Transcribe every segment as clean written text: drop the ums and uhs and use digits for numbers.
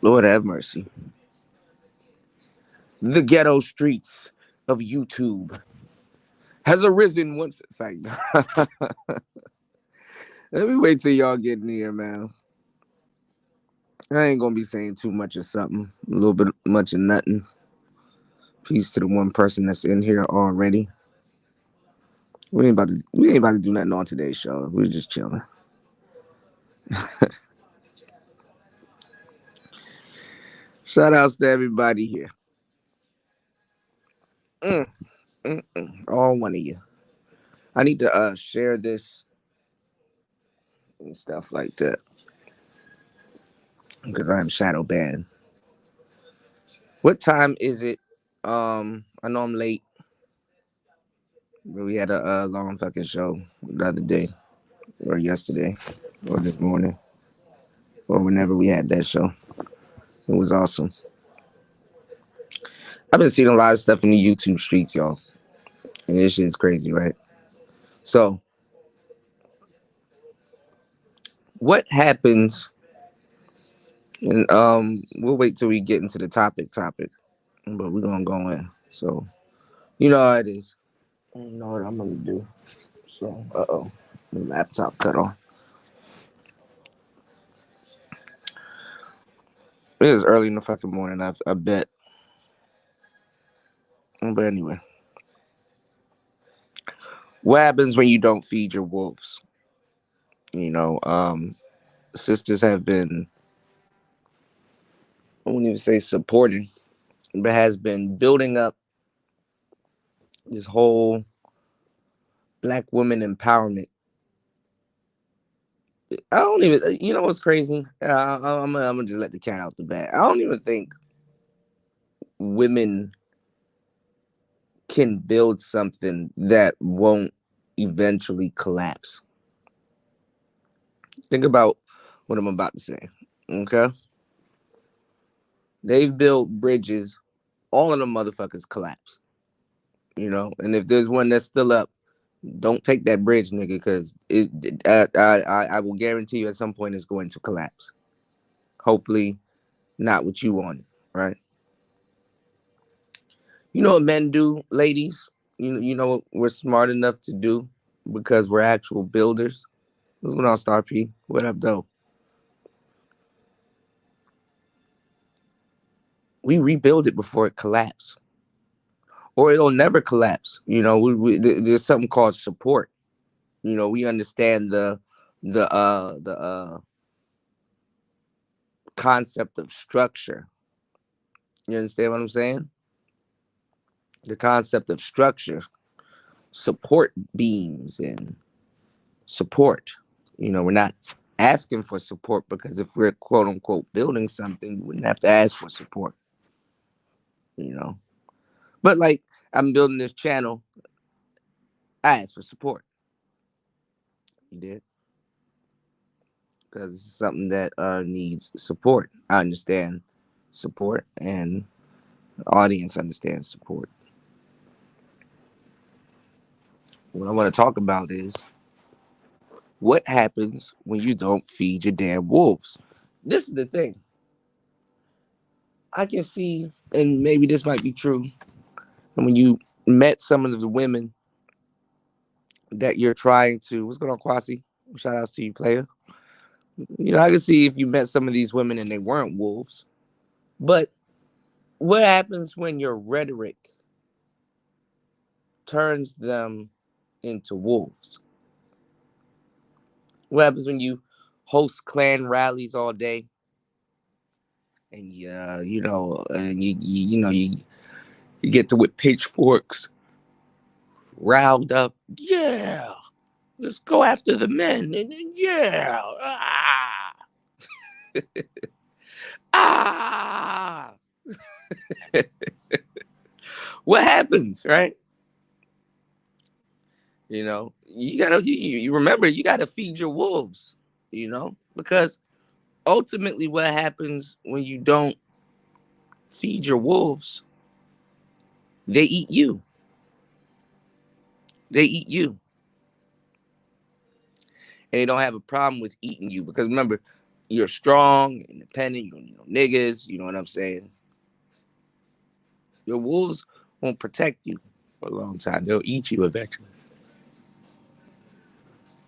Lord have mercy. The ghetto streets of YouTube has arisen once. It's like, let me wait till y'all get in here, man. I ain't gonna be saying too much of something, a little bit much of nothing. Peace to the one person that's in here already. We ain't about to do nothing on today's show. We're just chilling. Shout outs to everybody here. Mm, all one of you. I need to share this and stuff like that because I am shadow banned. What time is it? I know I'm late, but we had a long fucking show the other day, or yesterday, or this morning, or whenever we had that show. It was awesome. I've been seeing a lot of stuff in the YouTube streets, y'all, and this shit is crazy, right? So, what happens? And we'll wait till we get into the topic, but we're gonna go in. So, you know how it is. You know what I'm gonna do. So, the laptop cut off. It is early in the fucking morning. I bet. But anyway, what happens when you don't feed your wolves? You know, sisters have been, I won't even say supporting, but has been building up this whole black woman empowerment. I don't even, you know what's crazy? I'm gonna just let the cat out the bag. I don't even think women can build something that won't eventually collapse. Think about what I'm about to say. Okay, they've built bridges, all of them motherfuckers collapse. You know, and if there's one that's still up, don't take that bridge, nigga, because I will guarantee you at some point it's going to collapse. Hopefully, not what you wanted, right? You know what men do, ladies? You know what we're smart enough to do because we're actual builders. What's going on, Star P? What up, though? We rebuild it before it collapses, or it'll never collapse. You know, there's something called support. You know, we understand the concept of structure. You understand what I'm saying? The concept of structure, support beams, and support. You know, we're not asking for support because if we're quote unquote building something, we wouldn't have to ask for support. You know, but like I'm building this channel, I ask for support. You did because it's something that needs support. I understand support, and the audience understands support. What I want to talk about is what happens when you don't feed your damn wolves. This is the thing. I can see, and maybe this might be true, and when you met some of the women that you're trying to, what's going on, Kwasi? Shout outs to you, player. You know, I can see if you met some of these women and they weren't wolves. But what happens when your rhetoric turns them into wolves? What happens when you host clan rallies all day and you get to with pitchforks, riled up. Yeah, let's go after the men. And yeah, ah. What happens, right? You know, you remember you gotta feed your wolves. You know, because ultimately, what happens when you don't feed your wolves? They eat you. They eat you, and they don't have a problem with eating you because remember, you're strong, independent, you don't need no niggas, you know what I'm saying? Your wolves won't protect you for a long time. They'll eat you eventually.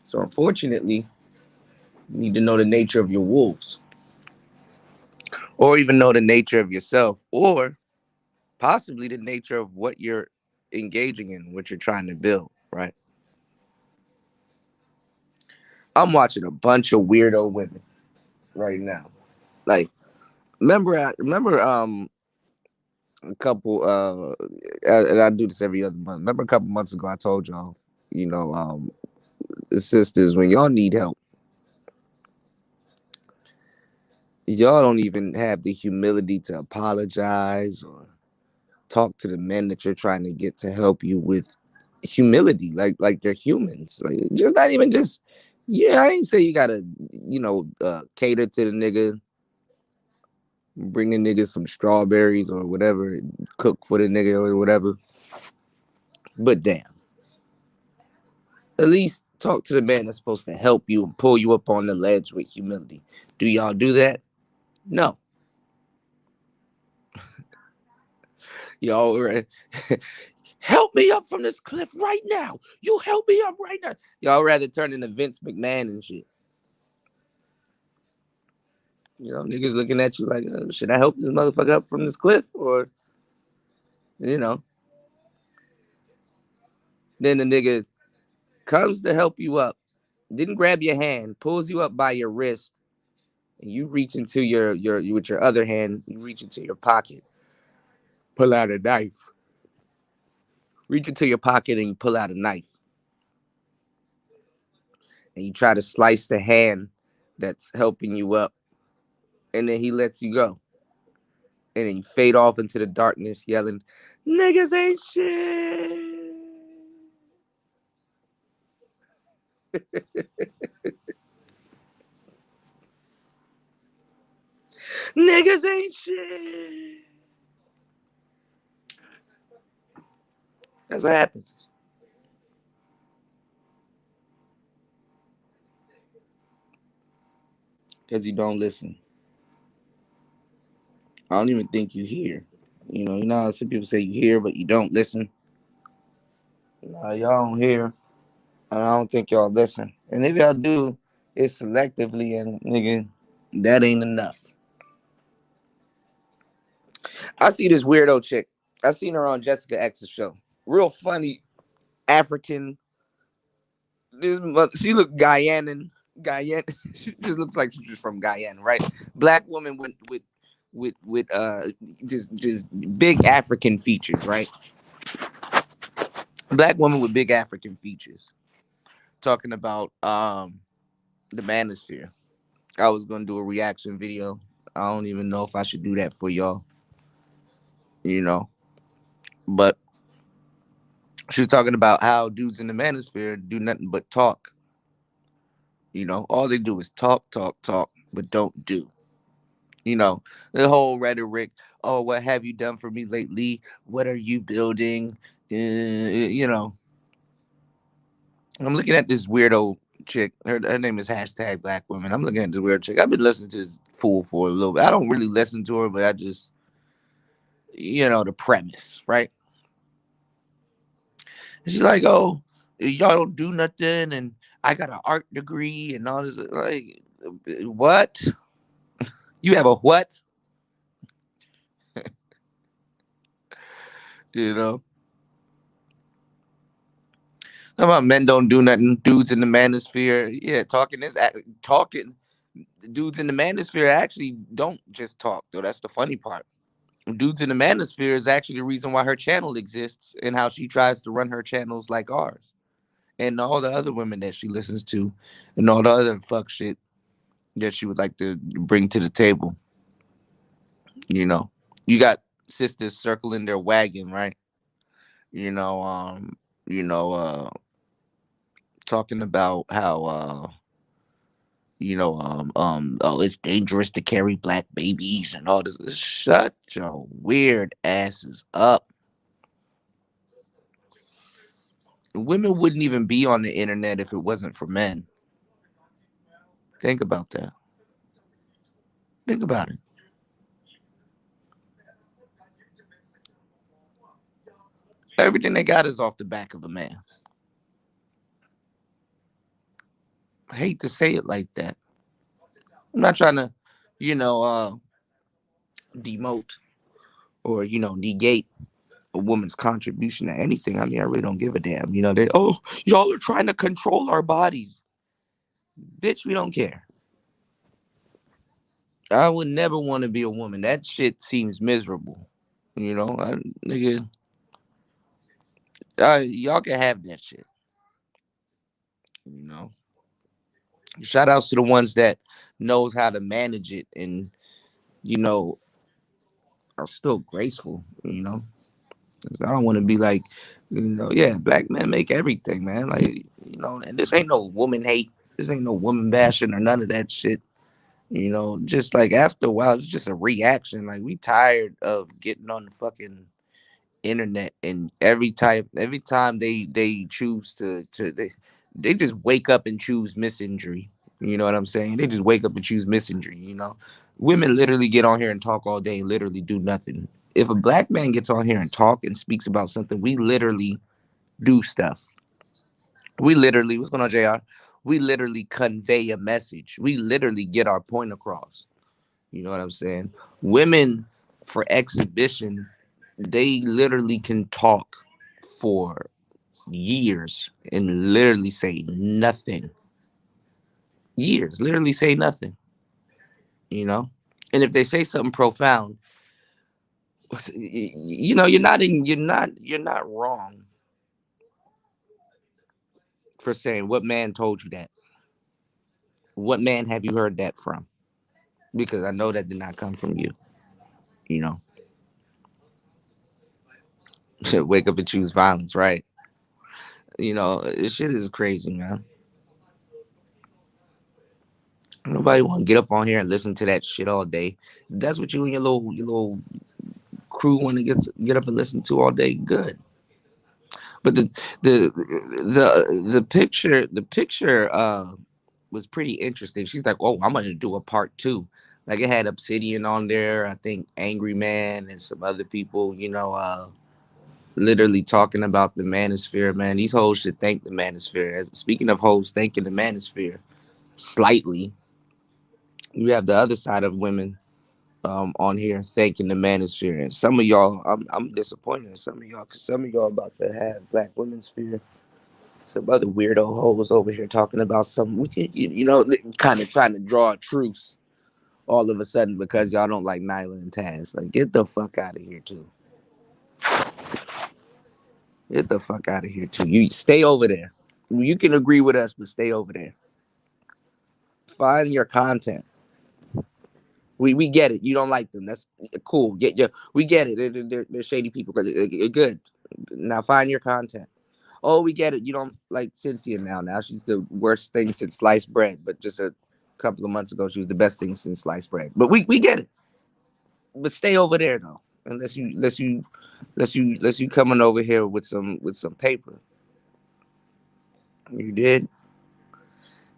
So unfortunately, you need to know the nature of your wolves, or even know the nature of yourself, or possibly the nature of what you're engaging in, what you're trying to build, right? I'm watching a bunch of weirdo women right now. Like, remember a couple and I do this every other month. Remember a couple months ago I told y'all, you know, sisters, when y'all need help, y'all don't even have the humility to apologize or talk to the men that you're trying to get to help you with humility, like they're humans, like just not even just, yeah, I ain't say you gotta, cater to the nigga, bring the nigga some strawberries or whatever, cook for the nigga or whatever, but damn, at least talk to the man that's supposed to help you and pull you up on the ledge with humility. Do y'all do that? No. Y'all help me up from this cliff right now. You help me up right now. Y'all rather turn into Vince McMahon and shit. Niggas looking at you like, should I help this motherfucker up from this cliff? Or, you know, then the nigga comes to help you up, didn't grab your hand, pulls you up by your wrist, and you reach into your with your other hand, you reach into your pocket, pull out a knife. Reach into your pocket and you pull out a knife. And you try to slice the hand that's helping you up. And then he lets you go. And then you fade off into the darkness yelling, niggas ain't shit. Niggas ain't shit. That's what happens. Because you don't listen. I don't even think you hear. How some people say you hear, but you don't listen. No, y'all don't hear. And I don't think y'all listen. And if y'all do, it's selectively, and nigga, that ain't enough. I see this weirdo chick. I seen her on Jessica X's show. Real funny African. She looked Guyanan. Guyana. She just looks like she's from Guyana, right? Black woman with just big African features, right? Black woman with big African features. Talking about the Manosphere. I was gonna do a reaction video. I don't even know if I should do that for y'all. You know, but she was talking about how dudes in the Manosphere do nothing but talk. All they do is talk, talk, talk, but don't do. The whole rhetoric. Oh, what have you done for me lately? What are you building? You know, I'm looking at this weirdo chick. Her name is hashtag Black Women. I'm looking at this weird chick. I've been listening to this fool for a little bit. I don't really listen to her, but I just, the premise, right? And she's like, oh, y'all don't do nothing, and I got an art degree and all this. Like, what? You have a what? You know? How about men don't do nothing? Dudes in the manosphere, yeah, talking. Dudes in the manosphere actually don't just talk, though. That's the funny part. Dudes in the manosphere is actually the reason why her channel exists and how she tries to run her channels like ours, and all the other women that she listens to, and all the other fuck shit that she would like to bring to the table. You know, you got sisters circling their wagon, right? You know, um, you know, talking about how oh, it's dangerous to carry black babies and all this. Shut your weird asses up. Women wouldn't even be on the internet if it wasn't for men. Think about that. Think about it. Everything they got is off the back of a man. I hate to say it like that. I'm not trying to, you know, demote or negate a woman's contribution to anything. I mean, I really don't give a damn. They y'all are trying to control our bodies, bitch. We don't care. I would never want to be a woman. That shit seems miserable. Nigga, y'all can have that shit. You know, shout outs to the ones that knows how to manage it and you know are still graceful. I don't want to be like, yeah, black men make everything, man. Like, and this ain't no woman hate. This ain't no woman bashing or none of that shit. Just like after a while, it's just a reaction. Like we tired of getting on the fucking internet and every time they choose they just wake up and choose misinjury. You know what I'm saying? They just wake up and choose misinjury. Women literally get on here and talk all day and literally do nothing. If a black man gets on here and talk and speaks about something, we literally do stuff. We literally, what's going on, JR? We literally convey a message. We literally get our point across. You know what I'm saying? Women, for exhibition, they literally can talk for years and literally say nothing. Years, literally say nothing. You know, and if they say something profound, you're not wrong for saying what man told you that. What man have you heard that from? Because I know that did not come from you. You know, wake up and choose violence, right? This shit is crazy, man. Nobody want to get up on here and listen to that shit all day. If that's what you and your little crew want to get up and listen to all day. Good, but the picture was pretty interesting. She's like, "Oh, I'm gonna do a part two." Like it had Obsidian on there, I think Angry Man and some other people. Literally talking about the Manosphere. Man, these hoes should thank the Manosphere. As speaking of hoes thanking the Manosphere, slightly, you have the other side of women on here thanking the Manosphere. And some of y'all, I'm disappointed in some of y'all because some of y'all about to have Black Women's Sphere. Some other weirdo hoes over here talking about some, kind of trying to draw a truce all of a sudden because y'all don't like Nyla and Taz. Like, get the fuck out of here too. Get the fuck out of here too. You stay over there. You can agree with us, but stay over there. Find your content. We get it. You don't like them. That's cool. Yeah, we get it. They're shady people. Good. Now find your content. Oh, we get it. You don't like Cynthia now. Now she's the worst thing since sliced bread. But just a couple of months ago, she was the best thing since sliced bread. But we get it. But stay over there though. Unless you coming over here with some paper. You did.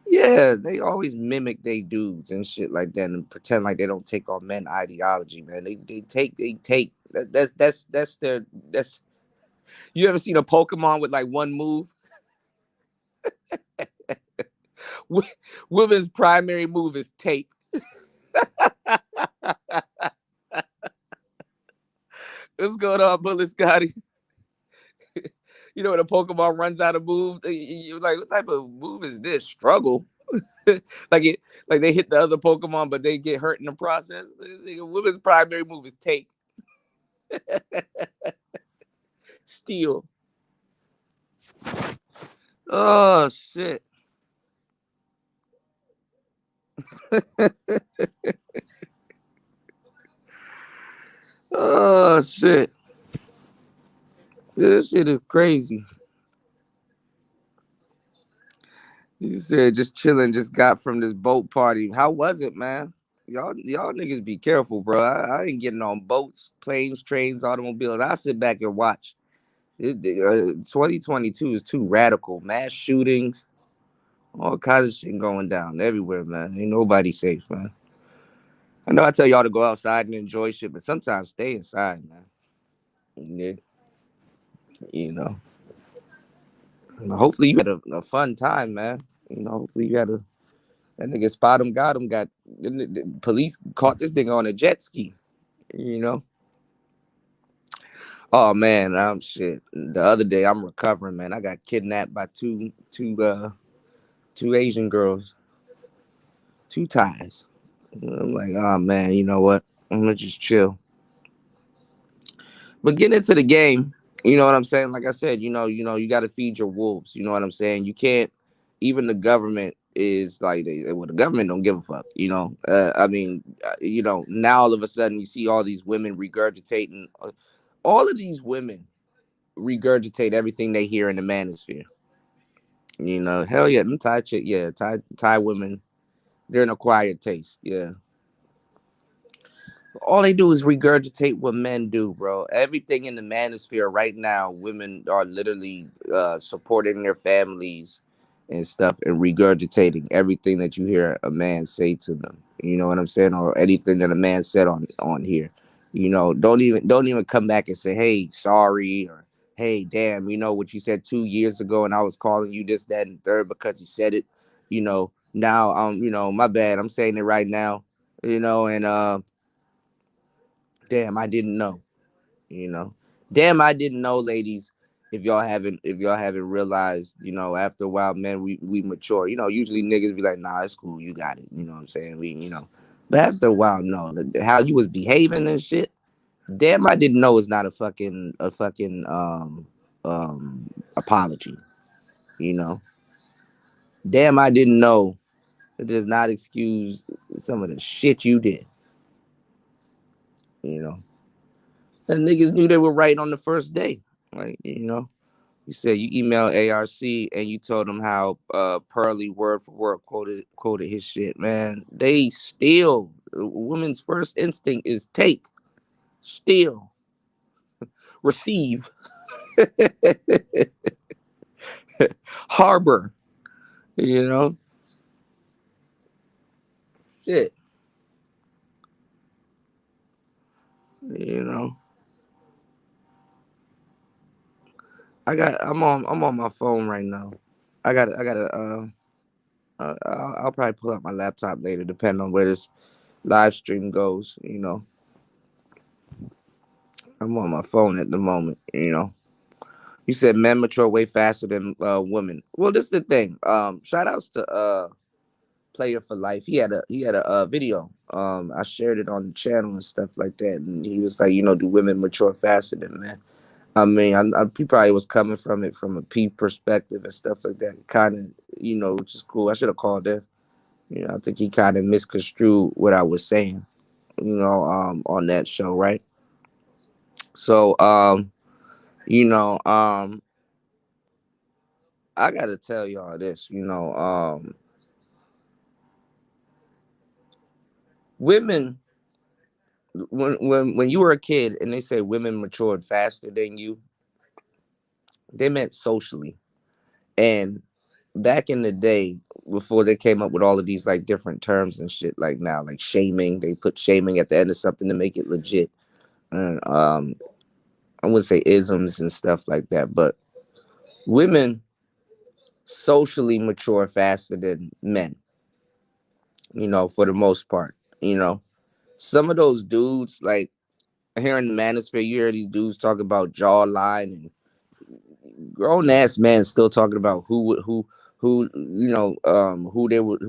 Yeah, they always mimic they dudes and shit like that and pretend like they don't take on men ideology, man. They take that's their that's you ever seen a Pokemon with like one move? Women's primary move is take. What's going on, Bullet Scotty? When a Pokemon runs out of move, you're like, what type of move is this? Struggle. Like they hit the other Pokemon, but they get hurt in the process. Women's primary move is take. Steal. Oh shit. Oh shit. This shit is crazy. You said just chilling, just got from this boat party. How was it, man? Y'all niggas be careful, bro. I ain't getting on boats, planes, trains, automobiles. I sit back and watch. 2022 is too radical. Mass shootings, all kinds of shit going down everywhere, man. Ain't nobody safe, man. I know I tell y'all to go outside and enjoy shit, but sometimes stay inside, man. Yeah, you know. Hopefully you had a fun time, man. Hopefully you had a that nigga spot him, got him, got the police caught this nigga on a jet ski. You know. Oh man, I'm shit. The other day I'm recovering, man. I got kidnapped by two Asian girls, two Thais. I'm like, oh man, you know what? I'm gonna just chill. But get into the game. You know what I'm saying? Like I said, you got to feed your wolves. You know what I'm saying? You can't. Even the government is like, well, the government don't give a fuck. I mean, now all of a sudden you see all these women regurgitating. All of these women regurgitate everything they hear in the manosphere. Hell yeah, them Thai chick, yeah, Thai women, they're an acquired taste. Yeah, all they do is regurgitate what men do, bro. Everything in the manosphere right now, women are literally supporting their families and stuff and regurgitating everything that you hear a man say to them. You know what I'm saying? Or anything that a man said on here. Don't even come back and say, "Hey, sorry," or "Hey, damn, what you said 2 years ago, and I was calling you this, that, and third because you said it." Now my bad. I'm saying it right now. And damn, I didn't know. You know, damn, I didn't know, ladies. If y'all haven't realized, after a while, man, we mature. Usually niggas be like, nah, it's cool, you got it. You know what I'm saying? But after a while, no, how you was behaving and shit. Damn, I didn't know it's not a fucking apology. You know, damn, I didn't know. It does not excuse some of the shit you did. You know, and niggas knew they were right on the first day. Like, you said you emailed ARC and you told them how Pearly word for word quoted his shit, man. They still, women's first instinct is take, steal, receive, harbor, you know? Shit. You know. I'm on my phone right now. I'll probably pull up my laptop later, depending on where this live stream goes. I'm on my phone at the moment. You said men mature way faster than women. Well, this is the thing. Shout outs to Player for Life. He had a video. I shared it on the channel and stuff like that, and he was like, do women mature faster than men? I mean, he probably was coming from it from a P perspective and stuff like that. Kind of, which is cool. I should have called in. I think he kind of misconstrued what I was saying. On that show, right? So, you know, I gotta tell y'all this. Women, when you were a kid and they say women matured faster than you, they meant socially. And back in the day, before they came up with all of these like different terms and shit, like now, like shaming, they put shaming at the end of something to make it legit. And I wouldn't say isms and stuff like that, but women socially mature faster than men. For the most part. Some of those dudes, like here in the manosphere, you hear these dudes talk about jawline, and grown ass men still talking about who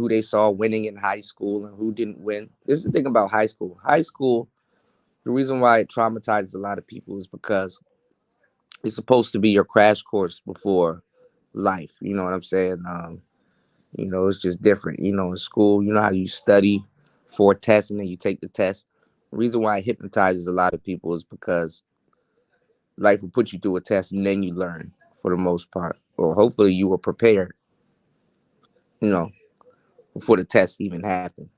they saw winning in high school and who didn't win. This is the thing about high school. High school, the reason why it traumatizes a lot of people is because it's supposed to be your crash course before life. You know what I'm saying? It's just different. In school, you know how you study for a test and then you take the test. The reason why it hypnotizes a lot of people is because life will put you through a test and then you learn for the most part. Or hopefully you were prepared, you know, before the test even happened.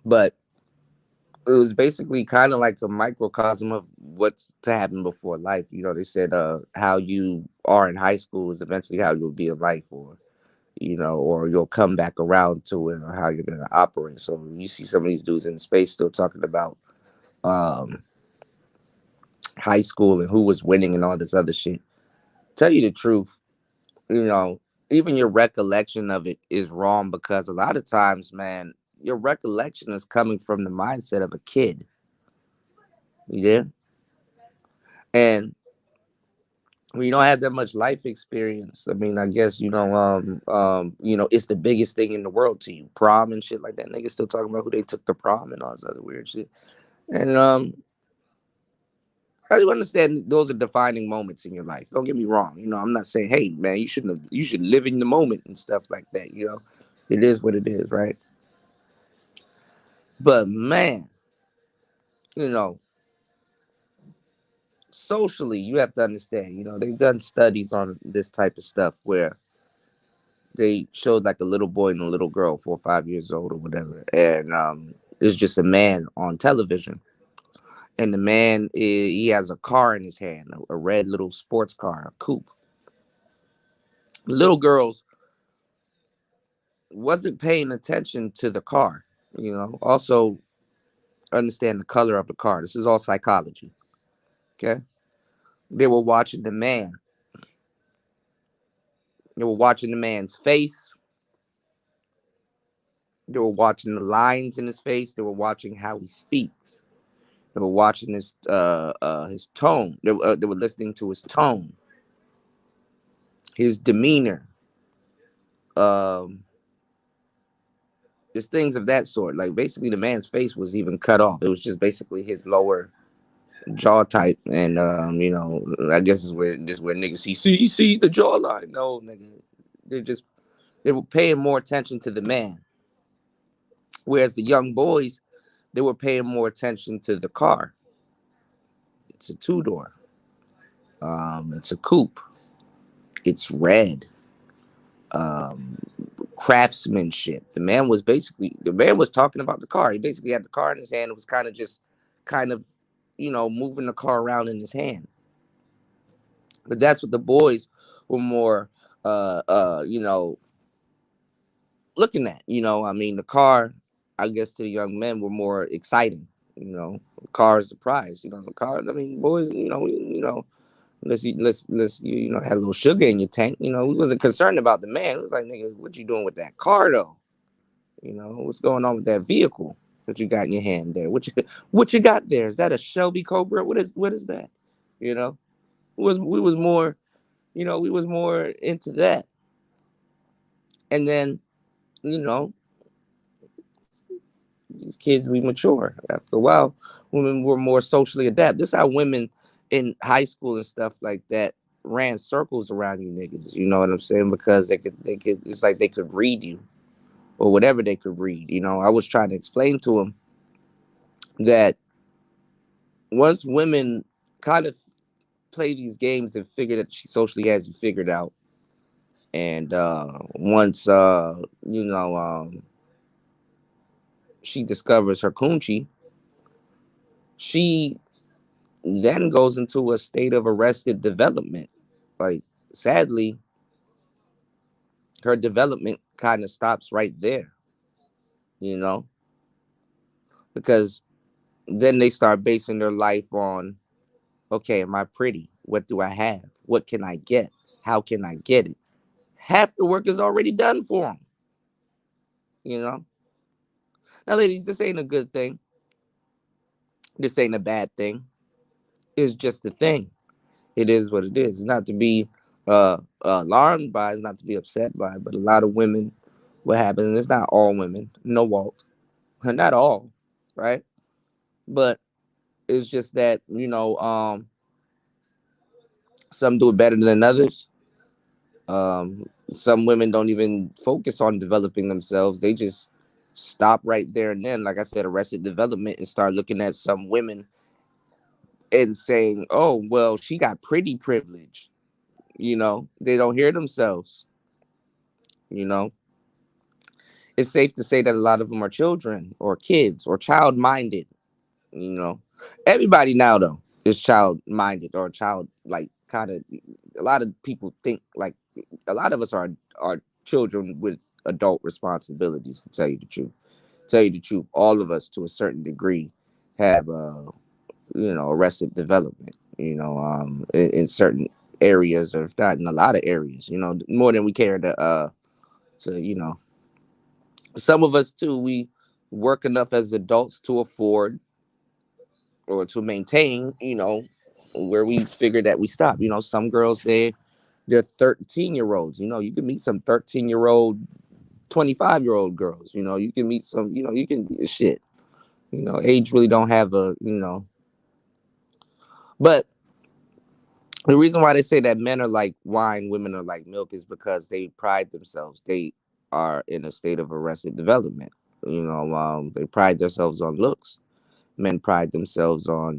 But it was basically kind of like a microcosm of what's to happen before life. They said how you are in high school is eventually how you'll be in life, or or you'll come back around to it or how you're gonna operate. So you see some of these dudes in space still talking about um, high school and who was winning and all this other shit. Tell you the truth, you know, even your recollection of it is wrong because a lot of times, man, your recollection is coming from the mindset of a kid. Yeah. And when you don't have that much life experience, I mean, I guess, it's the biggest thing in the world to you. Prom and shit like that. Niggas still talking about who they took to prom and all this other weird shit. And I do understand those are defining moments in your life. Don't get me wrong. I'm not saying, hey man, you should live in the moment and stuff like that. It is what it is, right? But man, you know, socially, you have to understand, they've done studies on this type of stuff where they showed like a little boy and a little girl, 4 or 5 years old or whatever. And there's just a man on television. And the man, he has a car in his hand, a red little sports car, a coupe. Little girls wasn't paying attention to the car, also understand the color of the car. This is all psychology. Okay. They were watching the man. They were watching the man's face. They were watching the lines in his face. They were watching how he speaks. They were watching his tone. They were listening to his tone, his demeanor, um, just things of that sort. Like basically, the man's face was even cut off. It was just basically his lower jaw type, and I guess is where niggas see the jawline. No, nigga, they just they were paying more attention to the man, whereas the young boys they were paying more attention to the car. It's a 2 door. It's a coupe. It's red. Um, Craftsmanship. The man was talking about the car. He basically had the car in his hand. It was kind of, moving the car around in his hand. But that's what the boys were more, looking at. I mean, the car, I guess, to the young men were more exciting. The car is the prize. The car. I mean, boys, unless you had a little sugar in your tank. We wasn't concerned about the man. It was like, nigga, what you doing with that car though? What's going on with that vehicle that you got in your hand there? What you got there? Is that a Shelby Cobra? What is that? You know, we was more, we was more into that. And then, you know, these kids we mature. After a while, women were more socially adept. This is how women in high school and stuff like that ran circles around you niggas. You know what I'm saying? Because they could it's like they could read you or whatever they could read. I was trying to explain to them that once women kind of play these games and figure that she socially has you figured out, and once she discovers her coochie, she then goes into a state of arrested development. Like, sadly, her development kind of stops right there, you know, because then they start basing their life on, okay, am I pretty? What do I have? What can I get? How can I get it? Half the work is already done for them, you know. Now, ladies, this ain't a good thing. This ain't a bad thing. It's just a thing. It is what it is. It's not to be alarmed by. It's not to be upset by. But a lot of women, what happens? And it's not all women. No, Walt, not all, right? But it's just that some do it better than others. Some women don't even focus on developing themselves. They just stop right there and then, like I said, arrested development, and start looking at some women and saying, "Oh, well, she got pretty privilege." They don't hear themselves. You know, it's safe to say that a lot of them are children or kids or child minded. You know, everybody now though is child minded or child like kind of. A lot of people think like a lot of us are children with adult responsibilities. To tell you the truth, all of us to a certain degree have arrested development. In certain areas, or if not in a lot of areas. More than we care to some of us too. We work enough as adults to afford or to maintain. Where we figure that we stop. Some girls they're 13-year-olds. You can meet some 13-year-old, 25-year-old girls. You can meet some. You can shit. Age really don't have but the reason why they say that men are like wine, women are like milk is because they pride themselves. They are in a state of arrested development. They pride themselves on looks. Men pride themselves on,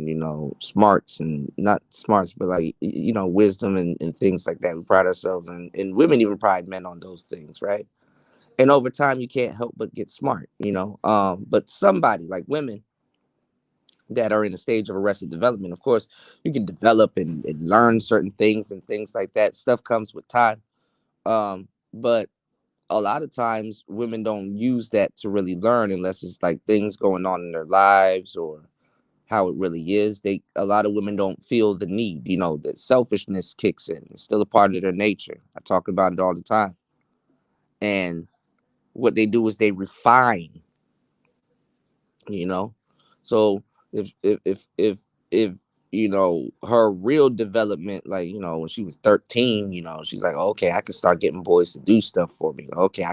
smarts, and not smarts, but like, wisdom, and things like that. We pride ourselves, and women even pride men on those things, right? And over time, you can't help but get smart. But somebody like women that are in a stage of arrested development, of course, you can develop and learn certain things and things like that. Stuff comes with time. But a lot of times women don't use that to really learn unless it's like things going on in their lives or how it really is. A lot of women don't feel the need, that selfishness kicks in. It's still a part of their nature. I talk about it all the time. And what they do is they refine, you know. So if her real development, like, when she was 13, she's like, okay, I can start getting boys to do stuff for me. Okay,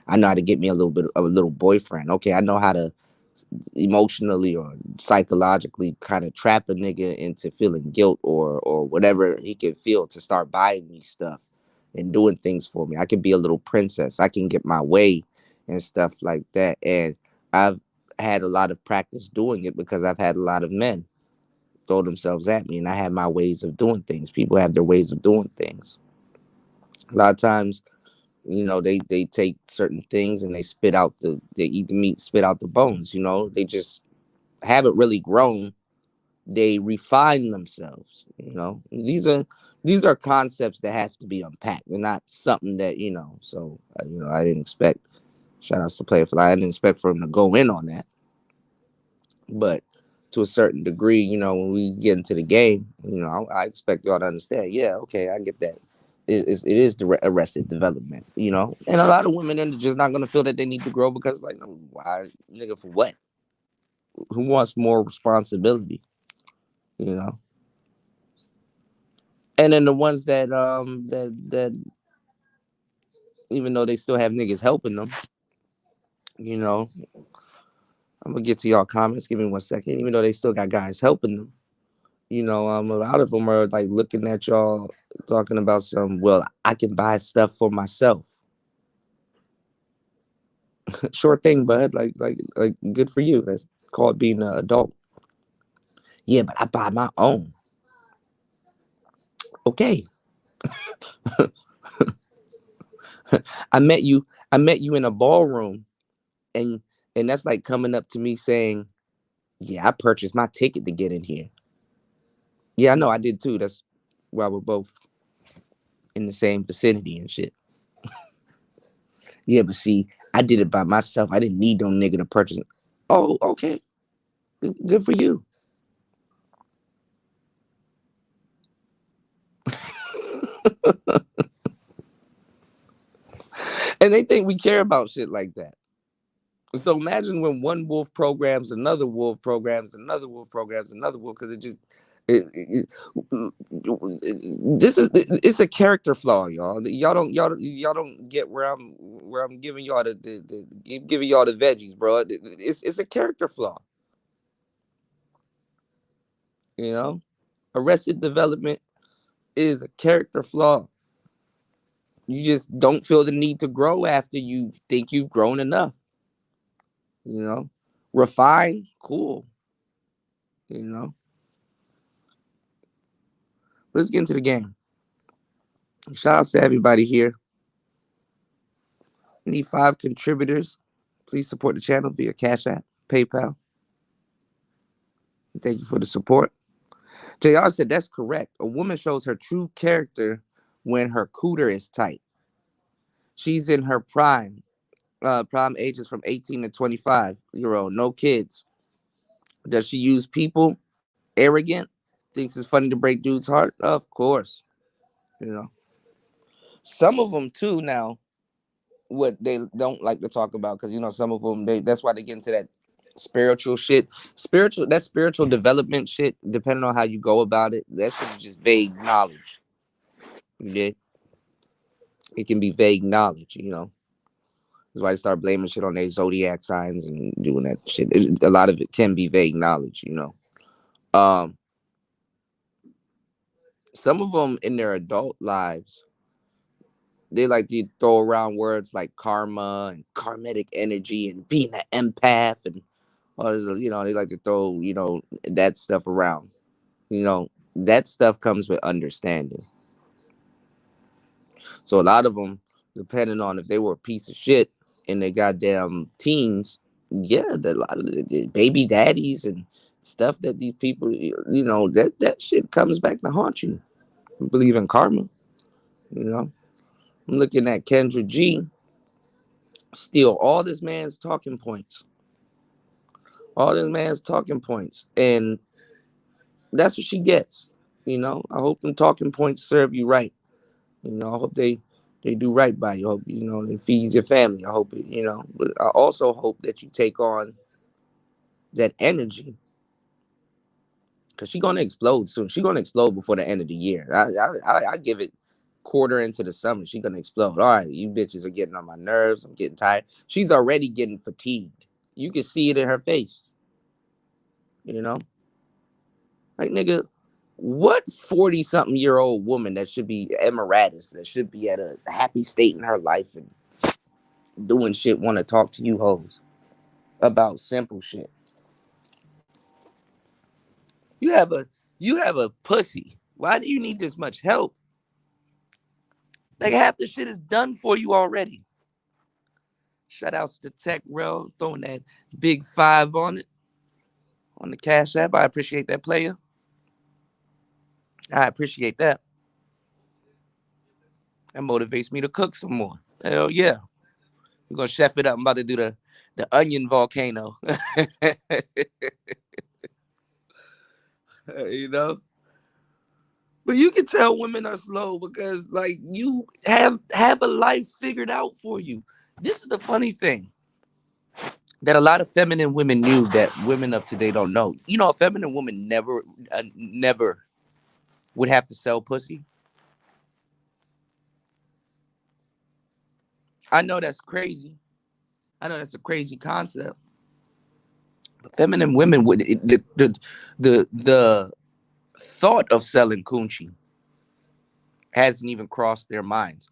I know how to get me a little boyfriend. Okay, I know how to emotionally or psychologically kind of trap a nigga into feeling guilt or whatever he can feel to start buying me stuff and doing things for me. I can be a little princess. I can get my way and stuff like that. And I've had a lot of practice doing it because I've had a lot of men throw themselves at me, and I have my ways of doing things. People have their ways of doing things. A lot of times, they take certain things and they eat the meat, spit out the bones. They just haven't really grown. They refine themselves. These are concepts that have to be unpacked. They're not something that so I didn't expect, shout outs to Player Fly, I didn't expect for him to go in on that. But to a certain degree, when we get into the game, I expect y'all to understand. Yeah, okay, I get that. It is the arrested development, and a lot of women are just not gonna feel that they need to grow because, like, no, why, nigga, for what? Who wants more responsibility, you know? And then the ones that even though they still have niggas helping them, you know, I'm gonna get to y'all comments. Give me 1 second. Even though they still got guys helping them, a lot of them are like looking at y'all talking about some. Well, I can buy stuff for myself. Sure thing, bud. Like, good for you. That's called being an adult. Yeah, but I buy my own. Okay, I met you. I met you in a ballroom, and that's like coming up to me saying, "Yeah, I purchased my ticket to get in here." Yeah, I know I did too. That's why we're both in the same vicinity and shit. Yeah, but see, I did it by myself. I didn't need no nigga to purchase it. Oh, okay. Good for you. And they think we care about shit like that. So imagine when one wolf programs another wolf programs another wolf programs another wolf, because it's a character flaw, y'all. Y'all don't get where I'm giving y'all giving y'all the veggies, bro. It's a character flaw, you know. Arrested development is a character flaw. You just don't feel the need to grow after you think you've grown enough. You know, refine, cool. You know, let's get into the game. Shout out to everybody here. We need 5 contributors. Please support the channel via Cash App, PayPal. Thank you for the support. JR said that's correct. A woman shows her true character when her cooter is tight. She's in her prime. Prime ages from 18 to 25-year-old. No kids. Does she use people? Arrogant? Thinks it's funny to break dude's heart? Of course. You know. Some of them too now, what they don't like to talk about, because some of them, that's why they get into that spiritual shit. Spiritual development shit, depending on how you go about it, that shit is just vague knowledge. Yeah, it can be vague knowledge. That's why I start blaming shit on their zodiac signs and doing that shit. A lot of it can be vague knowledge. Um, some of them in their adult lives, they like to throw around words like karma and karmatic energy and being an empath and all this. They like to throw that stuff around. That stuff comes with understanding. So a lot of them, depending on if they were a piece of shit in their goddamn teens, yeah, a lot of the baby daddies and stuff that these people, that shit comes back to haunt you. I believe in karma. You know, I'm looking at Kendra G steal all this man's talking points, and that's what she gets. I hope them talking points serve you right. I hope they do right by you. I hope they feed your family. I hope but I also hope that you take on that energy, because she's gonna explode soon. She's gonna explode before the end of the year. I give it quarter into the summer. She's gonna explode. All right, you bitches are getting on my nerves. I'm getting tired. She's already getting fatigued. You can see it in her face. You know, like, nigga, what 40-something-year-old woman that should be emeritus, that should be at a happy state in her life and doing shit, want to talk to you hoes about simple shit? You have a pussy. Why do you need this much help? Like, half the shit is done for you already. Shout outs to Tech Rel throwing that big 5 on it on the Cash App. I appreciate that, player. I appreciate that. That motivates me to cook some more. Hell yeah. We're gonna chef it up. I'm about to do the onion volcano. you know? But you can tell women are slow because, like, you have a life figured out for you. This is the funny thing that a lot of feminine women knew that women of today don't know. A feminine woman never would have to sell pussy. I know that's crazy. I know that's a crazy concept. But feminine women would the thought of selling coochie hasn't even crossed their minds.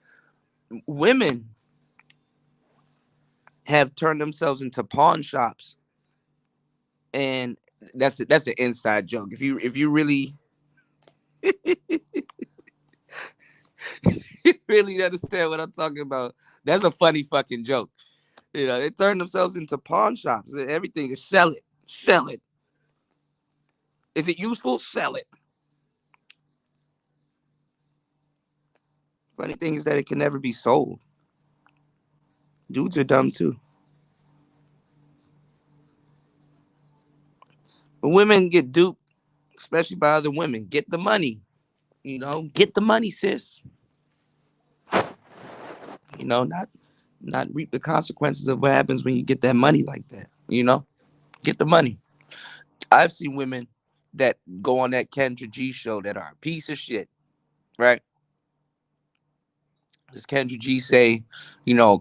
Women have turned themselves into pawn shops, and that's an inside joke. If you really really understand what I'm talking about, that's a funny fucking joke. They turn themselves into pawn shops. Everything is sell it, sell it. Is it useful? Sell it. Funny thing is that it can never be sold. Dudes are dumb too. But women get duped, especially by other women. Get the money. Get the money, sis. Not reap the consequences of what happens when you get that money like that. Get the money. I've seen women that go on that Kendra G show that are a piece of shit, right? Does Kendra G say,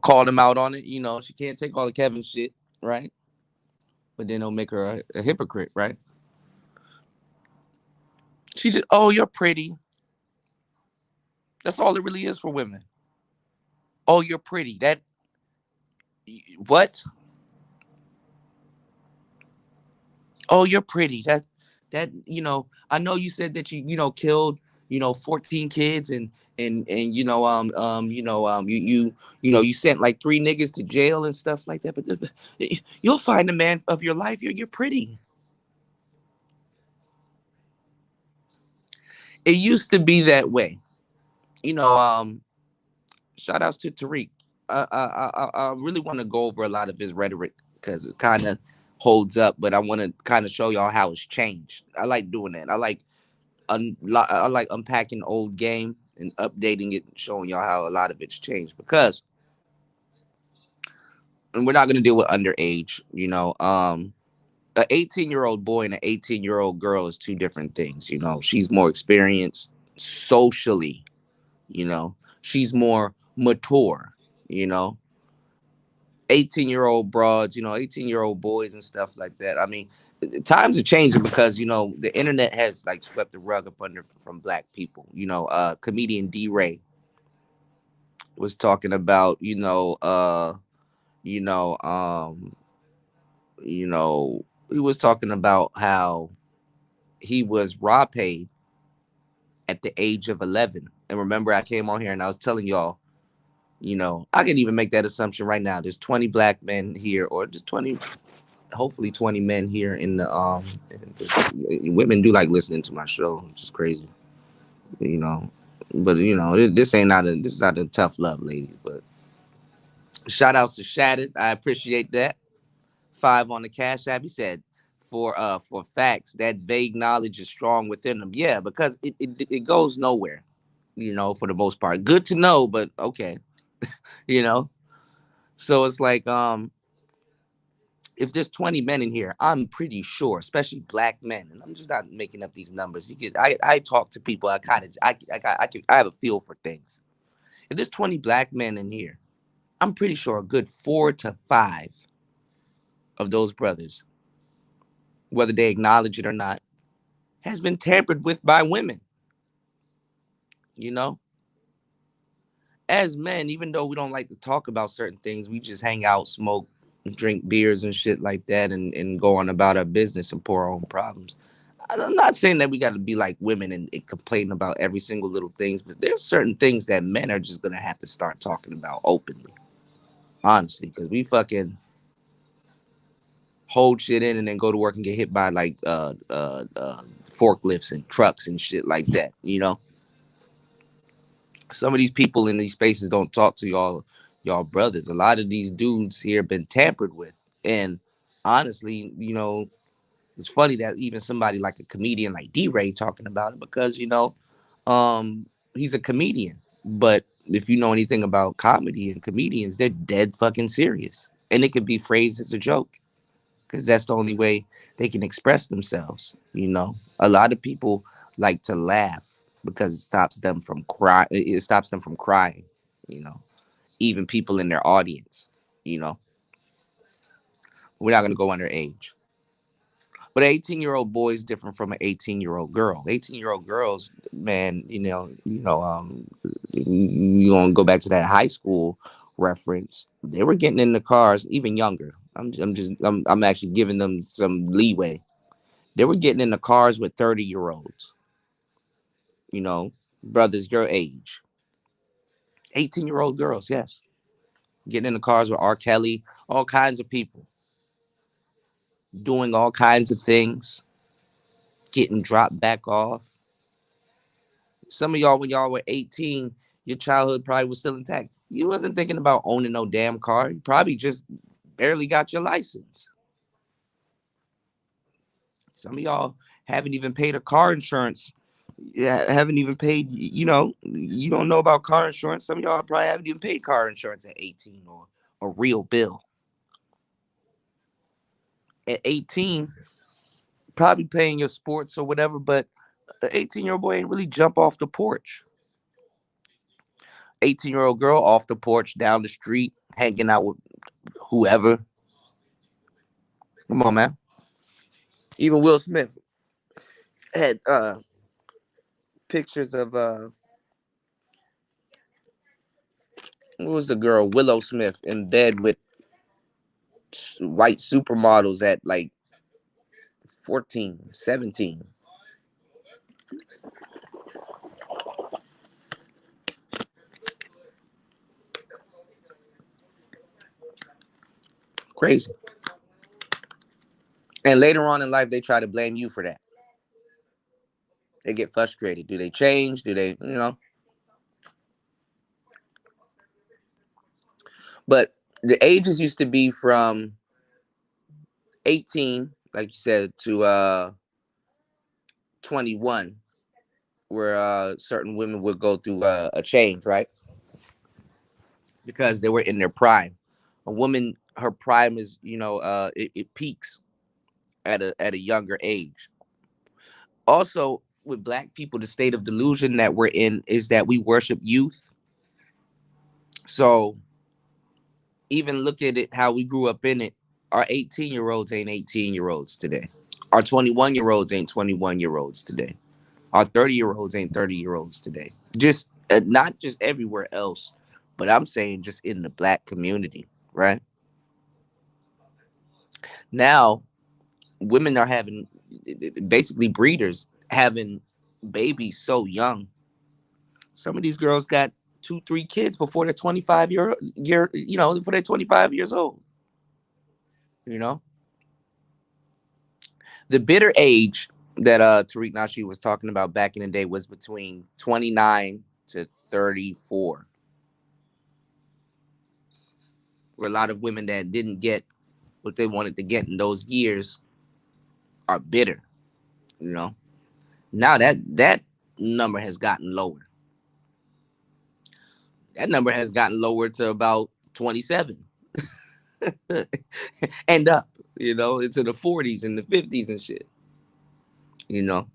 call them out on it? She can't take all the Kevin shit, right? But then they'll make her a hypocrite, right? She just, oh, you're pretty. That's all it really is for women. Oh, you're pretty. What? Oh, you're pretty. I know you said that killed 14 kids and you sent like 3 niggas to jail and stuff like that. But you'll find the man of your life. You're pretty. It used to be that way. You know, um, Shout outs to Tariq. I really want to go over a lot of his rhetoric because it kind of holds up, but I want to kind of show y'all how it's changed. I like doing that. I like unpacking old game and updating it, and showing y'all how a lot of it's changed. Because, and we're not gonna deal with underage, an 18-year-old boy and an 18-year-old girl is two different things. She's more experienced socially. She's more mature. You know, 18-year-old broads, 18-year-old boys and stuff like that. I mean, times are changing because the internet has like swept the rug up under from black people. Comedian D-Ray was talking about, you know, um, he was talking about how he was raw paid at the age of 11. And remember, I came on here and I was telling y'all, I can even make that assumption right now. There's 20 black men here, or just 20, hopefully 20 men here in the women do like listening to my show, which is crazy, you know. But this is not a tough love, ladies. But shout outs to Shattered. I appreciate that. 5 on the Cash App. He said, for facts, that vague knowledge is strong within them. Yeah, because it goes nowhere, for the most part. Good to know, but okay, you know. So it's like, if there's 20 men in here, I'm pretty sure, especially black men, and I'm just not making up these numbers. I talk to people. I have a feel for things. If there's 20 black men in here, I'm pretty sure a good 4 to 5 of those brothers, whether they acknowledge it or not, has been tampered with by women. You know, as men, even though we don't like to talk about certain things, we just hang out, smoke, drink beers and shit like that, and go on about our business and pour our own problems. I'm not saying that we got to be like women and complain about every single little things, but there's certain things that men are just gonna have to start talking about openly, honestly, because we fucking hold shit in and then go to work and get hit by like forklifts and trucks and shit like that. Some of these people in these spaces don't talk to y'all brothers. A lot of these dudes here been tampered with, and honestly, it's funny that even somebody like a comedian like D-Ray talking about it because he's a comedian. But if you know anything about comedy and comedians, they're dead fucking serious, and it can be phrased as a joke because that's the only way they can express themselves. A lot of people like to laugh because it stops them from cry. It stops them from crying. You know, even people in their audience. You know, we're not gonna go under age. But an 18-year-old boy is different from an 18-year-old girl. 18-year-old girls, man, you gonna go back to that high school reference. They were getting in the cars, even younger. I'm actually giving them some leeway. They were getting in the cars with 30-year-olds, you know, brothers your age. 18-year-old girls, yes. Getting in the cars with R. Kelly, all kinds of people, doing all kinds of things, getting dropped back off. Some of y'all, when y'all were 18, your childhood probably was still intact. You wasn't thinking about owning no damn car. You probably just barely got your license. Some of y'all haven't even paid a car insurance. Yeah, haven't even paid, you don't know about car insurance. Some of y'all probably haven't even paid car insurance at 18 or a real bill. At 18, probably paying your sports or whatever, but an 18-year-old boy ain't really jump off the porch. 18-year-old girl off the porch, down the street, hanging out with whoever. Come on, man. Even Will Smith had pictures of what was the girl? Willow Smith in bed with white supermodels at like 14, 17. Crazy. And later on in life, they try to blame you for that. They get frustrated. Do they change? Do they? But the ages used to be from 18, like you said, to 21, where certain women would go through a change, right? Because they were in their prime. A woman, her prime is, it peaks at a younger age. Also, with black people, the state of delusion that we're in is that we worship youth. So even look at it how we grew up in it. Our 18-year-olds ain't 18-year-olds today. Our 21-year-olds ain't 21-year-olds today. Our 30-year-olds ain't 30-year-olds today. Just not just everywhere else, but I'm saying just in the black community, right? Now, women are having basically breeders having babies so young. Some of these girls got two, three kids before they're before they're 25 years old. You know, the bitter age that Tariq Nasheed was talking about back in the day was between 29 to 34. Where a lot of women that didn't get what they wanted to get in those years are bitter. You know, now that number has gotten lower. That number has gotten lower to about 27 and up. Into the 40s and the 50s and shit. You know,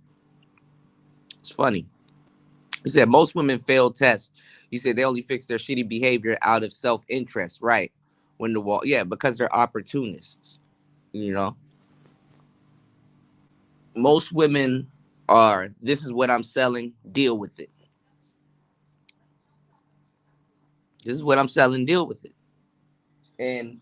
it's funny. He said most women fail tests. He said they only fix their shitty behavior out of self-interest, right? When the wall, yeah, because they're opportunists. You know, most women are. This is what I'm selling. Deal with it. This is what I'm selling. Deal with it. And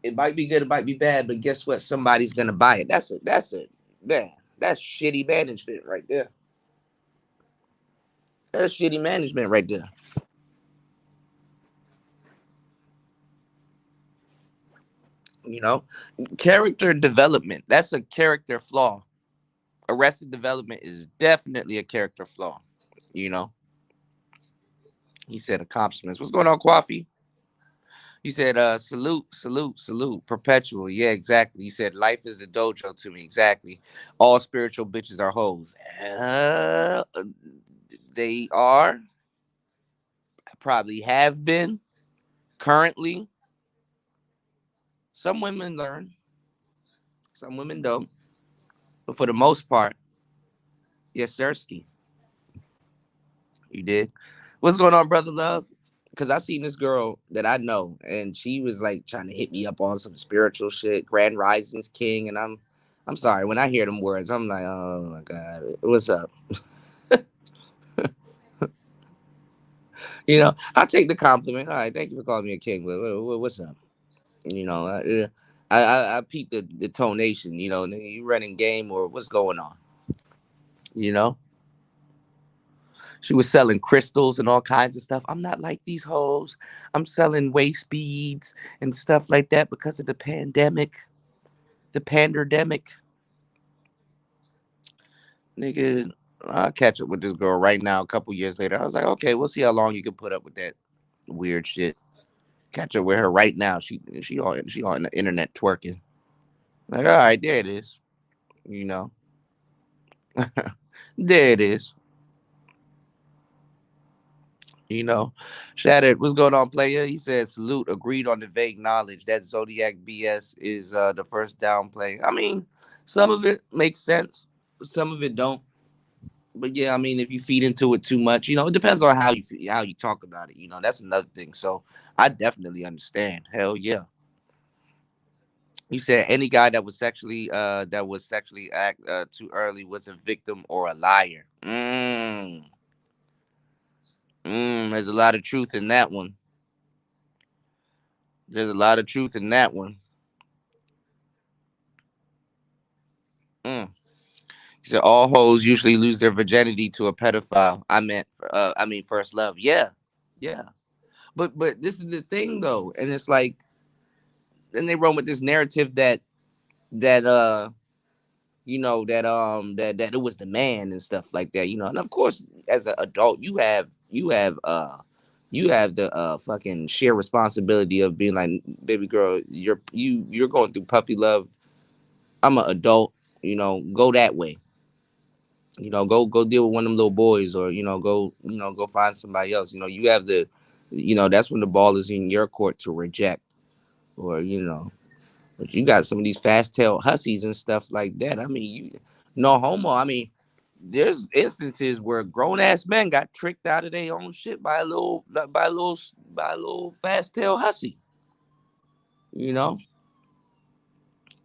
it might be good, it might be bad, but guess what? Somebody's gonna buy it. Man. That's shitty management right there. That's shitty management right there. You know, character development. That's a character flaw. Arrested development is definitely a character flaw. You know, he said accomplishments. What's going on, Coffee? He said, salute, salute, salute, perpetual. Yeah, exactly. He said, life is the dojo to me. Exactly. All spiritual bitches are hoes. They are, probably have been, currently. Some women learn, some women don't. But for the most part, yes, sirski. You did. What's going on, brother love? Because I seen this girl that I know, and she was like trying to hit me up on some spiritual shit, Grand Risings King, and I'm sorry when I hear them words, I'm like, oh my god, what's up? I take the compliment. All right, thank you for calling me a king. But what's up? I peep the tonation. You running game or what's going on? You know. She was selling crystals and all kinds of stuff. I'm not like these hoes. I'm selling waist beads and stuff like that because of the pandemic. The pandemic. Nigga, I'll catch up with this girl right now a couple years later. I was like, okay, we'll see how long you can put up with that weird shit. Catch up with her right now. She on the internet twerking. Like, all right, there it is. You know. There it is. You know, Shattered, what's going on, player? He said, salute, agreed on the vague knowledge that Zodiac BS is the first downplay. I mean, some of it makes sense, some of it don't. But yeah, I mean, if you feed into it too much, it depends on how you talk about it. That's another thing. So I definitely understand. Hell yeah. You said any guy that was sexually act too early was a victim or a liar. There's a lot of truth in that one. There's a lot of truth in that one. Mm. He said all hoes usually lose their virginity to a pedophile. I mean first love. Yeah, yeah. But this is the thing though, and it's like then they run with this narrative that that it was the man and stuff like that. And of course, as an adult, You have the fucking sheer responsibility of being like, baby girl, you're going through puppy love. I'm an adult, go that way. Go deal with one of them little boys, or go find somebody else. You have the, that's when the ball is in your court to reject, or but you got some of these fast tail hussies and stuff like that. I mean, no homo. I mean, there's instances where grown ass men got tricked out of their own shit by a little fast tail hussy, you know,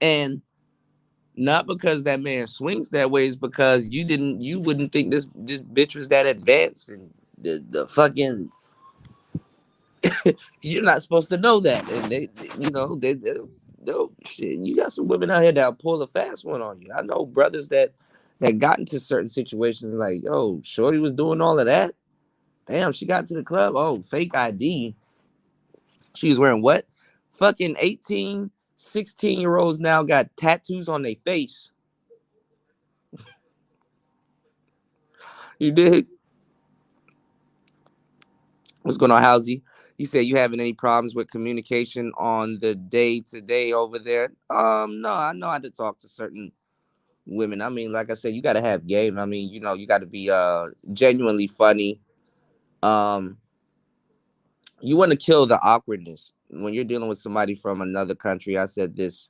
and not because that man swings that way, is because you wouldn't think this bitch was that advanced, and the fucking you're not supposed to know that, and they'll shit. You got some women out here that'll pull a fast one on you. I know brothers that got into certain situations like, oh, shorty was doing all of that. Damn, she got to the club. Oh, fake ID. She was wearing what? Fucking 18, 16-year-olds now got tattoos on their face. You dig? What's going on, Housey? You said you having any problems with communication on the day to day over there? No, I know how to talk to certain women. I mean, like I said, you gotta have game. I mean, you gotta be genuinely funny. Um, you want to kill the awkwardness when you're dealing with somebody from another country. I said this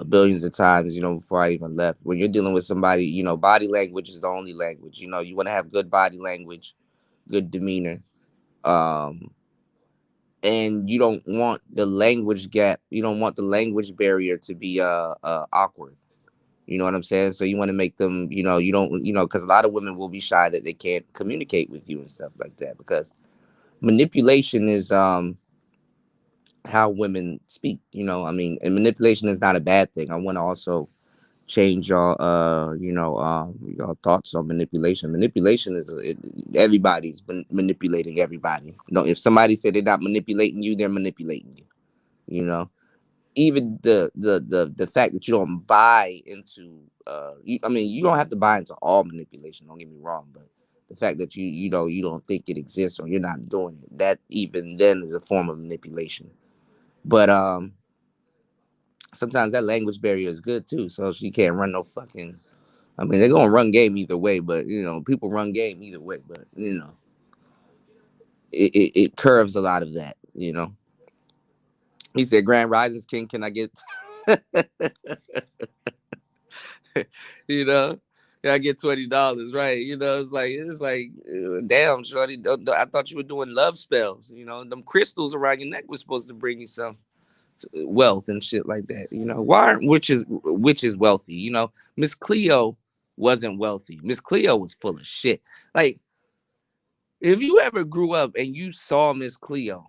billions of times, before I even left. When you're dealing with somebody, body language is the only language. You want to have good body language, good demeanor. Um, and you don't want the language gap. You don't want the language barrier to be awkward. You know what I'm saying? So you want to make them, you don't, because a lot of women will be shy that they can't communicate with you and stuff like that, because manipulation is how women speak. I mean, and manipulation is not a bad thing. I want to also change y'all y'all thoughts on manipulation. Manipulation is everybody's manipulating everybody. If somebody said they're not manipulating you, they're manipulating you. You know, even the fact that you don't buy into I mean, you don't have to buy into all manipulation, don't get me wrong, but the fact that you don't think it exists, or you're not doing it, that even then is a form of manipulation. But sometimes that language barrier is good too, so she can't run no fucking, I mean, they're gonna run game either way, but people run game either way, but it curves a lot of that. He said, Grand Rises King, can I get you know, can I get $20, right? It's like damn, shorty, I thought you were doing love spells. Them crystals around your neck was supposed to bring you some wealth and shit like that. Why aren't witches wealthy? Miss Cleo wasn't wealthy. Miss Cleo was full of shit. Like, if you ever grew up and you saw Miss Cleo,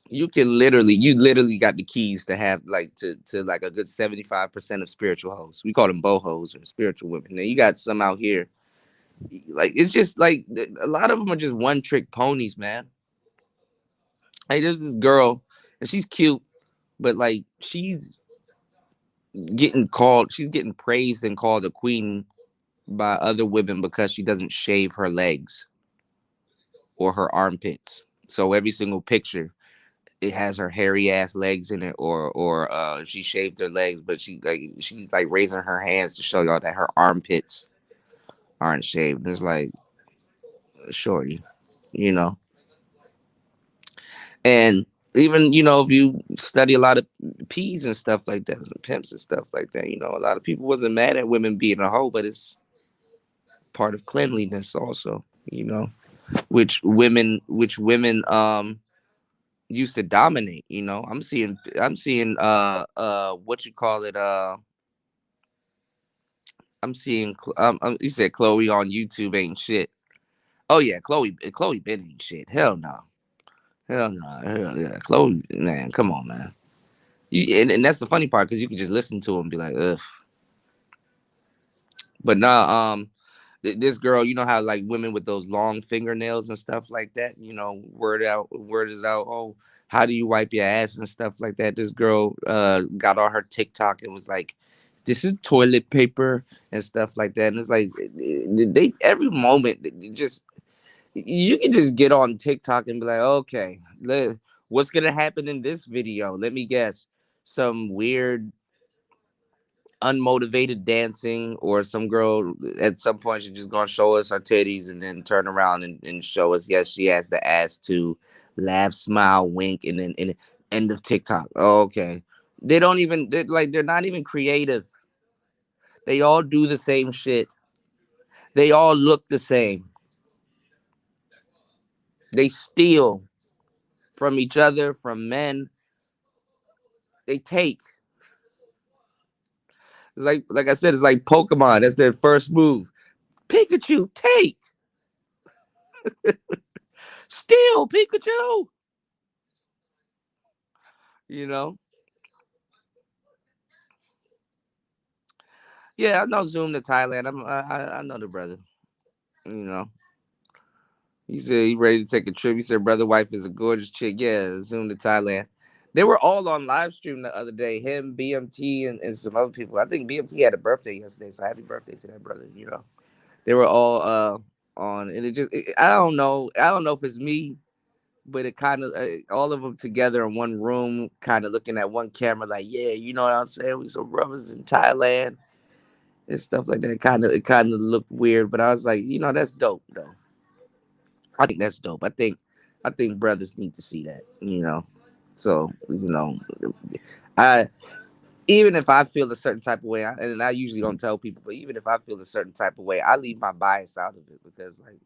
you literally got the keys to have like to like a good 75% of spiritual hoes. We call them bohos, or spiritual women. Now you got some out here, like, it's just like a lot of them are just one trick ponies, man. Like, there's this girl, and she's cute, but like she's getting praised and called a queen by other women because she doesn't shave her legs or her armpits. So every single picture, it has her hairy ass legs in it, or she shaved her legs, but she's like raising her hands to show y'all that her armpits aren't shaved. It's like, shorty, you know. And even, if you study a lot of P's and stuff like that, and pimps and stuff like that, a lot of people wasn't mad at women being a hoe, but it's part of cleanliness also, which women used to dominate. I'm seeing what you call it, you said Chloe on YouTube ain't shit. Oh yeah, Chloe been ain't shit. Hell no. Hell no. Hell yeah. Chloe, man, come on, man. And that's the funny part, because you can just listen to him and be like, ugh. But nah, this girl, you know how like women with those long fingernails and stuff like that, word is out. Oh, how do you wipe your ass and stuff like that? This girl got on her TikTok and was like, this is toilet paper and stuff like that. And it's like, they every moment, just You can just get on TikTok and be like, okay, what's gonna happen in this video? Let me guess. Some weird unmotivated dancing, or some girl at some point she's just gonna show us her titties and then turn around and show us, yes, she has the ass to laugh, smile, wink, and then end of TikTok. Oh, okay. They don't even, they're not even creative. They all do the same shit. They all look the same. They steal from each other, from men. They take. It's like I said, it's like Pokemon. That's their first move. Pikachu, take. Steal, Pikachu. You know? Yeah, I know Zoom to Thailand. I know the brother. You know, he said he ready to take a trip. He said brother wife is a gorgeous chick. Yeah, Zoom to Thailand. They were all on live stream the other day. Him, BMT, and some other people. I think BMT had a birthday yesterday, so happy birthday to that brother. You know, they were all on, and I don't know. I don't know if it's me, but it kind of all of them together in one room, kind of looking at one camera, like, yeah, you know what I'm saying? We some brothers in Thailand and stuff like that. It kind of looked weird, but I was like, that's dope though. I think that's dope. I think brothers need to see that. So I even if I feel a certain type of way, and I usually don't tell people, but even if I feel a certain type of way, I leave my bias out of it because, like,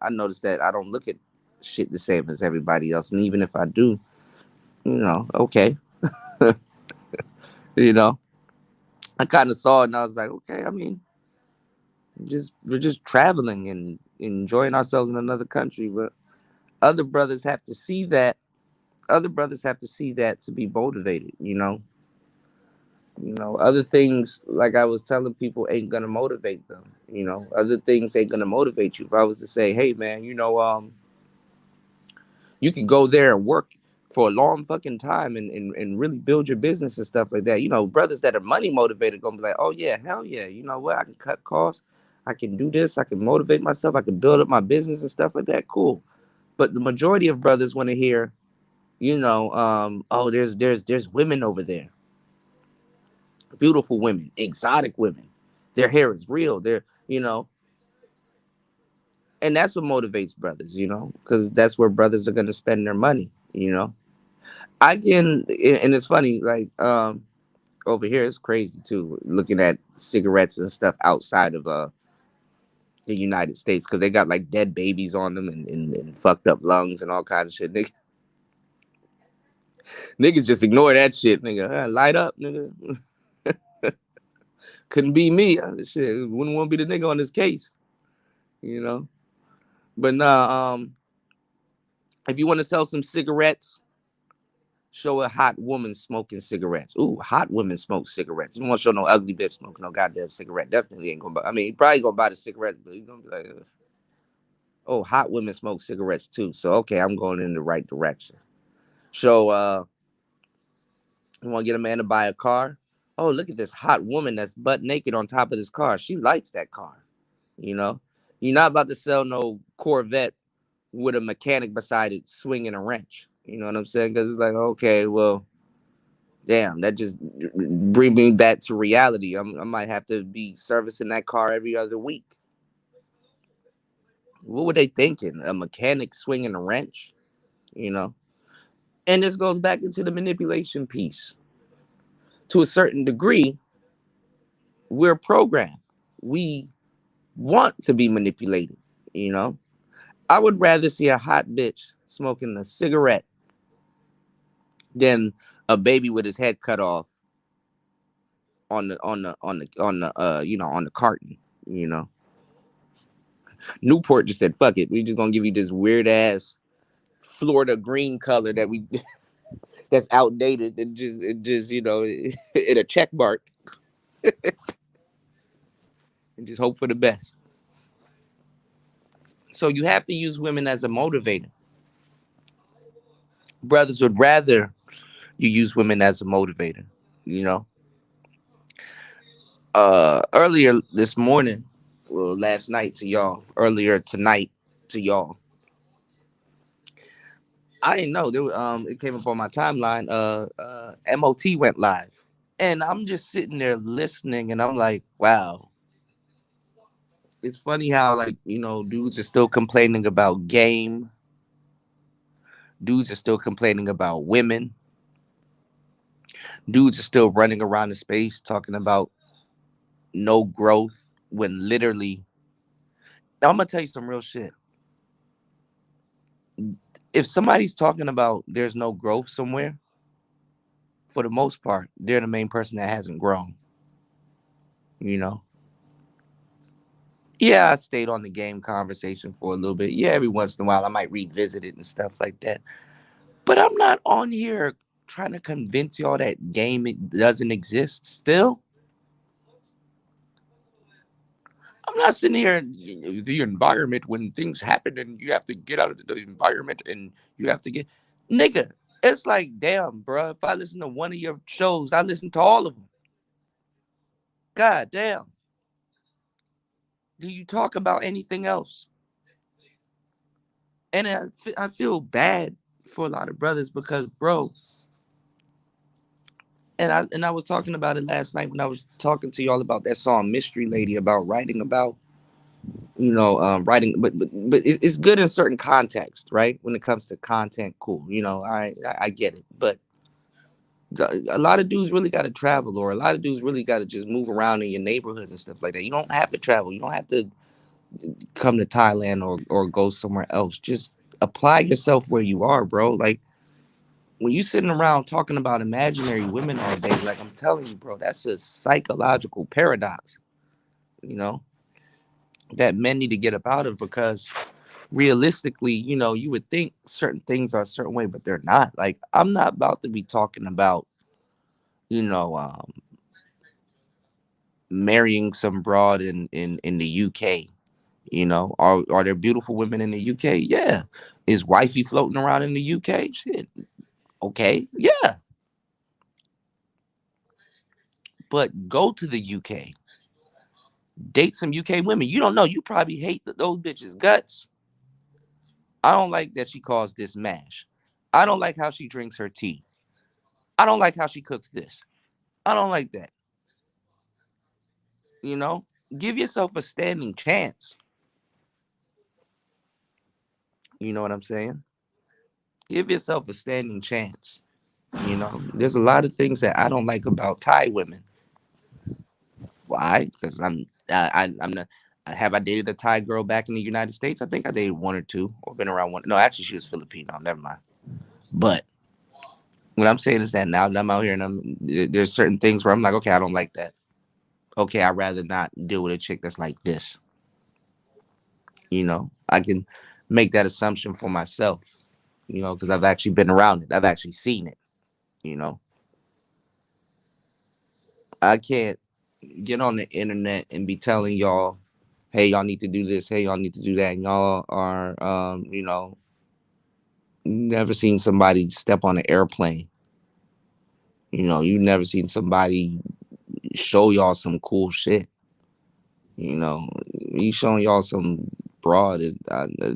I notice that I don't look at shit the same as everybody else, and even if I do, okay, you know, I kind of saw it and I was like, okay, I mean, we're just traveling and enjoying ourselves in another country, but other brothers have to see that. Other brothers have to see that to be motivated. Other things, like I was telling people, ain't gonna motivate them. Other things ain't gonna motivate you. If I was to say, hey man, you can go there and work for a long fucking time and really build your business and stuff like that. Brothers that are money motivated gonna be like, oh yeah, hell yeah, you know what? I can cut costs, I can do this, I can motivate myself, I can build up my business and stuff like that. Cool. But the majority of brothers want to hear, oh, there's women over there, beautiful women, exotic women. Their hair is real. And that's what motivates brothers, because that's where brothers are gonna spend their money. I can, and it's funny, like over here it's crazy too, looking at cigarettes and stuff outside of the United States, because they got like dead babies on them and fucked up lungs and all kinds of shit. Niggas just ignore that shit, nigga. Light up, nigga. Couldn't be me. Shit, wouldn't want to be the nigga on this case, you know. But nah, if you want to sell some cigarettes, show a hot woman smoking cigarettes. Ooh, hot women smoke cigarettes. You don't want to show no ugly bitch smoking no goddamn cigarette. Definitely ain't gonna buy. I mean, he probably gonna buy the cigarettes, but he's gonna be like, ugh. Oh, hot women smoke cigarettes too. So okay, I'm going in the right direction. So you want to get a man to buy a car? Oh, look at this hot woman that's butt naked on top of this car. She likes that car. You know, you're not about to sell no Corvette with a mechanic beside it swinging a wrench. You know what I'm saying? Because it's like, okay, well, damn, that just bring me back to reality. I might have to be servicing that car every other week. What were they thinking? A mechanic swinging a wrench? You know? And this goes back into the manipulation piece. To a certain degree, we're programmed. We want to be manipulated. You know? I would rather see a hot bitch smoking a cigarette than a baby with his head cut off on the carton. You know, Newport just said, "Fuck it, we just gonna give you this weird ass Florida green color that we that's outdated and just in a check mark and just hope for the best." So you have to use women as a motivator. Brothers would rather you use women as a motivator. You know, earlier this morning, well, last night to y'all, earlier tonight to y'all. I didn't know there. It came up on my timeline. MOT went live, and I'm just sitting there listening, and I'm like, wow. It's funny how, like, dudes are still complaining about game. Dudes are still complaining about women. Dudes are still running around the space talking about no growth when literally, I'm gonna tell you some real shit. If somebody's talking about there's no growth somewhere, for the most part, they're the main person that hasn't grown. You know? Yeah, I stayed on the game conversation for a little bit. Yeah, every once in a while I might revisit it and stuff like that. But I'm not on here trying to convince y'all that game it doesn't exist still. I'm not sitting here the environment when things happen and you have to get out of the environment and you have to get nigga. It's like, damn, bro. If I listen to one of your shows, I listen to all of them. God damn. Do you talk about anything else? And I feel bad for a lot of brothers because, bro, and I was talking about it last night when I was talking to y'all about that song Mystery Lady about writing about, writing, but it's good in certain context, right? When it comes to content, cool. I get it, but a lot of dudes really got to travel, or a lot of dudes really got to just move around in your neighborhoods and stuff like that. You don't have to travel. You don't have to come to Thailand or go somewhere else. Just apply yourself where you are, bro. Like when you sitting around talking about imaginary women all day, like I'm telling you, bro, that's a psychological paradox, you know, that men need to get up out of because realistically, you would think certain things are a certain way, but they're not. Like I'm not about to be talking about, you know, um, marrying some broad in the UK. Are there beautiful women in the UK? Yeah. Is wifey floating around in the UK? Shit. Okay. Yeah. But go to the UK, date some UK women. You don't know. You probably hate those bitches' guts. I don't like that she calls this mash. I don't like how she drinks her tea. I don't like how she cooks this. I don't like that. You know, give yourself a standing chance. You know what I'm saying? Give yourself a standing chance. There's a lot of things that I don't like about Thai women. Why? Because I'm not. Have I dated a Thai girl back in the United States? I think I dated one or two, or been around one. No, actually, she was Filipino. Never mind. But what I'm saying is that now that I'm out here and there's certain things where I'm like, okay, I don't like that. Okay, I'd rather not deal with a chick that's like this. I can make that assumption for myself. Because I've actually been around it. I've actually seen it. You know, I can't get on the internet and be telling y'all, hey, y'all need to do this. Hey, y'all need to do that. And y'all are, never seen somebody step on an airplane. You never seen somebody show y'all some cool shit. Me showing y'all some broad is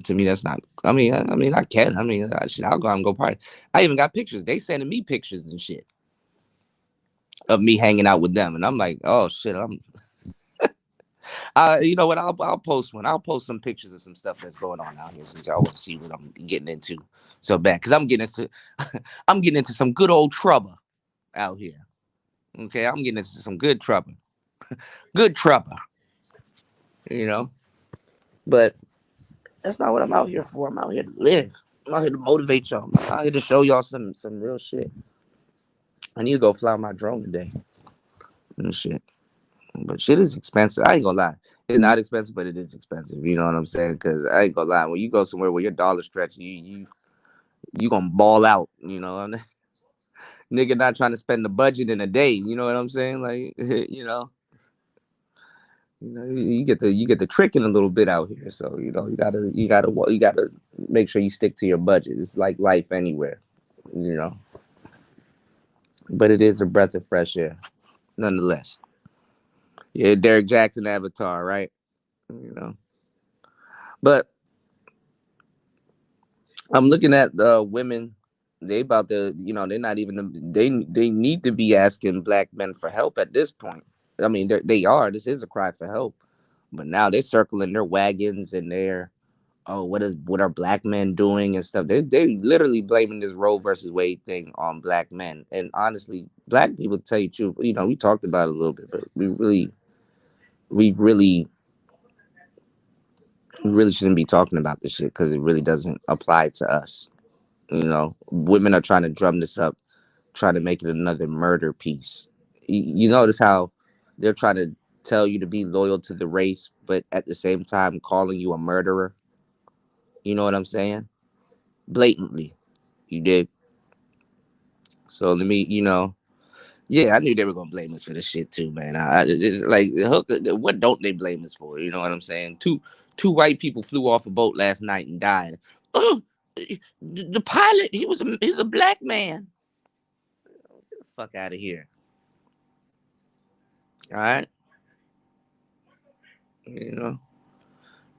to me that's not. I mean, I can. I'll go out and go party. I even got pictures. They sending me pictures and shit of me hanging out with them, and I'm like, oh shit, you know what? I'll post one. I'll post some pictures of some stuff that's going on out here since y'all want to see what I'm getting into so bad. Cause I'm getting into, I'm getting into some good old trouble out here. Okay, I'm getting into some good trouble, good trouble. You know, but that's not what I'm out here for. I'm out here to live. I'm out here to motivate y'all. I'm out here to show y'all some real shit. I need to go fly my drone today and shit. But shit is expensive. I ain't gonna lie. It's not expensive, but it is expensive. You know what I'm saying? Because I ain't gonna lie. When you go somewhere where your dollar stretch, you gonna ball out. Nigga not trying to spend the budget in a day. You know what I'm saying? Like you get the tricking a little bit out here. So you gotta make sure you stick to your budget. It's like life anywhere. You know. But it is a breath of fresh air, nonetheless. Yeah, Derek Jackson avatar, right? You know. But I'm looking at the women. They about to, they're not even. They need to be asking black men for help at this point. I mean, they are. This is a cry for help. But now they're circling their wagons and they're, oh, what are black men doing and stuff. They literally blaming this Roe versus Wade thing on black men. And honestly, black people, to tell you the truth, we talked about it a little bit, but we really we really shouldn't be talking about this shit because it really doesn't apply to us. Women are trying to drum this up, trying to make it another murder piece. You notice how they're trying to tell you to be loyal to the race, but at the same time calling you a murderer. You know what I'm saying? Blatantly. You did. So let me, yeah, I knew they were gonna blame us for this shit too, man. Like what don't they blame us for? You know what I'm saying? Two white people flew off a boat last night and died. Oh, the pilot, he's a black man. Get the fuck out of here. All right, you know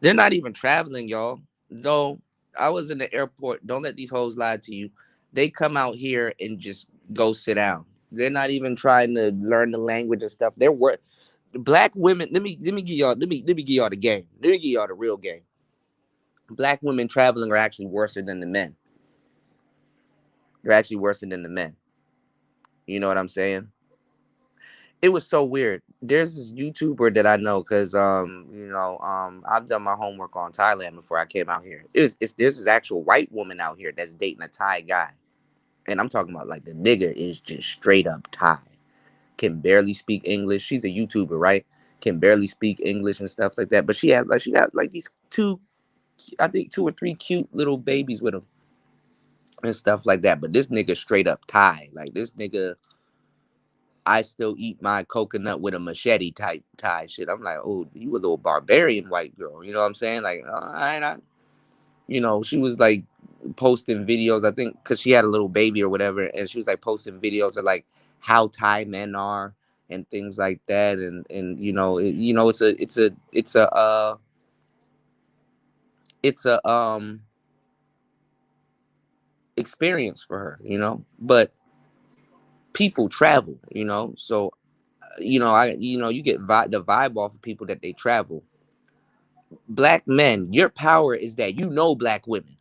they're not even traveling, y'all. Though I was in the airport. Don't let these hoes lie to you. They come out here and just go sit down. They're not even trying to learn the language and stuff. They're work. Black women. Let me give y'all. Let me give y'all the game. Let me give y'all the real game. Black women traveling are actually worse than the men. They're actually worse than the men. You know what I'm saying? It was so weird. There's this YouTuber that I know because I've done my homework on Thailand before I came out here. It's there's this actual white woman out here that's dating a Thai guy, and I'm talking about like the nigga is just straight up Thai. Can barely speak English. She's a YouTuber, right? Can barely speak English and stuff like that. But she got like these two, I think two or three cute little babies with him and stuff like that. But this nigga straight up Thai. Like this nigga, I still eat my coconut with a machete type Thai shit. I'm like, oh, you a little barbarian white girl. You know what I'm saying? Like, all right, she was like posting videos. I think because she had a little baby or whatever, and she was like posting videos of like how Thai men are and things like that. And it's a experience for her. But people travel. So you get the vibe off of people that they travel. Black men, your power is that black women.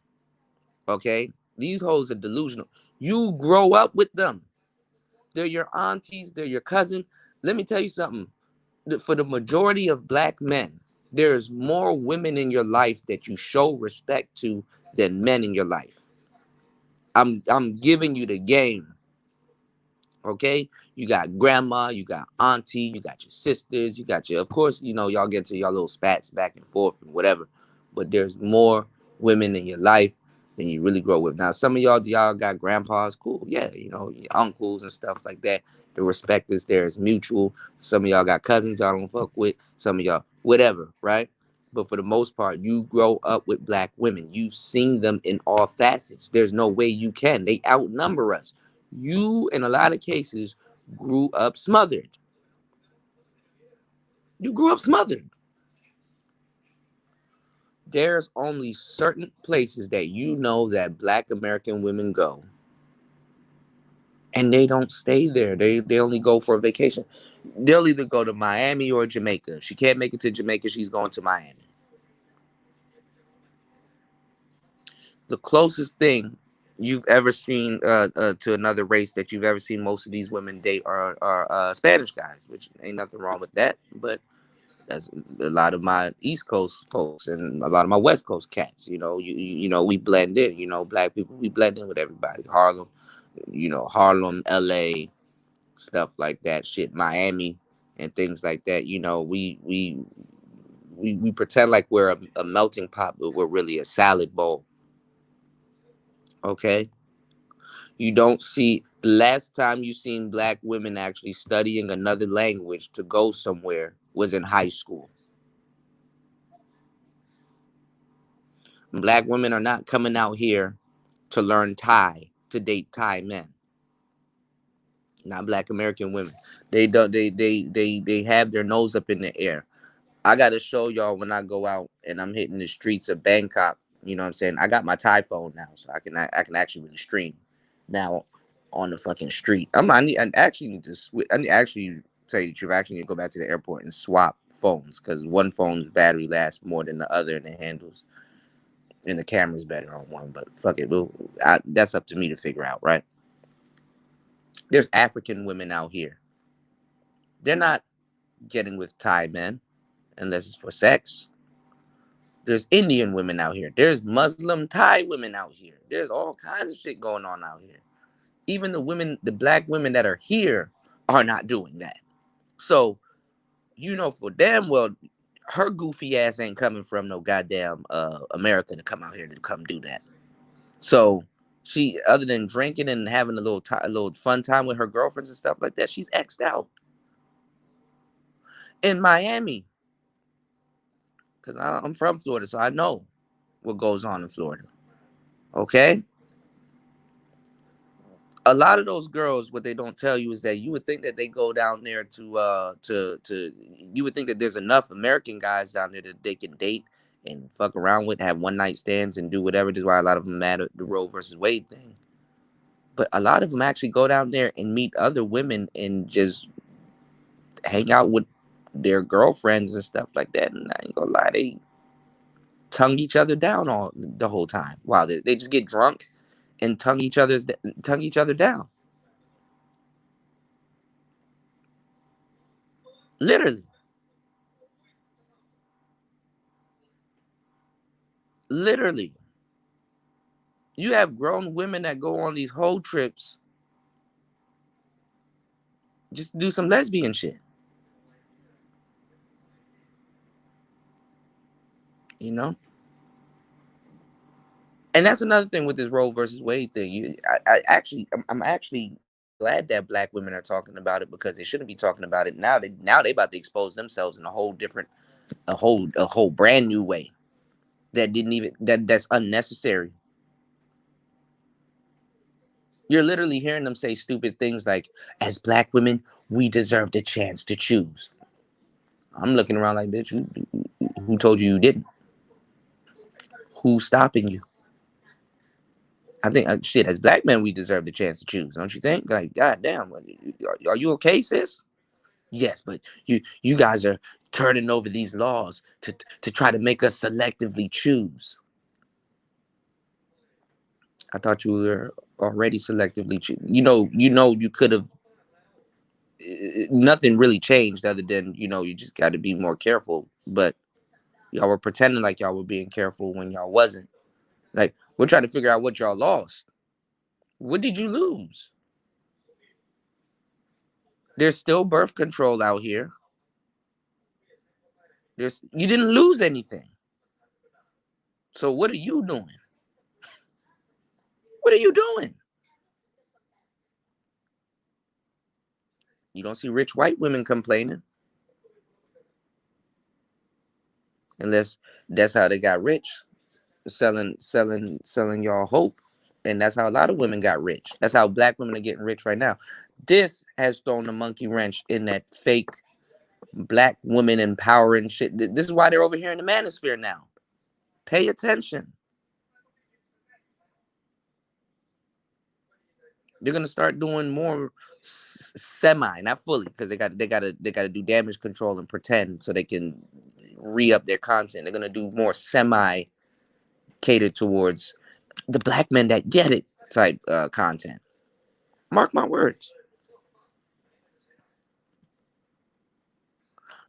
Okay, these hoes are delusional. You grow up with them. They're your aunties. They're your cousin. Let me tell you something. For the majority of black men, there's more women in your life that you show respect to than men in your life. I'm giving you the game. Okay, you got grandma, you got auntie, you got your sisters, you got your, of course, y'all get to y'all little spats back and forth and whatever, but there's more women in your life than you really grow with. Now, some of y'all got grandpas, cool, yeah, your uncles and stuff like that. The respect is there, is mutual. Some of y'all got cousins y'all don't fuck with, some of y'all, whatever, right? But for the most part, you grow up with black women. You've seen them in all facets. There's no way you can. They outnumber us. You, in a lot of cases, grew up smothered. You grew up smothered. There's only certain places that that black American women go, and they don't stay there. They only go for a vacation. They'll either go to Miami or Jamaica. If she can't make it to Jamaica, she's going to Miami. The closest thing you've ever seen to another race that you've ever seen most of these women date are Spanish guys, which ain't nothing wrong with that. But that's a lot of my East Coast folks and a lot of my West Coast cats. We blend in. Black people, we blend in with everybody. Harlem, L.A., stuff like that. Shit, Miami, and things like that. We pretend like we're a melting pot, but we're really a salad bowl. Okay. You don't see last time you seen black women actually studying another language to go somewhere was in high school. Black women are not coming out here to learn Thai to date Thai men. Not black American women. They don't. They have their nose up in the air. I gotta show y'all when I go out and I'm hitting the streets of Bangkok. You know what I'm saying? I got my Thai phone now, so I can actually really stream now on the fucking street. I actually need to I need actually tell you the truth. I actually need to go back to the airport and swap phones because one phone's battery lasts more than the other, and it handles and the camera's better on one. But fuck it, that's up to me to figure out, right? There's African women out here. They're not getting with Thai men unless it's for sex. There's Indian women out here. There's Muslim Thai women out here. There's all kinds of shit going on out here. Even the women, the black women that are here are not doing that. So, for damn well, her goofy ass ain't coming from no goddamn America to come out here to come do that. So she, other than drinking and having a little fun time with her girlfriends and stuff like that, she's xed out in Miami because I'm from Florida, so I know what goes on in Florida. Okay, a lot of those girls, what they don't tell you is that you would think that they go down there to you would think that there's enough American guys down there that they can date and fuck around with, have one night stands and do whatever. This is why a lot of them mad at the Roe versus Wade thing. But a lot of them actually go down there and meet other women and just hang out with their girlfriends and stuff like that. And I ain't gonna lie, they tongue each other down all the whole time. Wow, they just get drunk and tongue each other down. Literally, literally. You have grown women that go on these whole trips just to do some lesbian shit. You know, and that's another thing with this Roe versus Wade thing. I'm actually glad that black women are talking about it because they shouldn't be talking about it now. They about to expose themselves in a whole different, a whole brand new way that didn't even that's unnecessary. You're literally hearing them say stupid things like, "As black women, we deserve the chance to choose." I'm looking around like, bitch, who told you you didn't? Who's stopping you? I think shit. As black men, we deserve the chance to choose, don't you think? Like, goddamn, are you okay, sis? Yes, but you guys are turning over these laws to try to make us selectively choose. I thought you were already selectively choose. You could have. Nothing really changed other than you just got to be more careful. But y'all were pretending like y'all were being careful when y'all wasn't. Like we're trying to figure out what y'all lost. What did you lose? There's still birth control out here. You didn't lose anything. So what are you doing? What are you doing? You don't see rich white women complaining unless that's how they got rich, selling y'all hope. And that's how a lot of women got rich. That's how black women are getting rich right now. This has thrown a monkey wrench in that fake black woman empowering shit. This is why they're over here in the Manosphere now. Pay attention. They're gonna start doing more semi, not fully, because they gotta do damage control and pretend so they can re-up their content. They're gonna do more semi catered towards the black men that get it type content. Mark my words.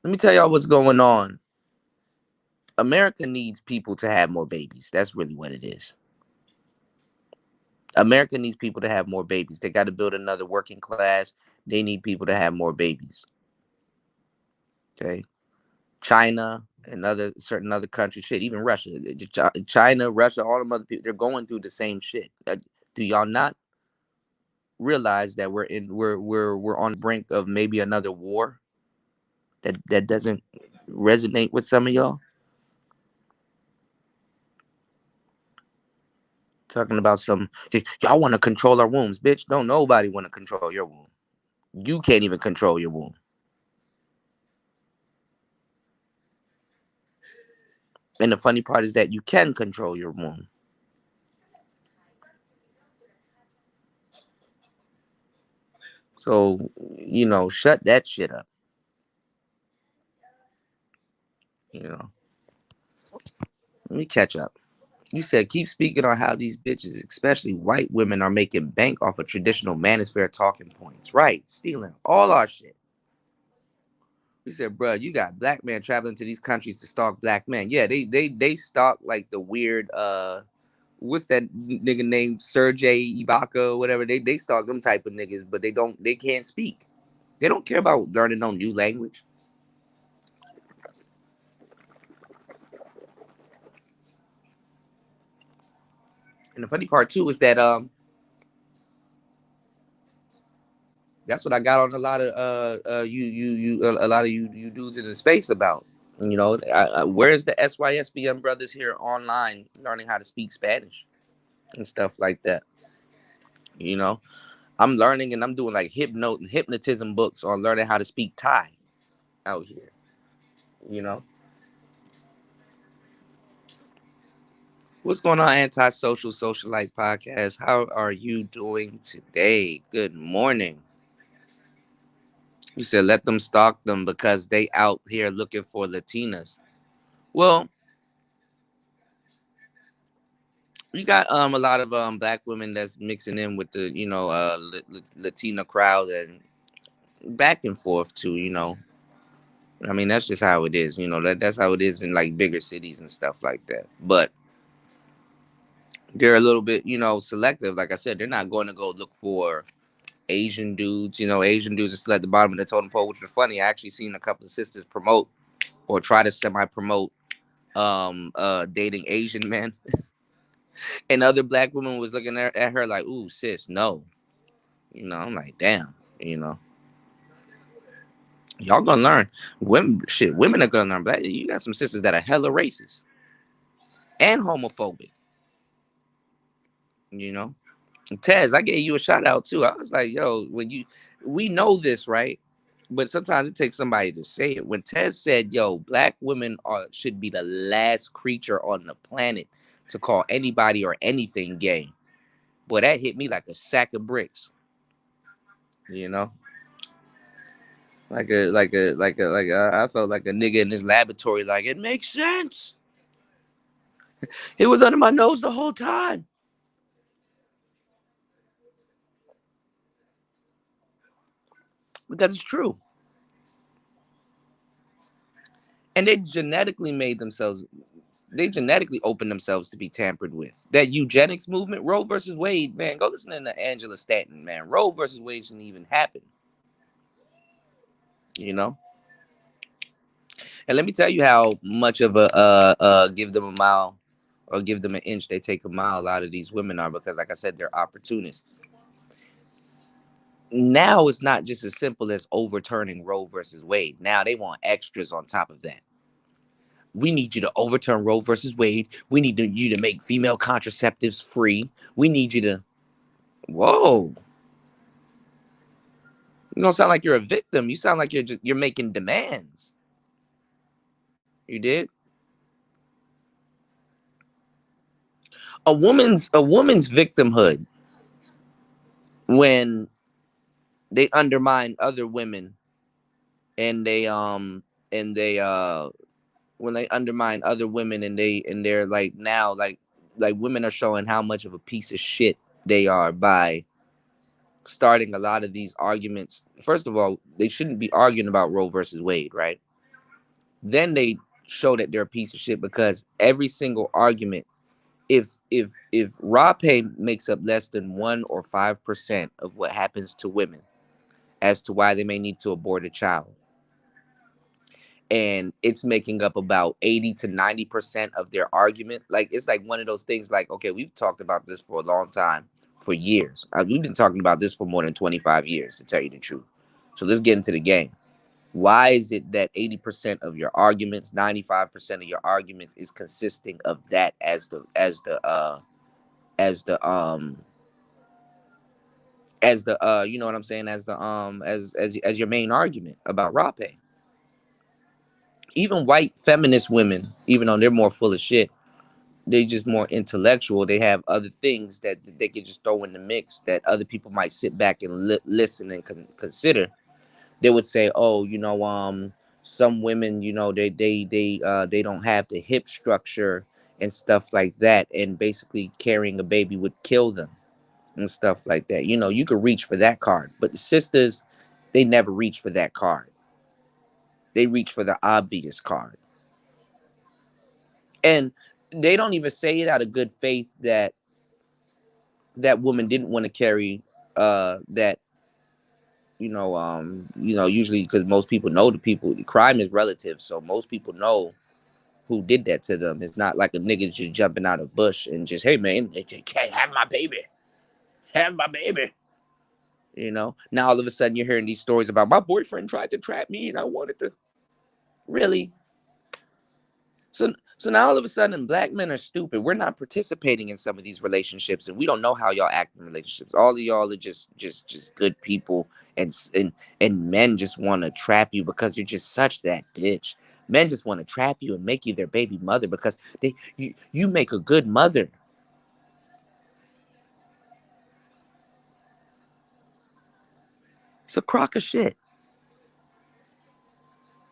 Let me tell y'all what's going on. America needs people to have more babies. That's really what it is. America needs people to have more babies. They got to build another working class. They need people to have more babies. Okay. China and certain other countries, shit, even Russia, China, Russia, all them other people, they're going through the same shit. Do y'all not realize that we're on the brink of maybe another war that doesn't resonate with some of y'all? Talking about y'all want to control our wombs, bitch. Don't nobody want to control your womb. You can't even control your womb. And the funny part is that you can control your womb. So, shut that shit up. You know, let me catch up. You said keep speaking on how these bitches, especially white women, are making bank off of traditional manosphere talking points. Right, stealing all our shit. We said, bro, you got black men traveling to these countries to stalk black men. Yeah, they stalk like the weird what's that nigga named Sergey Ibaka or whatever. They stalk them type of niggas, but they can't speak. They don't care about learning no new language. And the funny part too is that that's what I got on a lot of a lot of you dudes in the space about. Where's the SYSBM brothers here online learning how to speak Spanish and stuff like that? You know, I'm learning and I'm doing like hypnotism books on learning how to speak Thai out here. You know, what's going on, Antisocial Socialite Podcast? How are you doing today? Good morning. You said let them stalk them because they out here looking for Latinas. Well, you got a lot of black women that's mixing in with the Latina crowd and back and forth too. I mean that's just how it is. That's how it is in like bigger cities and stuff like that. But they're a little bit selective. Like I said, they're not going to go look for Asian dudes. Asian dudes are still at the bottom of the totem pole, which was funny. I actually seen a couple of sisters promote or try to semi promote dating Asian men, and other black women was looking at her like, "Ooh, sis, no." I'm like, damn. You know, y'all gonna learn. Women are gonna learn. Black, you got some sisters that are hella racist and homophobic. You know, Tez, I gave you a shout out too. I was like, yo, we know this, right? But sometimes it takes somebody to say it. When Tez said, yo, black women should be the last creature on the planet to call anybody or anything gay. Boy, that hit me like a sack of bricks. You know, I felt like a nigga in this laboratory. Like it makes sense. It was under my nose the whole time because it's true. And they genetically opened themselves to be tampered with. That eugenics movement, Roe versus Wade, man, go listen to Angela Stanton, man. Roe versus Wade shouldn't even happen, you know? And let me tell you how much of a give them a mile or give them an inch, they take a mile out of these women are because, like I said, they're opportunists. Now it's not just as simple as overturning Roe versus Wade. Now they want extras on top of that. We need you to overturn Roe versus Wade. We need you to make female contraceptives free. We need you to. Whoa. You don't sound like you're a victim. You sound like you're making demands. You did? A woman's victimhood when they undermine other women and they when they undermine other women and they're like now like women are showing how much of a piece of shit they are by starting a lot of these arguments. First of all, they shouldn't be arguing about Roe versus Wade, right? Then they show that they're a piece of shit because every single argument, if raw pay makes up less than 1 or 5% of what happens to women as to why they may need to abort a child, and it's making up about 80 to 90% of their argument, like it's like one of those things. Like, okay, we've talked about this for a long time, for years. We've been talking about this for more than 25 years, to tell you the truth. So let's get into the game. Why is it that 80% of your arguments, 95% of your arguments is consisting of that as the you know what I'm saying, as the as your main argument about raw pay? Even white feminist women, even though they're more full of shit, they just more intellectual. They have other things that they could just throw in the mix that other people might sit back and listen and consider. They would say, oh, some women, they don't have the hip structure and stuff like that, and basically carrying a baby would kill them and stuff like that. You could reach for that card, but the sisters, they never reach for that card. They reach for the obvious card, and they don't even say it out of good faith that that woman didn't want to carry that usually, because most people know the people, the crime is relative, so most people know who did that to them. It's not like a nigga just jumping out of bush and just, hey man, they can't have my baby. Now all of a sudden you're hearing these stories about my boyfriend tried to trap me and I wanted to. Really? So now all of a sudden black men are stupid. We're not participating in some of these relationships, and we don't know how y'all act in relationships. All of y'all are just good people, and men just want to trap you because you're just such that bitch. Men just want to trap you and make you their baby mother because you make a good mother. It's a crock of shit.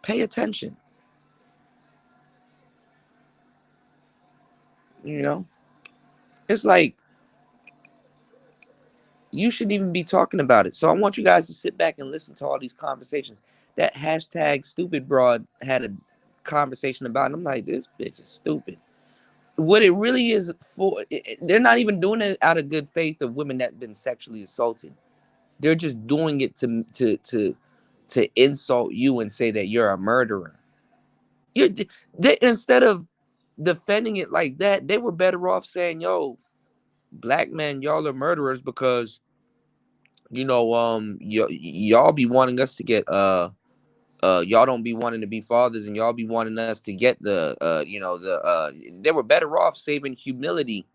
Pay attention. You know, it's like you shouldn't even be talking about it. So I want you guys to sit back and listen to all these conversations. That hashtag stupid broad had a conversation about, and I'm like, this bitch is stupid. What it really is for, they're not even doing it out of good faith of women that have been sexually assaulted. They're just doing it to insult you and say that you're a murderer. Instead of defending it like that, they were better off saying, yo, black men, y'all are murderers because y'all be wanting us to get y'all don't be wanting to be fathers, and y'all be wanting us to get they were better off saving humility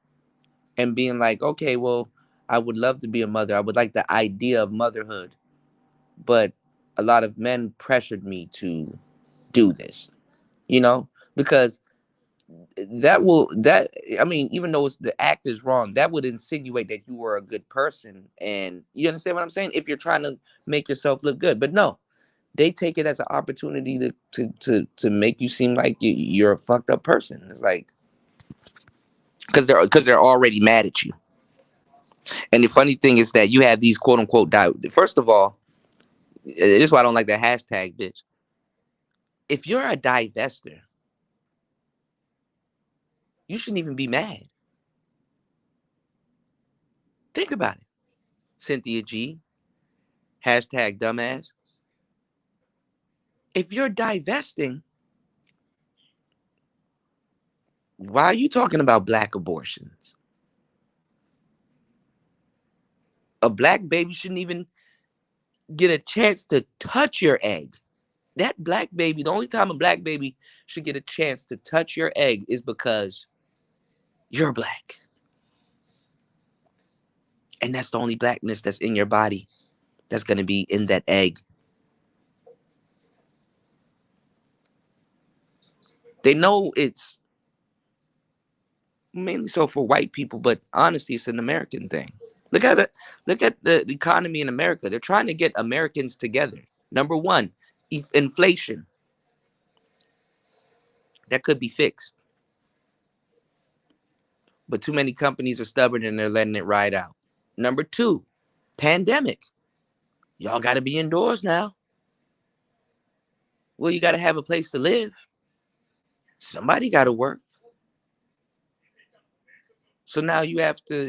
and being like, okay, well, I would love to be a mother, I would like the idea of motherhood, but a lot of men pressured me to do this, because that I mean, even though the act is wrong, that would insinuate that you were a good person, and you understand what I'm saying, if you're trying to make yourself look good. But no, they take it as an opportunity to make you seem like you're a fucked up person. It's like, because they're already mad at you. And the funny thing is that you have these quote unquote first of all, this is why I don't like the hashtag, bitch. If you're a divester, you shouldn't even be mad. Think about it. Cynthia G, hashtag dumbass. If you're divesting, why are you talking about black abortions? A black baby shouldn't even get a chance to touch your egg. That black baby, the only time a black baby should get a chance to touch your egg is because you're black. And that's the only blackness that's in your body that's going to be in that egg. They know it's mainly so for white people, but honestly, it's an American thing. Look at it. Look at the economy in America. They're trying to get Americans together. Number one, inflation. That could be fixed. But too many companies are stubborn and they're letting it ride out. Number two, pandemic. Y'all got to be indoors now. Well, you got to have a place to live. Somebody got to work. So now you have to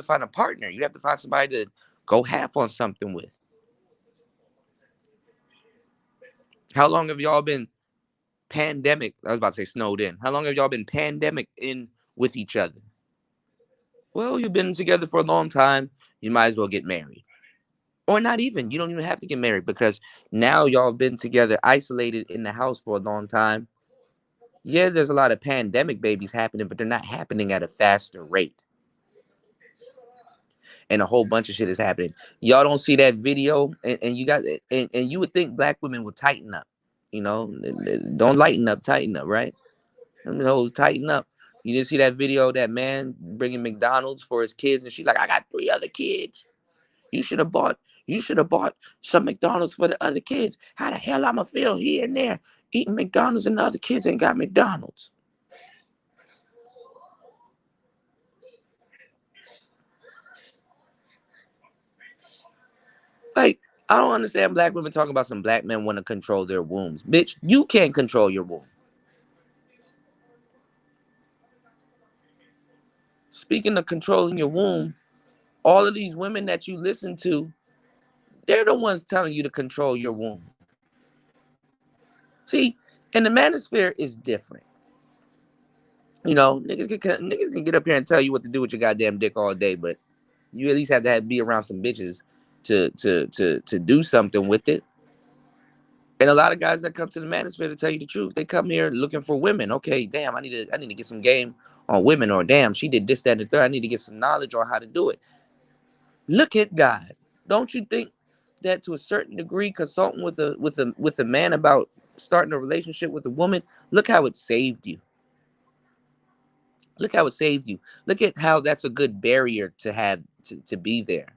find a partner. You have to find somebody to go half on something with. How long have y'all been pandemic? I was about to say snowed in. How long have y'all been pandemic in with each other? Well, you've been together for a long time. You might as well get married. Or not even. You don't even have to get married because now y'all have been together, isolated in the house for a long time. Yeah, there's a lot of pandemic babies happening, but they're not happening at a faster rate. and a whole bunch of shit is happening. Y'all don't see that video, and you got and you would think black women would tighten up, you know, don't lighten up, tighten up, right? Them hoes tighten up. You didn't see that video, that man bringing McDonald's for his kids, and she's like, I got 3 other kids. You should have bought. You should have bought some McDonald's for the other kids. How the hell I'ma feel here and there eating McDonald's and the other kids ain't got McDonald's? Like, I don't understand black women talking about some black men want to control their wombs. Bitch, you can't control your womb. Speaking of controlling your womb, all of these women that you listen to, they're the ones telling you to control your womb. See, and the manosphere is different. You know, niggas can get up here and tell you what to do with your goddamn dick all day, but you at least have to be around some bitches to do something with it. And a lot of guys that come to the manosphere, to tell you the truth, they come here looking for women. Okay, damn, I need to get some game on women, or damn, she did this, that, and the third. I need to get some knowledge on how to do it. Look at God. Don't you think that to a certain degree, consulting with a man about starting a relationship with a woman, look how it saved you. Look how it saved you. Look at how that's a good barrier to have to be there.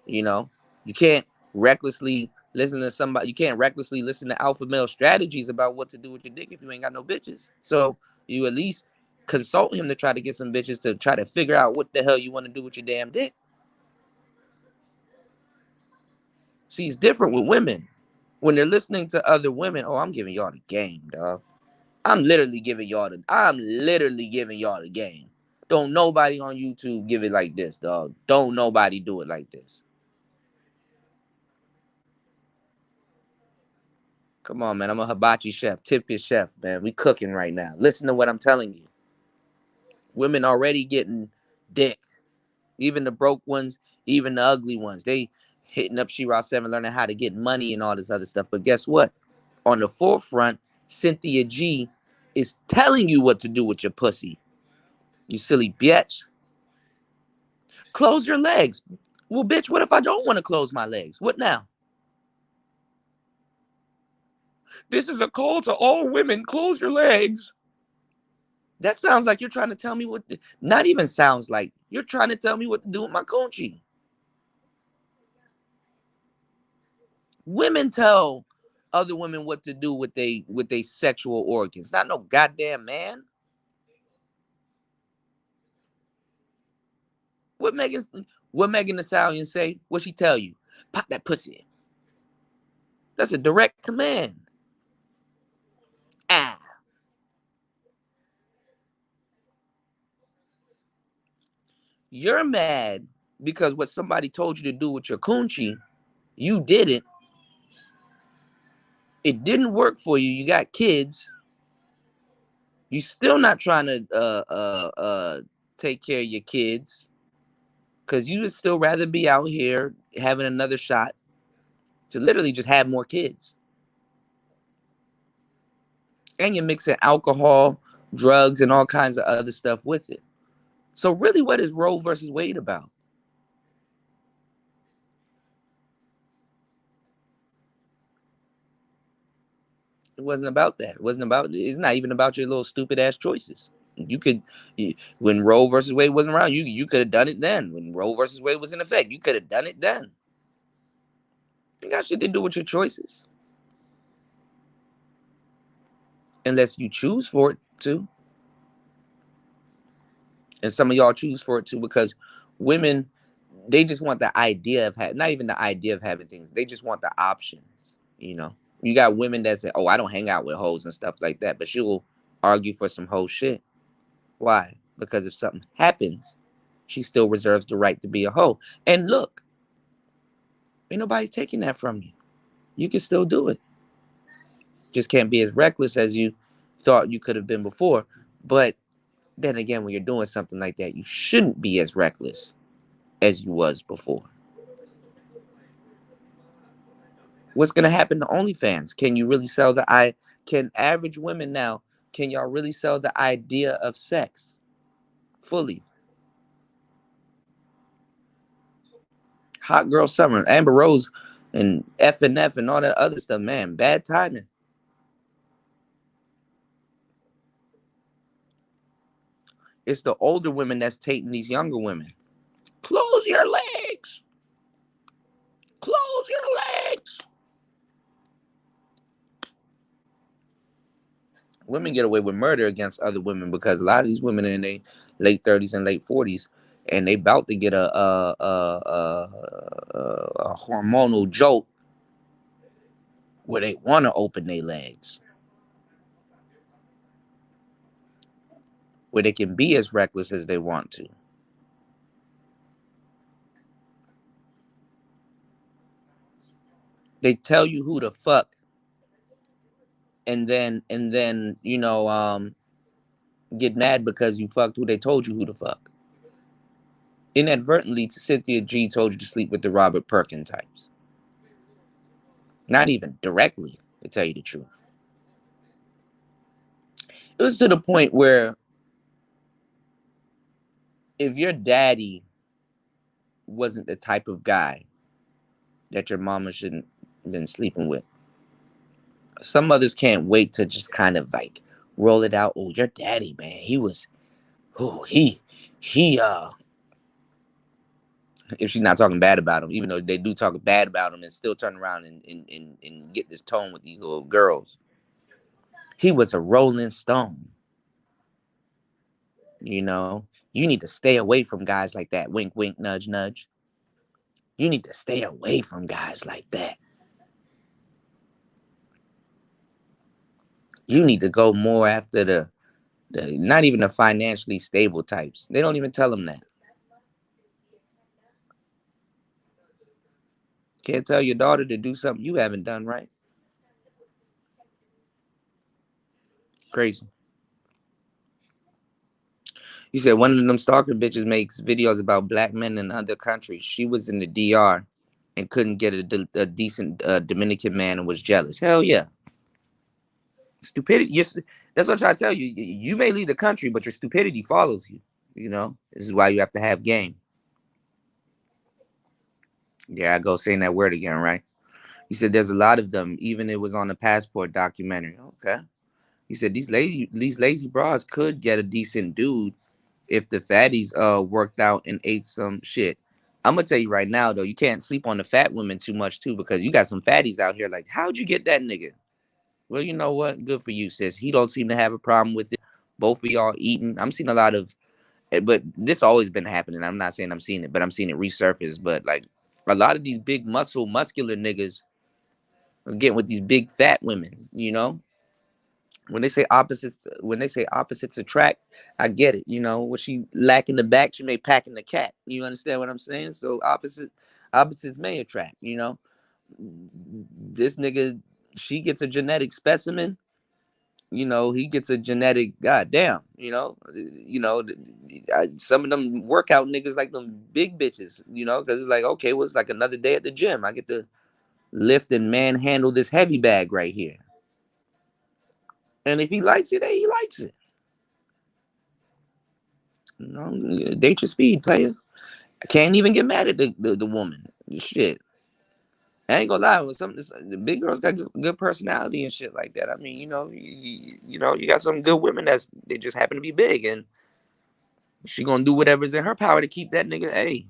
You know, you can't recklessly listen to somebody. You can't recklessly listen to alpha male strategies about what to do with your dick if you ain't got no bitches. So you at least consult him to try to get some bitches to try to figure out what the hell you want to do with your damn dick. See, it's different with women. When they're listening to other women, oh, I'm giving y'all the game, dog. I'm literally giving y'all the game. Don't nobody on YouTube give it like this, dog. Don't nobody do it like this. Come on, man. I'm a hibachi chef, tip your chef, man. We cooking right now. Listen to what I'm telling you. Women already getting dick. Even the broke ones, even the ugly ones. They hitting up She-Ra 7, learning how to get money and all this other stuff. But guess what? On the forefront, Cynthia G is telling you what to do with your pussy. You silly bitch. Close your legs. Well, bitch, what if I don't want to close my legs? What now? This is a call to all women. Close your legs. That sounds like you're trying to tell me not even sounds like, you're trying to tell me what to do with my coochie. Women tell other women what to do with they sexual organs. Not no goddamn man. What Megan Thee Stallion say? What she tell you? Pop that pussy. That's a direct command. Ah. You're mad because what somebody told you to do with your coochie, you did it. It didn't work for you. You got kids. You still not trying to take care of your kids, because you would still rather be out here having another shot to literally just have more kids. And you're mixing alcohol, drugs, and all kinds of other stuff with it. So really, what is Roe versus Wade about? It wasn't about that. It's not even about your little stupid ass choices. When Roe versus Wade wasn't around, you could have done it then. When Roe versus Wade was in effect, you could have done it then. It got shit to do with your choices. Unless you choose for it to. And some of y'all choose for it too, because women, they just want the idea of not even the idea of having things. They just want the options, you know. You got women that say, oh, I don't hang out with hoes and stuff like that, but she will argue for some hoe shit. Why? Because if something happens, she still reserves the right to be a hoe. And look, ain't nobody's taking that from you. You can still do it. Just can't be as reckless as you thought you could have been before. But then again, when you're doing something like that, you shouldn't be as reckless as you was before. What's gonna happen to OnlyFans? Can you really sell can average women now, can y'all really sell the idea of sex fully? Hot Girl Summer, Amber Rose, and F and F and all that other stuff. Man, bad timing. It's the older women that's taking these younger women. Close your legs. Close your legs. Women get away with murder against other women because a lot of these women are in their late 30s and late 40s, and they about to get a hormonal jolt where they want to open their legs, where they can be as reckless as they want to. They tell you who to fuck, and then get mad because you fucked who they told you who to fuck. Inadvertently, Cynthia G told you to sleep with the Robert Perkin types. Not even directly, to tell you the truth. It was to the point where if your daddy wasn't the type of guy that your mama shouldn't have been sleeping with, some mothers can't wait to just kind of like roll it out. Oh, your daddy, man, he was, oh, he, if she's not talking bad about him, even though they do talk bad about him and still turn around and get this tone with these little girls. He was a rolling stone. You know, you need to stay away from guys like that. Wink, wink, nudge, nudge. You need to stay away from guys like that. You need to go more after the not even the financially stable types. They don't even tell them that. Can't tell your daughter to do something you haven't done right. Crazy. You said one of them stalker bitches makes videos about black men in other countries. She was in the DR and couldn't get a decent Dominican man and was jealous. Hell yeah. Stupidity. Yes, that's what I try to tell you. You may leave the country, but your stupidity follows you. You know, this is why you have to have game. Yeah, I go saying that word again, right? He said there's a lot of them. Even it was on the passport documentary. Okay. He said these lazy bras could get a decent dude if the fatties worked out and ate some shit. I'm gonna tell you right now though, you can't sleep on the fat women too much too because you got some fatties out here. Like, how'd you get that nigga? Well, you know what? Good for you, sis. He don't seem to have a problem with it. Both of y'all eating. I'm seeing a lot of, but this always been happening. I'm not saying I'm seeing it, but I'm seeing it resurface. But like a lot of these big muscular niggas are getting with these big fat women. You know, when they say opposites attract, I get it. You know, what she lack in the back, she may pack in the cat. You understand what I'm saying? So opposites may attract. You know, this nigga, she gets a genetic specimen. You know, he gets a genetic goddamn. Some of them workout niggas like them big bitches. You know, because it's like, okay, well, it's like another day at the gym. I get to lift and manhandle this heavy bag right here. And if he likes it, hey, he likes it. You know, date your speed, player. I can't even get mad at the woman. Shit. I ain't gonna lie. When the big girls got good personality and shit like that. I mean, you got some good women they just happen to be big, and she gonna do whatever's in her power to keep that nigga. Hey,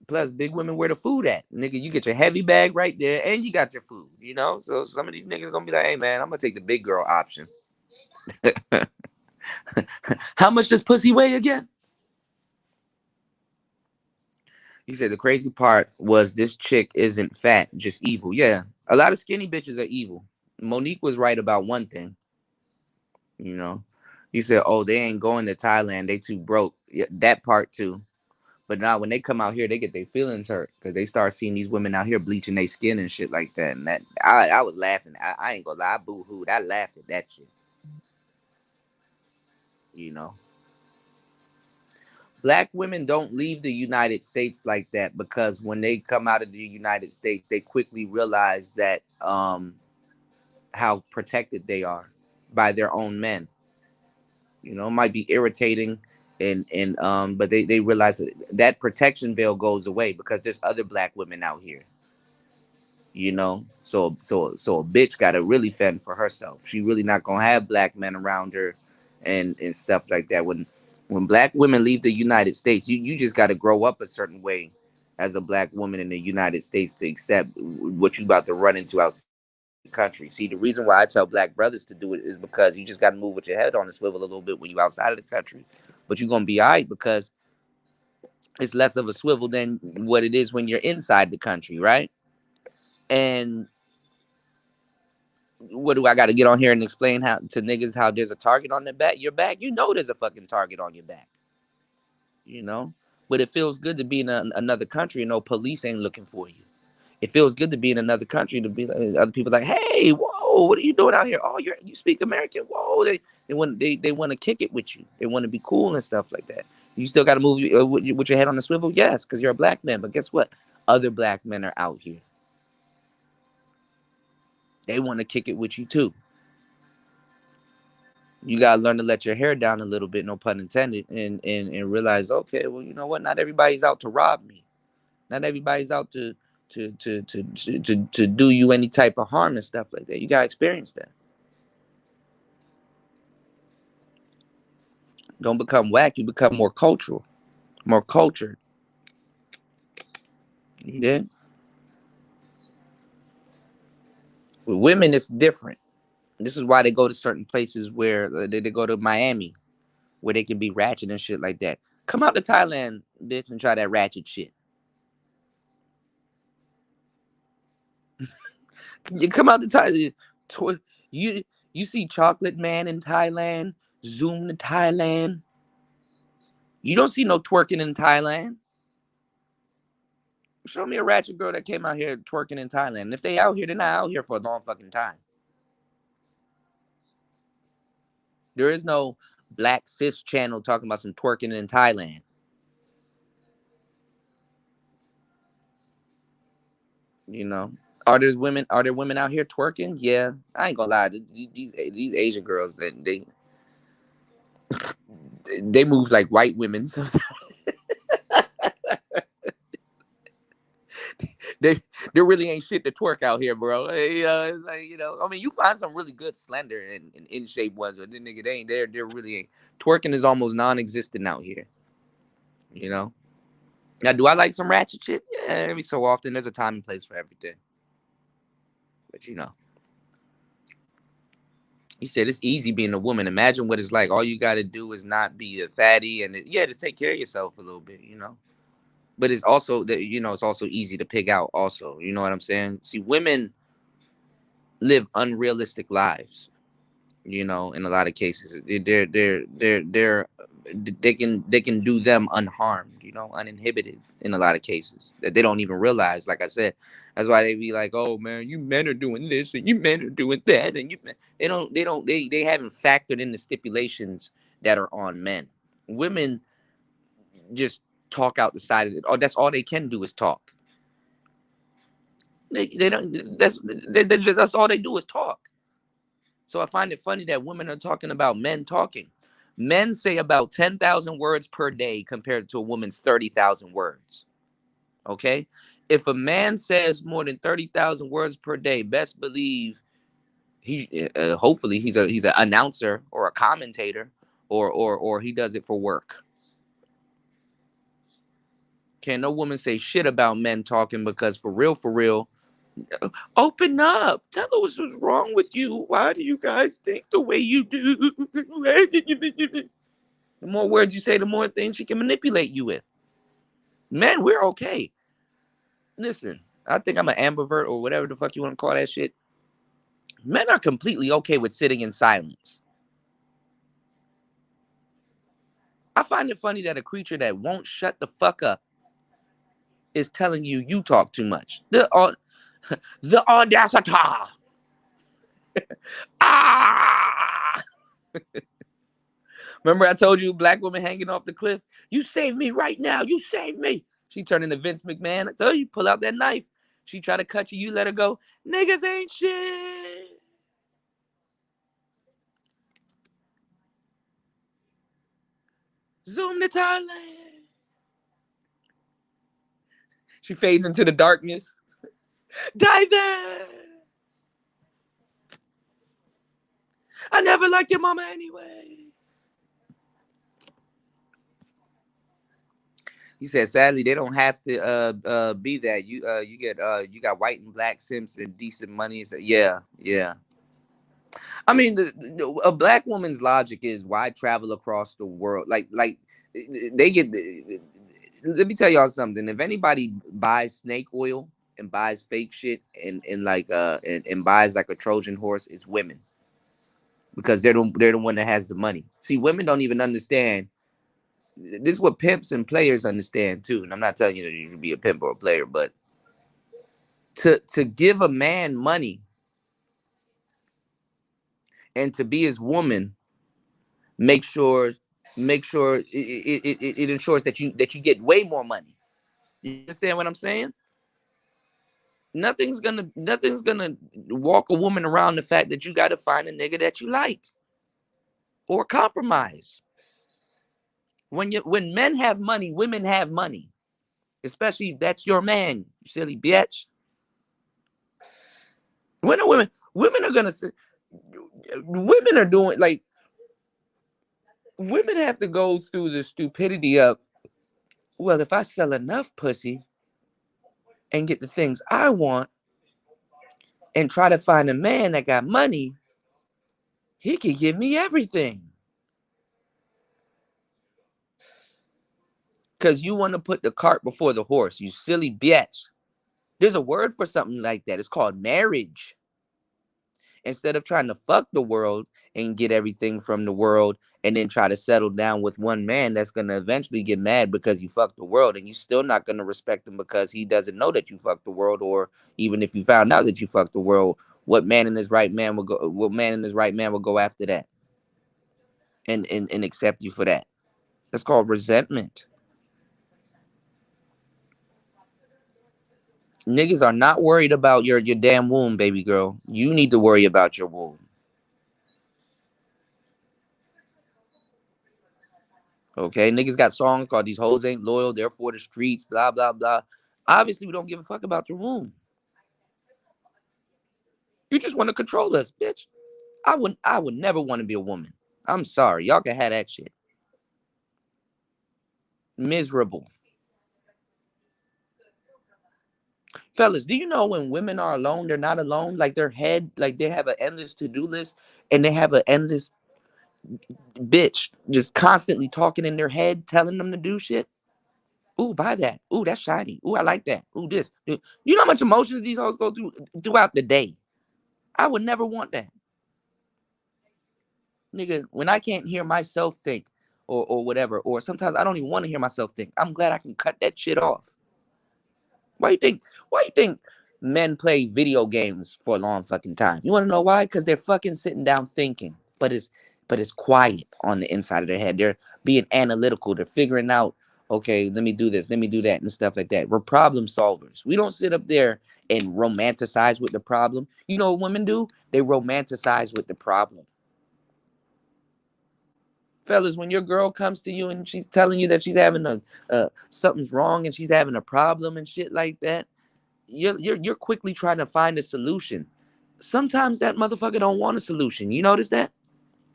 plus big women where the food at, nigga. You get your heavy bag right there, and you got your food. You know, so some of these niggas gonna be like, hey man, I'm gonna take the big girl option. How much does pussy weigh again? He said the crazy part was this chick isn't fat, just evil. Yeah, a lot of skinny bitches are evil. Monique was right about one thing. You know, he said, "Oh, they ain't going to Thailand. They too broke." Yeah, that part too. But now when they come out here, they get their feelings hurt because they start seeing these women out here bleaching their skin and shit like that. And that I was laughing. I ain't gonna lie, I boo hooed. I laughed at that shit. You know, black women don't leave the United States like that because when they come out of the United States, they quickly realize that how protected they are by their own men. You know, it might be irritating But they realize that that protection veil goes away because there's other black women out here, you know. So a bitch gotta really fend for herself. She really not gonna have black men around her and stuff like that. When black women leave the United States, you just gotta grow up a certain way as a black woman in the United States to accept what you about to run into outside the country. See, the reason why I tell black brothers to do it is because you just gotta move with your head on the swivel a little bit when you outside of the country. But you're gonna be all right because it's less of a swivel than what it is when you're inside the country, right? And what do I got to get on here and explain how to niggas how there's a target on your back? You know there's a fucking target on your back, you know. But it feels good to be in another country and no police ain't looking for you. It feels good to be in another country to be like other people like, hey, whoa, what are you doing out here? Oh, you speak American? Whoa, they want to kick it with you. They want to be cool and stuff like that. You still got to move with your head on the swivel, yes, because you're a black man. But guess what? Other black men are out here. They want to kick it with you too. You gotta learn to let your hair down a little bit, no pun intended, and realize, okay, well, you know what? Not everybody's out to rob me. Not everybody's out to do you any type of harm and stuff like that. You gotta experience that. Don't become whack. You become more cultural, more cultured. You did. With women, it's different. This is why they go to certain places where they go to Miami, where they can be ratchet and shit like that. Come out to Thailand, bitch, and try that ratchet shit. You come out to Thailand. You you see Chocolate Man in Thailand, Zoom to Thailand. You don't see no twerking in Thailand. Show me a ratchet girl that came out here twerking in Thailand. And if they out here, they're not out here for a long fucking time. There is no black cis channel talking about some twerking in Thailand. You know, are there women out here twerking? Yeah, I ain't gonna lie. These Asian girls that they move like white women. So they there really ain't shit to twerk out here, bro. It's like, I mean, you find some really good slender and in shape ones, but then nigga, they ain't there. There really ain't twerking is almost non-existent out here. You know. Now, do I like some ratchet shit? Yeah, every so often. There's a time and place for everything. But he said it's easy being a woman. Imagine what it's like. All you got to do is not be a fatty, and yeah, just take care of yourself a little bit. But it's also that it's also easy to pick out. Also, you know what I'm saying? See, women live unrealistic lives. In a lot of cases, they can do them unharmed. Uninhibited in a lot of cases that they don't even realize. Like I said, that's why they be like, "Oh man, you men are doing this and you men are doing that," and they haven't factored in the stipulations that are on men. Women just talk out the side of it. Oh, that's all they can do is talk. They don't. That's all they do is talk. So I find it funny that women are talking about men talking. Men say about 10,000 words per day compared to a woman's 30,000 words. Okay? If a man says more than 30,000 words per day, best believe hopefully he's an announcer or a commentator or he does it for work. Can no woman say shit about men talking because for real, open up. Tell us what's wrong with you. Why do you guys think the way you do? The more words you say, the more things she can manipulate you with. Men, we're okay. Listen, I think I'm an ambivert or whatever the fuck you want to call that shit. Men are completely okay with sitting in silence. I find it funny that a creature that won't shut the fuck up is telling you talk too much. The audacity. Ah! Remember I told you black woman hanging off the cliff? You save me right now. You save me. She turned into Vince McMahon. I told you, pull out that knife. She try to cut you. You let her go. Niggas ain't shit. Zoom to Thailand. She fades into the darkness. Dive. I never liked your mama anyway. He said, sadly, they don't have to be that. You get you got white and black simps and decent money. So, yeah, yeah. I mean, a black woman's logic is why travel across the world? Like they get. Let me tell y'all something. If anybody buys snake oil and buys fake shit and like and buys like a Trojan horse, it's women because they're the one that has the money. See, women don't even understand. This is what pimps and players understand too. And I'm not telling you that you can be a pimp or a player, but to give a man money and to be his woman, make sure it ensures that you get way more money. You understand what I'm saying? Nothing's gonna walk a woman around the fact that you got to find a nigga that you like or compromise. When men have money, women have money, especially if that's your man. You silly bitch. When are women are gonna say, women are doing like women have to go through the stupidity of, well, if I sell enough pussy and get the things I want and try to find a man that got money, he could give me everything. Because you want to put the cart before the horse, you silly bitch. There's a word for something like that. It's called marriage. Instead of trying to fuck the world and get everything from the world and then try to settle down with one man that's going to eventually get mad because you fucked the world and you're still not going to respect him because he doesn't know that you fucked the world, or even if you found out that you fucked the world, what man in his right man will go after that and accept you for that? That's called resentment. Niggas are not worried about your damn womb, baby girl. You need to worry about your womb. Okay, niggas got songs called "These Hoes Ain't Loyal, They're for the Streets," blah blah blah. Obviously, we don't give a fuck about your womb. You just want to control us, bitch. I would never want to be a woman. I'm sorry, y'all can have that shit. Miserable, fellas. Do you know when women are alone, they're not alone? Like their head, like they have an endless to do list, and they have an endless bitch just constantly talking in their head, telling them to do shit. Ooh, buy that. Ooh, that's shiny. Ooh, I like that. Ooh, this. You know how much emotions these hoes go through throughout the day? I would never want that. Nigga, when I can't hear myself think or whatever, or sometimes I don't even want to hear myself think, I'm glad I can cut that shit off. Why you think men play video games for a long fucking time? You want to know why? Because they're fucking sitting down thinking, but it's quiet on the inside of their head. They're being analytical. They're figuring out, okay, let me do this, let me do that, and stuff like that. We're problem solvers. We don't sit up there and romanticize with the problem. You know what women do? They romanticize with the problem. Fellas, when your girl comes to you and she's telling you that she's having something's wrong and she's having a problem and shit like that, you're quickly trying to find a solution. Sometimes that motherfucker don't want a solution. You notice that?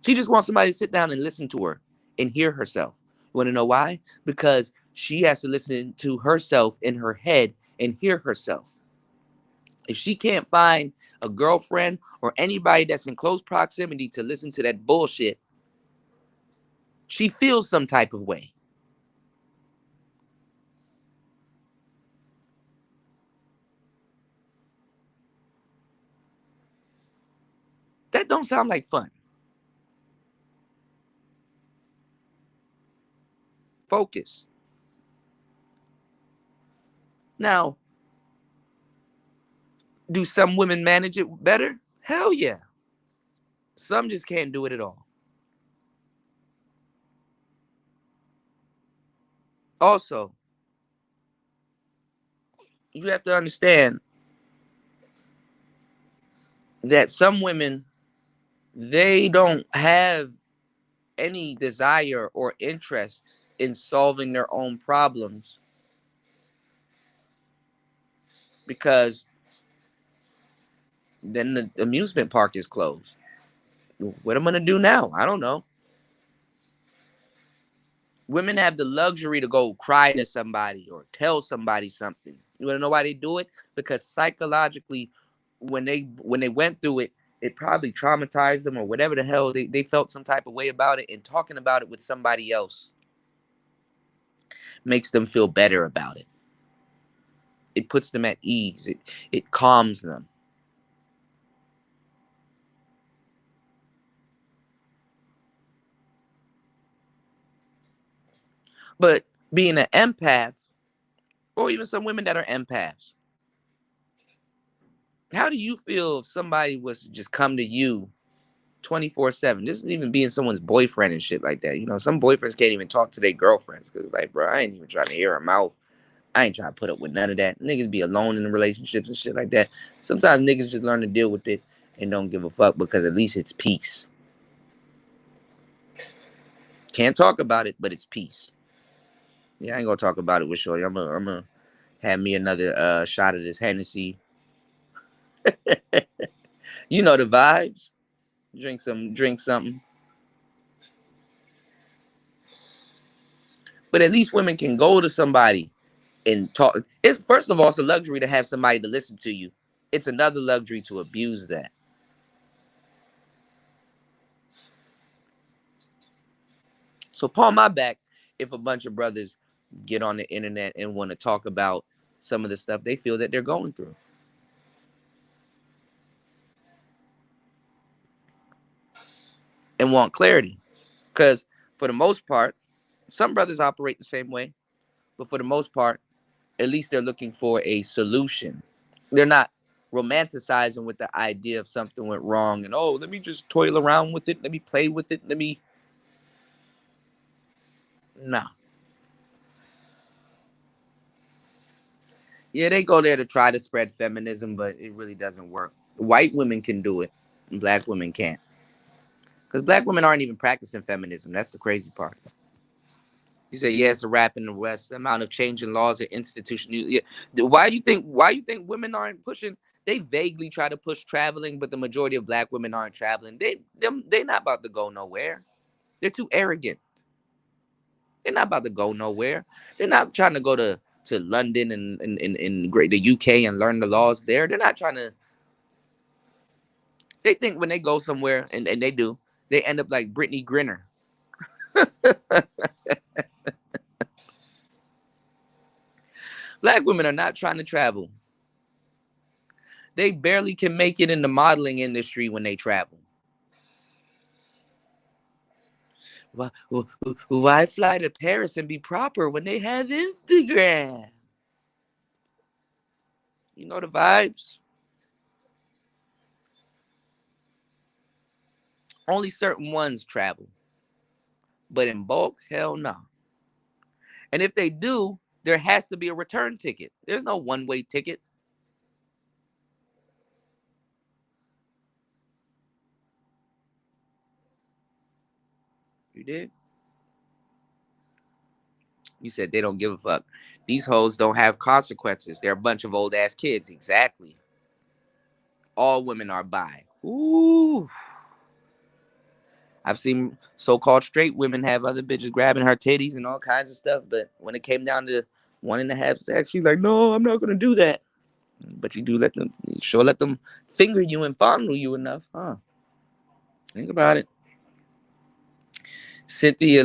She just wants somebody to sit down and listen to her and hear herself. You want to know why? Because she has to listen to herself in her head and hear herself. If she can't find a girlfriend or anybody that's in close proximity to listen to that bullshit, she feels some type of way. That don't sound like fun. Focus. Now, do some women manage it better? Hell yeah. Some just can't do it at all. Also, you have to understand that some women, they don't have any desire or interest in solving their own problems because then the amusement park is closed. What am I going to do now? I don't know. Women have the luxury to go cry to somebody or tell somebody something. You want to know why they do it? Because psychologically, when they went through it, it probably traumatized them or whatever the hell they felt some type of way about it, and talking about it with somebody else makes them feel better about it. It puts them at ease. It calms them. But being an empath, or even some women that are empaths, how do you feel if somebody was to just come to you 24/7? This isn't even being someone's boyfriend and shit like that. You know, some boyfriends can't even talk to their girlfriends because, like, bro, I ain't even trying to hear them out. I ain't trying to put up with none of that. Niggas be alone in the relationships and shit like that. Sometimes niggas just learn to deal with it and don't give a fuck because at least it's peace. Can't talk about it, but it's peace. Yeah, I ain't gonna talk about it with Shorty. I'm gonna have me another shot of this Hennessy. You know the vibes. Drink something. But at least women can go to somebody and talk. It's first of all, it's a luxury to have somebody to listen to you. It's another luxury to abuse that. So palm my back if a bunch of brothers get on the internet and want to talk about some of the stuff they feel that they're going through and want clarity. Because for the most part, some brothers operate the same way, but for the most part, at least they're looking for a solution. They're not romanticizing with the idea of something went wrong and, oh, let me just toil around with it, let me play with it, let me. No. Yeah, they go there to try to spread feminism, but it really doesn't work. White women can do it, and black women can't. Because black women aren't even practicing feminism. That's the crazy part. You say, yeah, it's a rap in the West. The amount of change in laws and institutions. Yeah. Why you think women aren't pushing? They vaguely try to push traveling, but the majority of black women aren't traveling. They not about to go nowhere. They're too arrogant. They're not about to go nowhere. They're not trying to go to London and great the UK and learn the laws there. They're not trying to. They think when they go somewhere and they do, they end up like Brittany Grinner. Black women are not trying to travel. They barely can make it in the modeling industry when they travel. Why fly to Paris and be proper when they have Instagram? You know the vibes. Only certain ones travel, but in bulk, hell no. And if they do, there has to be a return ticket. There's no one-way ticket. You did? You said they don't give a fuck. These hoes don't have consequences. They're a bunch of old ass kids. Exactly. All women are bi. Ooh. I've seen so-called straight women have other bitches grabbing her titties and all kinds of stuff, but when it came down to one and a half sex, she's like, "No, I'm not gonna do that." But you do let them, you sure let them finger you and fondle you enough, huh? Think about it. Cynthia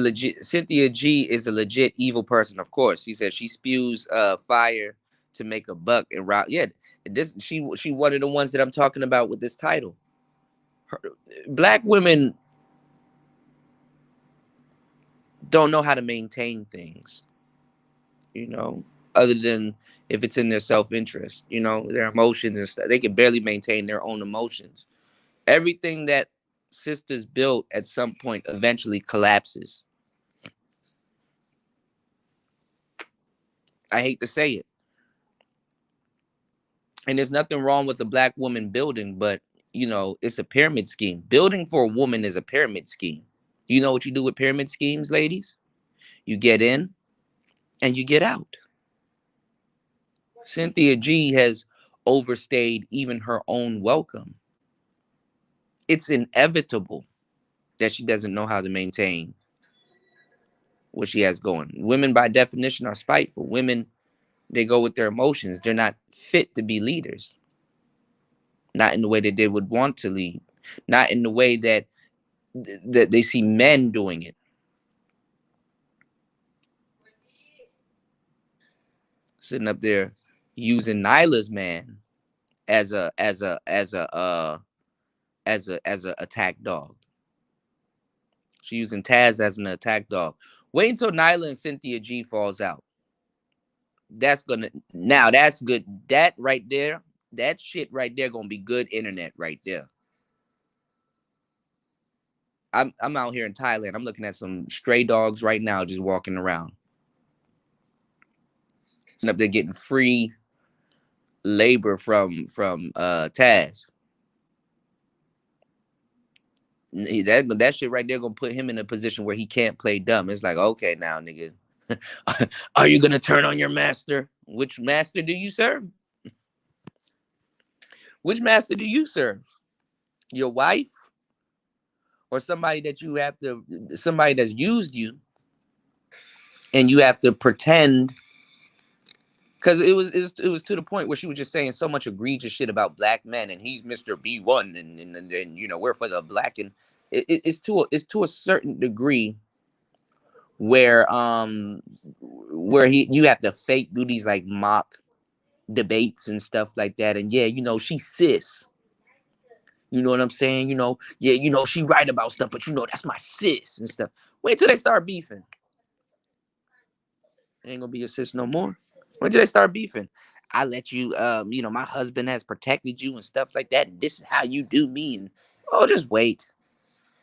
G is a legit evil person, of course. He said she spews fire to make a buck and rock. Yeah, this she one of the ones that I'm talking about with this title. Her, black women don't know how to maintain things, you know, other than if it's in their self-interest, you know, their emotions and stuff. They can barely maintain their own emotions. Everything that sisters built at some point eventually collapses. I hate to say it. And there's nothing wrong with a black woman building, but you know, it's a pyramid scheme. Building for a woman is a pyramid scheme. You know what you do with pyramid schemes, ladies? You get in and you get out. Cynthia G has overstayed even her own welcome. It's inevitable that she doesn't know how to maintain what she has going. Women, by definition, are spiteful. Women, they go with their emotions. They're not fit to be leaders. Not in the way that they would want to lead. Not in the way that they see men doing it. Sitting up there using Nyla's man as a attack dog. She's using Taz as an attack dog. Wait until Nyla and Cynthia G falls out. That's good. That right there, that shit right there gonna be good internet right there. I'm out here in Thailand. I'm looking at some stray dogs right now just walking around. And up there getting free labor from Taz. That shit right there gonna put him in a position where he can't play dumb. It's like, okay, now, nigga, are you gonna turn on your master? Which master do you serve? Which master do you serve? Your wife, or somebody somebody that's used you, and you have to pretend? Because it was to the point where she was just saying so much egregious shit about black men, and he's Mr. B1, and you know, we're for the black, and it's to a certain degree where you have to fake do these like mock debates and stuff like that, and yeah, you know, she's cis. You know what I'm saying? You know, yeah, you know, she right about stuff, but you know, that's my sis and stuff. Wait till they start beefing. It ain't gonna be a sis no more. Wait till they start beefing. I let you, you know, my husband has protected you and stuff like that. And this is how you do me. And oh, just wait.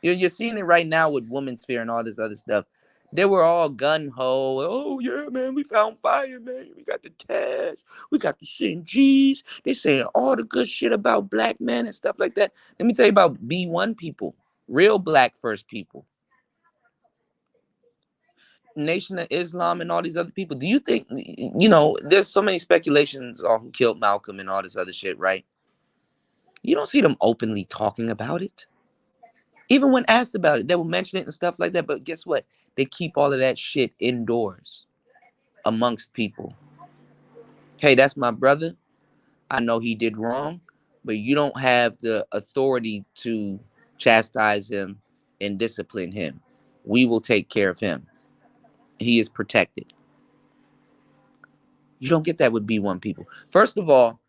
You're seeing it right now with Womansphere and all this other stuff. They were all gun ho. Oh yeah, man, we found fire, man. We got the Taz, we got the Shinjis. They saying all the good shit about black men and stuff like that. Let me tell you about B1 people, real black first people. Nation of Islam and all these other people. Do you think, you know, there's so many speculations on who killed Malcolm and all this other shit, right? You don't see them openly talking about it. Even when asked about it, they will mention it and stuff like that. But guess what? They keep all of that shit indoors amongst people. Hey, that's my brother. I know he did wrong, but you don't have the authority to chastise him and discipline him. We will take care of him. He is protected. You don't get that with B1 people. First of all,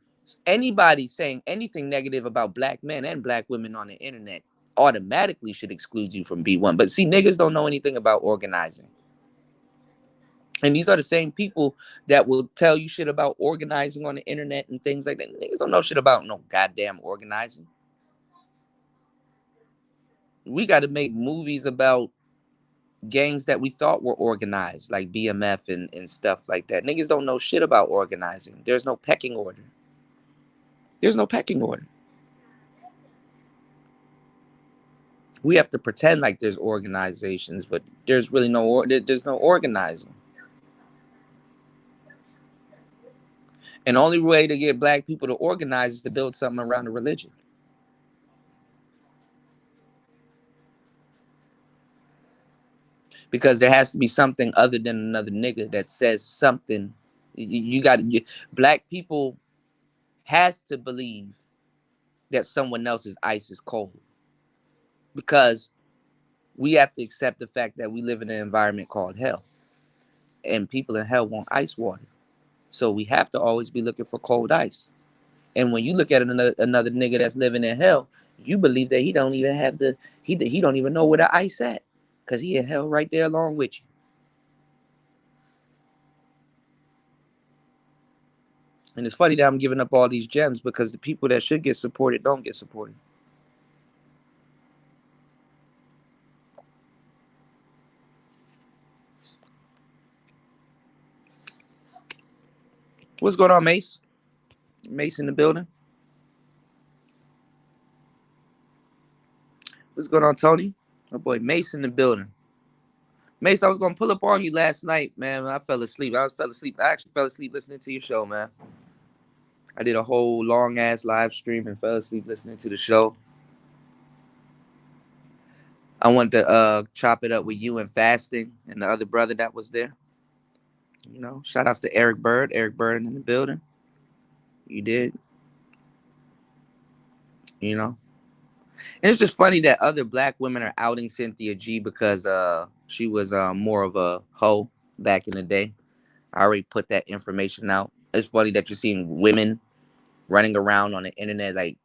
anybody saying anything negative about black men and black women on the internet automatically should exclude you from B1. But see, niggas don't know anything about organizing. And these are the same people that will tell you shit about organizing on the internet and things like that. Niggas don't know shit about no goddamn organizing. We got to make movies about gangs that we thought were organized, like BMF and stuff like that. Niggas don't know shit about organizing. There's no pecking order. There's no pecking order. We have to pretend like there's organizations, but there's really there's no organizing. And the only way to get black people to organize is to build something around a religion. Because there has to be something other than another nigga that says something. Black people has to believe that someone else's ice is cold, because we have to accept the fact that we live in an environment called hell, and people in hell want ice water. So we have to always be looking for cold ice. And when you look at another nigga that's living in hell, you believe that he don't even have he don't even know where the ice at, because he in hell right there along with you. And it's funny that I'm giving up all these gems because the people that should get supported don't get supported. What's going on, Mace? Mace in the building. What's going on, Tony? My boy Mace in the building. Mace, I was gonna pull up on you last night, man. I fell asleep. Fell asleep. I actually fell asleep listening to your show, man. I did a whole long ass live stream and fell asleep listening to the show. I wanted to chop it up with you and Fasting and the other brother that was there. You know, shout outs to Eric Bird. Eric Bird in the building. You did. You know. And it's just funny that other black women are outing Cynthia G because she was more of a hoe back in the day. I already put that information out. It's funny that you're seeing women running around on the internet like,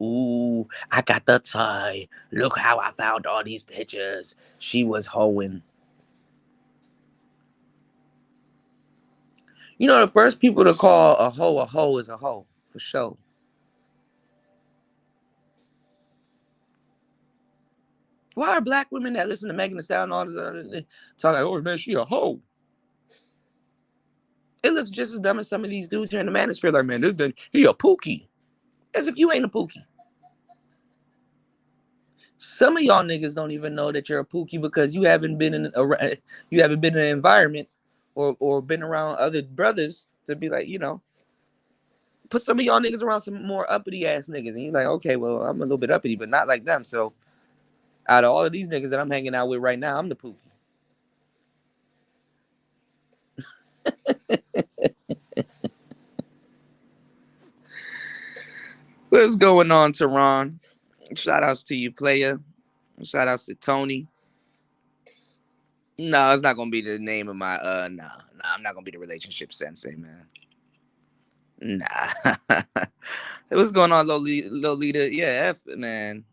ooh, I got the tie. Look how I found all these pictures. She was hoeing. You know, the first people to call a hoe is a hoe, for sure. Why are black women that listen to Megan Thee Stallion and all this other talk like, oh man, she a hoe? It looks just as dumb as some of these dudes here in the Manosphere. Like, man, he a pookie. As if you ain't a pookie. Some of y'all niggas don't even know that you're a pookie because you haven't been in an environment or been around other brothers to be like, you know, put some of y'all niggas around some more uppity ass niggas, and you're like, okay, well, I'm a little bit uppity, but not like them. So out of all of these niggas that I'm hanging out with right now, I'm the pookie. What's going on, Tehran? Shout outs to you, player. Shout outs to Tony. No, it's not gonna be the name of my I'm not gonna be the relationship sensei, man. Nah. What's going on, Lolita? Yeah, man.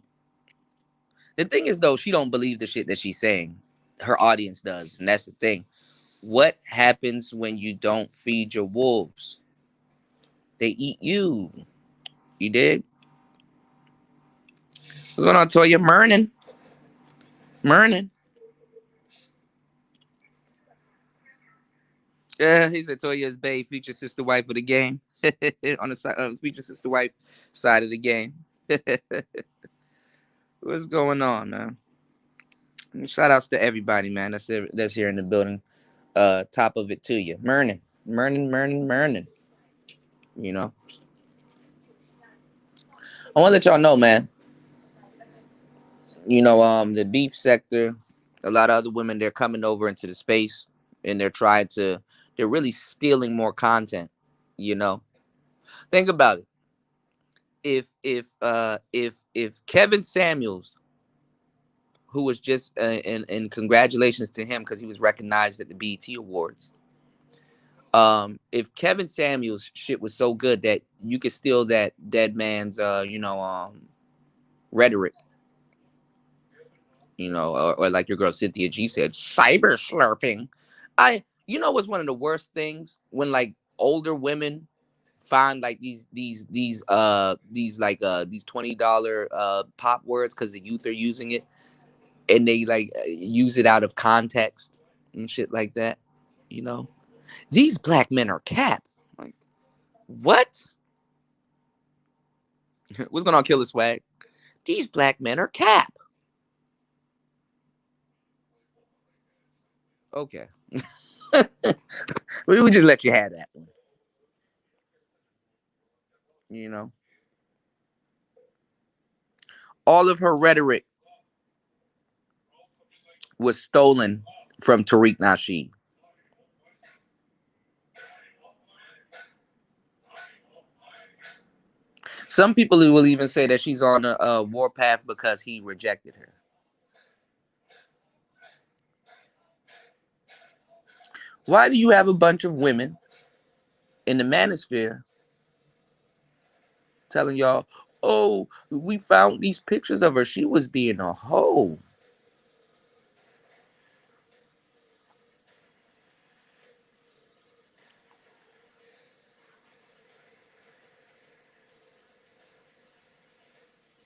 The thing is though, she don't believe the shit that she's saying. Her audience does, and that's the thing. What happens when you don't feed your wolves? They eat you. You did? What's going on, Toya? Mernin. Yeah, he said Toya's bae, future sister wife of the game. On the side, future sister wife side of the game. What's going on, man? Shout outs to everybody, man. That's here in the building. Top of it to you, Mernin. You know, I want to let y'all know, man. You know, the beef sector, a lot of other women, they're coming over into the space and they're really stealing more content. You know, think about it. If Kevin Samuels, who was just and congratulations to him because he was recognized at the BET Awards. If Kevin Samuels shit was so good that you could steal that dead man's rhetoric, you know, or like your girl Cynthia G said, cyber slurping. You know what's one of the worst things when like older women find like these $20 pop words because the youth are using it and they like use it out of context and shit like that. You know, these black men are cap. Like what? What's going on, Killer Swag? These black men are cap. Okay. we just let you have that one. You know, all of her rhetoric was stolen from Tariq Nasheed. Some people will even say that she's on a warpath because he rejected her. Why do you have a bunch of women in the manosphere telling y'all, oh, we found these pictures of her. She was being a hoe.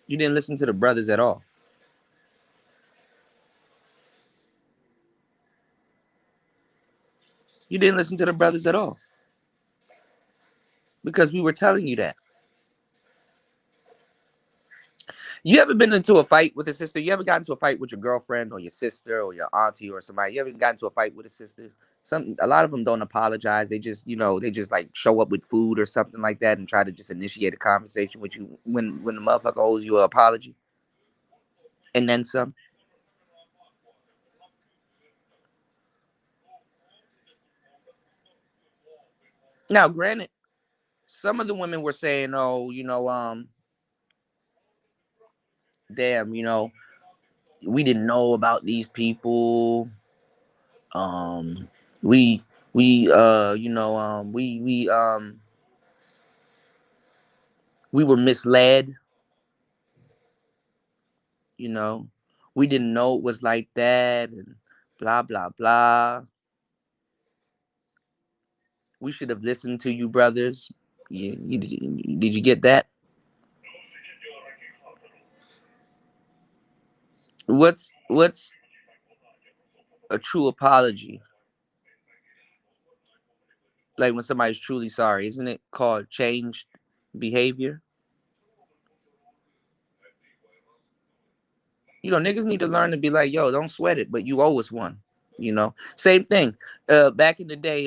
You didn't listen to the brothers at all. You didn't listen to the brothers at all. Because we were telling you that. You ever been into a fight with a sister? You ever got into a fight with your girlfriend or your sister or your auntie or somebody? You ever got into a fight with a sister? A lot of them don't apologize. They just, they just like show up with food or something like that and try to just initiate a conversation with you when the motherfucker owes you an apology and then some. Now, granted, some of the women were saying, "Oh, damn, we didn't know about these people. Um, we we were misled. You know, we didn't know it was like that, and blah blah blah. We should have listened to you, brothers. Did you get that? What's a true apology? Like when somebody's truly sorry, isn't it called changed behavior? Niggas need to learn to be like, yo, don't sweat it, but you owe us one. Same thing. Back in the day,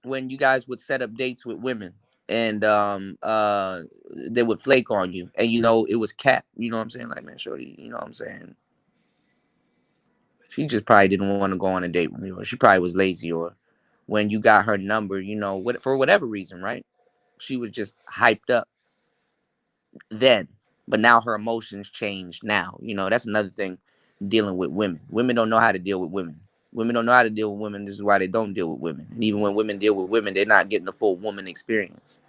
when you guys would set up dates with women and they would flake on you and it was cap, you know what I'm saying? Like, man, shorty, you know what I'm saying? She just probably didn't want to go on a date with me, or she probably was lazy, or when you got her number, for whatever reason, right? She was just hyped up then, but now her emotions change now. That's another thing dealing with women. Women don't know how to deal with women. Women don't know how to deal with women. This is why they don't deal with women. And even when women deal with women, they're not getting the full woman experience.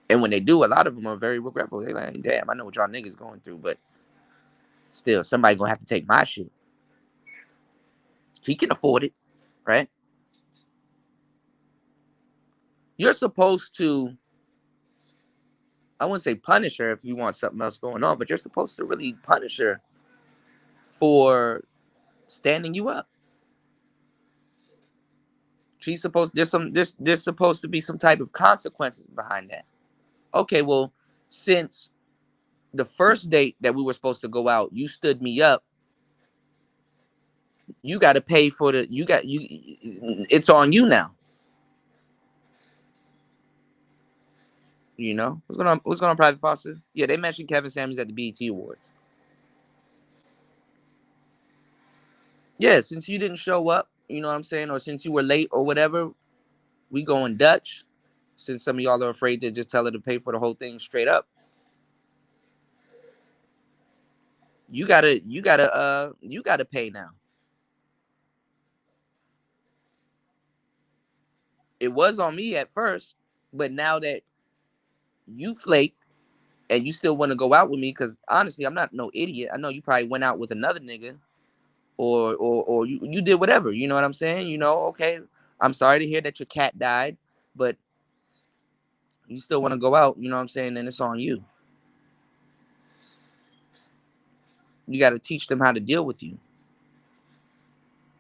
And when they do, a lot of them are very regretful. They're like, damn, I know what y'all niggas going through, but still, somebody gonna have to take my shit. He can afford it, right? You're supposed to, I wouldn't say punish her if you want something else going on, but you're supposed to really punish her for standing you up. She's supposed there's supposed to be some type of consequences behind that. Okay, well, since the first date that we were supposed to go out, you stood me up. You got to pay for the. You got you. It's on you now. What's going on? What's going on, Private Foster? Yeah, they mentioned Kevin Samuels at the BET Awards. Yeah, since you didn't show up, you know what I'm saying, or since you were late or whatever, we going Dutch. Since some of y'all are afraid to just tell her to pay for the whole thing straight up, you gotta pay now. It was on me at first, but now that you flaked and you still want to go out with me, because honestly, I'm not no idiot. I know you probably went out with another nigga, or you did whatever. You know what I'm saying? Okay, I'm sorry to hear that your cat died, but you still want to go out. You know what I'm saying? Then it's on you. You got to teach them how to deal with you,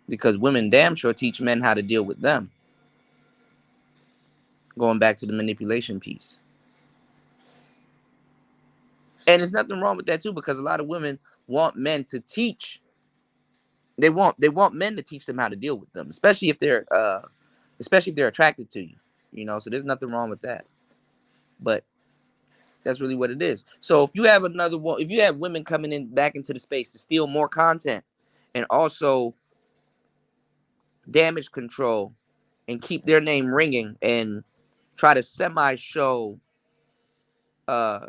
because women damn sure teach men how to deal with them. Going back to the manipulation piece. And there's nothing wrong with that too, because a lot of women want men to teach. They want men to teach them how to deal with them, especially if they're attracted to you. So there's nothing wrong with that. But that's really what it is. So if you have women coming in back into the space to steal more content and also damage control and keep their name ringing and try to semi show uh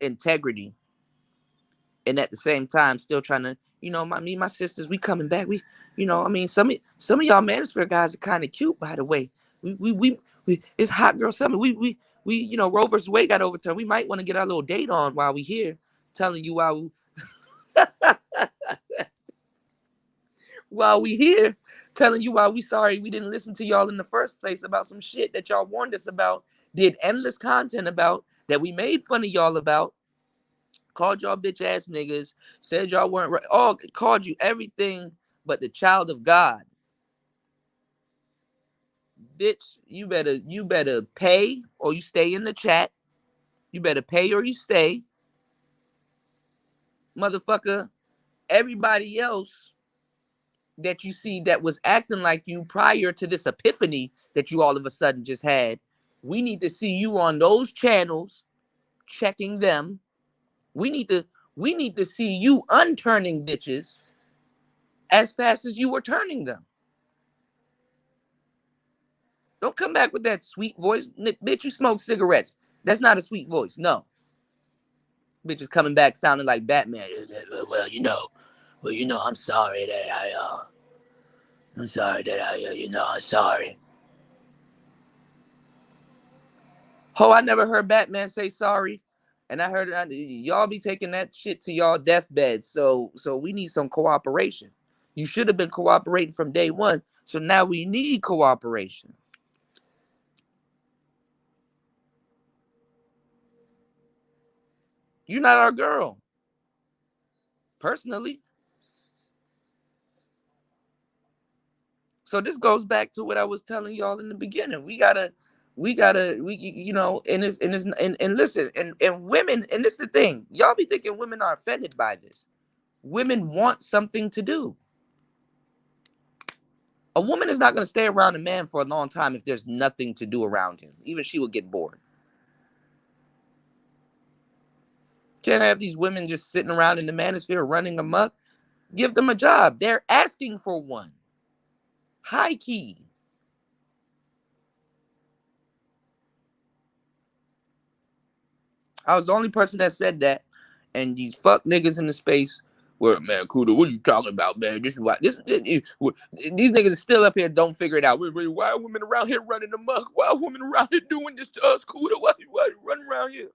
integrity, and at the same time still trying to, my sisters, we coming back. I mean, some of y'all Manosphere guys are kind of cute, by the way. We it's hot girl summer. We Roe versus Wade got overturned. We might want to get our little date on while we here, telling you while we here, telling you why we sorry we didn't listen to y'all in the first place about some shit that y'all warned us about, did endless content about, that we made fun of y'all about, called y'all bitch ass niggas, said y'all weren't right, all called you everything but the child of God. Bitch, you better pay or you stay in the chat You better pay or you stay. Motherfucker, everybody else that you see that was acting like you prior to this epiphany that you all of a sudden just had, we need to see you on those channels checking them. We need to see you unturning bitches as fast as you were turning them. Don't come back with that sweet voice. Bitch, you smoke cigarettes. That's not a sweet voice. No. Bitch is coming back sounding like Batman. I'm sorry that I'm sorry. Oh, I never heard Batman say sorry. And I heard y'all be taking that shit to y'all deathbed. So we need some cooperation. You should have been cooperating from day one. So now we need cooperation. You're not our girl. Personally. So this goes back to what I was telling y'all in the beginning. And listen, and women, and this is the thing. Y'all be thinking women are offended by this. Women want something to do. A woman is not going to stay around a man for a long time if there's nothing to do around him. Even she will get bored. Can't have these women just sitting around in the manosphere running amok. Give them a job. They're asking for one. High key. I was the only person that said that. And these fuck niggas in the space where, man, Kuda, what are you talking about, man? This is why these niggas are still up here, don't figure it out. Why are women around here running amok? Why are women around here doing this to us, Kuda? Why you running around here?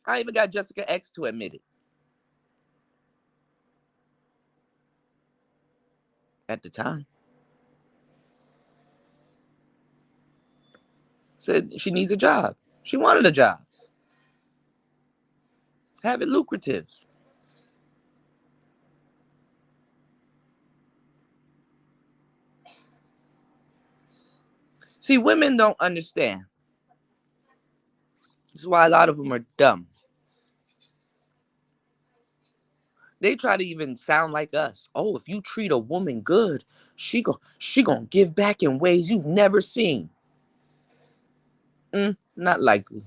I even got Jessica X to admit it. At the time. Said she needs a job. She wanted a job. Have it lucrative. See, women don't understand. This is why a lot of them are dumb. They try to even sound like us. Oh, if you treat a woman good, she gonna give back in ways you've never seen. Not likely.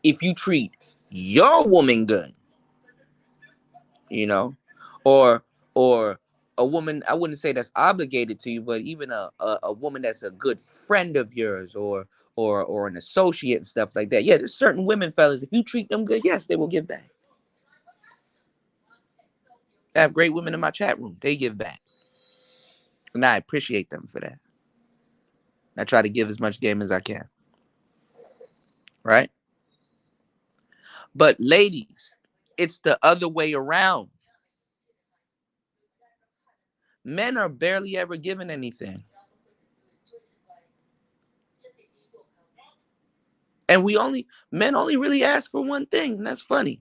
If you treat your woman good, you know, or a woman, I wouldn't say that's obligated to you, but even a woman that's a good friend of yours, or an associate and stuff like that. Yeah, there's certain women, fellas, if you treat them good, yes, they will give back. I have great women in my chat room. They give back. And I appreciate them for that. I try to give as much game as I can. Right? But ladies, it's the other way around. Men are barely ever given anything. And men only really ask for one thing, and that's funny.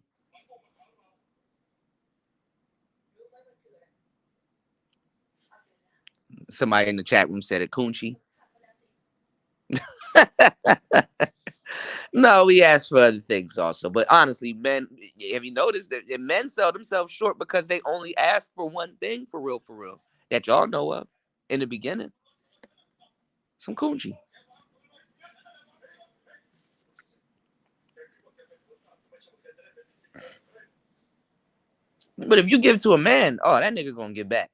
Somebody in the chat room said it, Coochie. No, we ask for other things also. But honestly, men, have you noticed that men sell themselves short because they only ask for one thing, for real, that y'all know of in the beginning? Some coochie. But if you give it to a man, oh, that nigga gonna get back.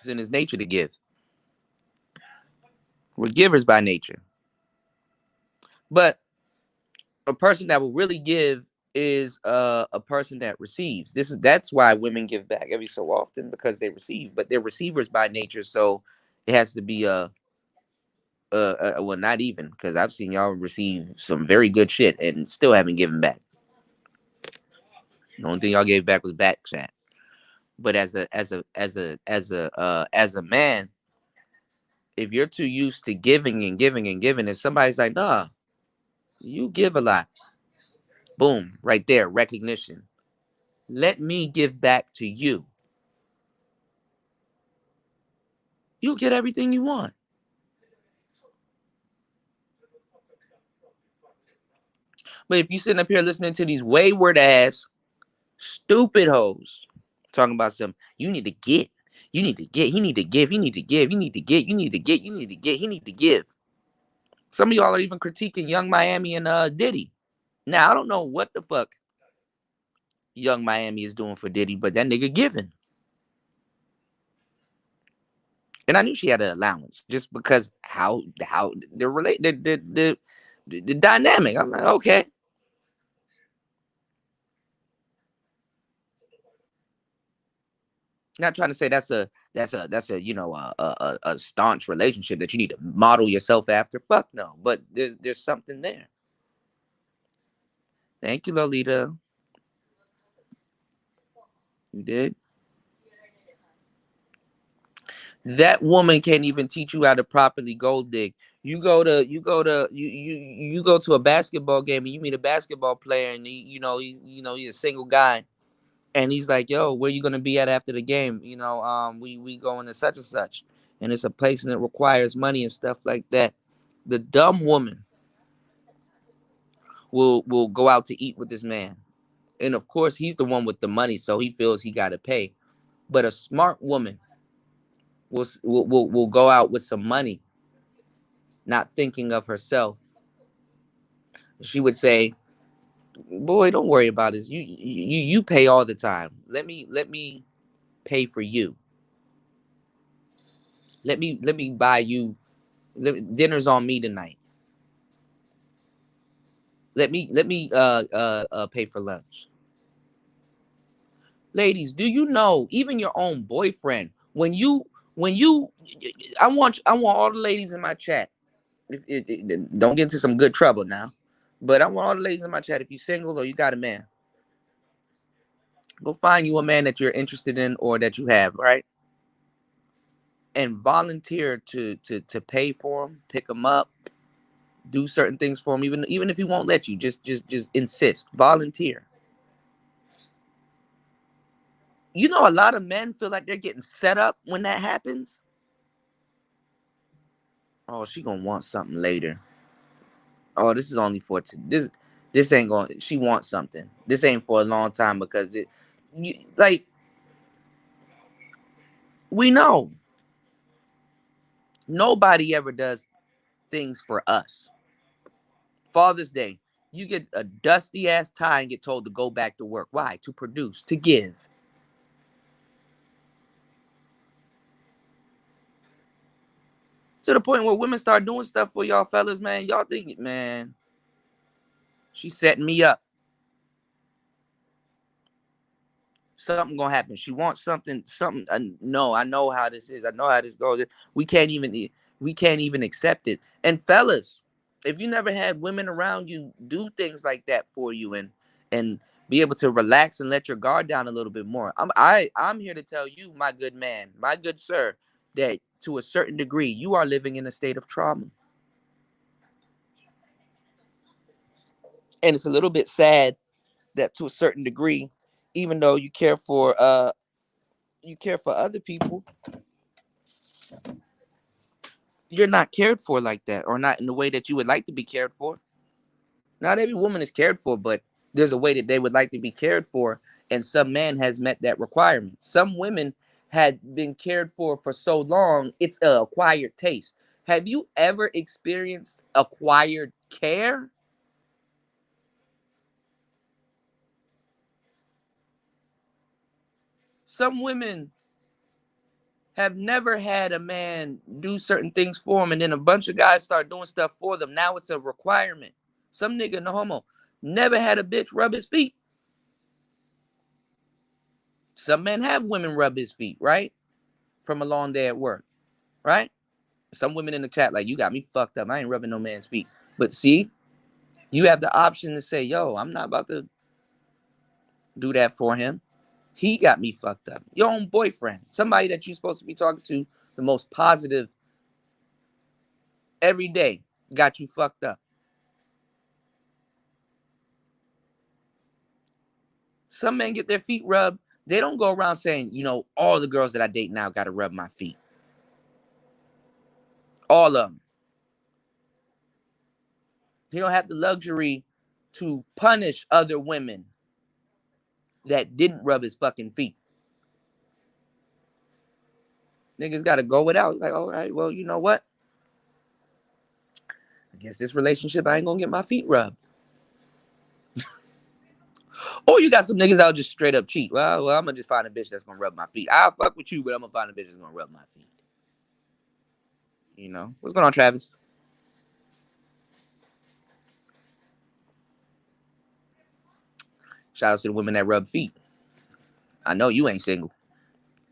It's in his nature to give. We're givers by nature. But a person that will really give is a person that receives. That's why women give back every so often, because they receive, but they're receivers by nature. So it has to be well, not even, because I've seen y'all receive some very good shit and still haven't given back. The only thing y'all gave back was back chat. But as a man, if you're too used to giving and giving and giving, and somebody's like, nah, you give a lot. Boom, right there, recognition. Let me give back to you. You'll get everything you want. But if you sitting up here listening to these wayward ass, stupid hoes talking about some, you need to get, you need to get, he need to give, you need to give, you need to get, you need to get, you need to get, he need to give. Some of y'all are even critiquing Young Miami and Diddy. Now I don't know what the fuck Young Miami is doing for Diddy, but that nigga giving. And I knew she had an allowance just because how the relate the dynamic. I'm like, okay. Not trying to say that's a a staunch relationship that you need to model yourself after. Fuck no. But there's something there. Thank you, Lolita. You did. That woman can't even teach you how to properly gold dig. You go to a basketball game and you meet a basketball player and he's a single guy and he's like, yo, where you gonna be at after the game? We going to such and such, and it's a place and it requires money and stuff like that. The dumb woman will go out to eat with this man, and of course he's the one with the money, so he feels he got to pay. But a smart woman will go out with some money, not thinking of herself. She would say, "Boy, don't worry about this. You pay all the time. Let me pay for you. Let me buy you. Dinner's on me tonight. Let me pay for lunch." Ladies, do you know even your own boyfriend when you I want all the ladies in my chat. Don't get into some good trouble now. But I want all the ladies in my chat, if you're single or you got a man, go find you a man that you're interested in or that you have, right? And volunteer to pay for him, pick him up, do certain things for him, even if he won't let you. Just insist, volunteer. You know, a lot of men feel like they're getting set up when that happens. Oh, she gonna want something later. Oh, this is only for this. This ain't going. She wants something. This ain't for a long time because like we know nobody ever does things for us. Father's Day, you get a dusty ass tie and get told to go back to work. Why? To produce, to give. To the point where women start doing stuff for y'all fellas, man. Y'all think, man, she's setting me up. Something gonna happen. She wants something. Something. No, I know how this is. I know how this goes. We can't even. We can't even accept it. And fellas, if you never had women around you do things like that for you and be able to relax and let your guard down a little bit more, I'm here to tell you, my good man, my good sir, that to a certain degree, you are living in a state of trauma, and it's a little bit sad that to a certain degree, even though you care for other people, you're not cared for like that, or not in the way that you would like to be cared for. Not every woman is cared for, but there's a way that they would like to be cared for, and some man has met that requirement. Some women had been cared for so long, it's a acquired taste. Have you ever experienced acquired care? Some women have never had a man do certain things for them, and then a bunch of guys start doing stuff for them. Now it's a requirement. Some nigga, no homo, never had a bitch rub his feet. Some men have women rub his feet, right? From a long day at work, right? Some women in the chat like, you got me fucked up. I ain't rubbing no man's feet. But see, you have the option to say, yo, I'm not about to do that for him. He got me fucked up. Your own boyfriend, somebody that you're supposed to be talking to the most positive every day, got you fucked up. Some men get their feet rubbed. They don't go around saying, all the girls that I date now got to rub my feet. All of them. He don't have the luxury to punish other women that didn't rub his fucking feet. Niggas gotta go without. Like, all right, well, you know what? I guess this relationship, I ain't gonna get my feet rubbed. Or you got some niggas out just straight up cheat. Well, I'm gonna just find a bitch that's gonna rub my feet. I'll fuck with you, but I'm gonna find a bitch that's gonna rub my feet. You know? What's going on, Travis? Shout out to the women that rub feet. I know you ain't single.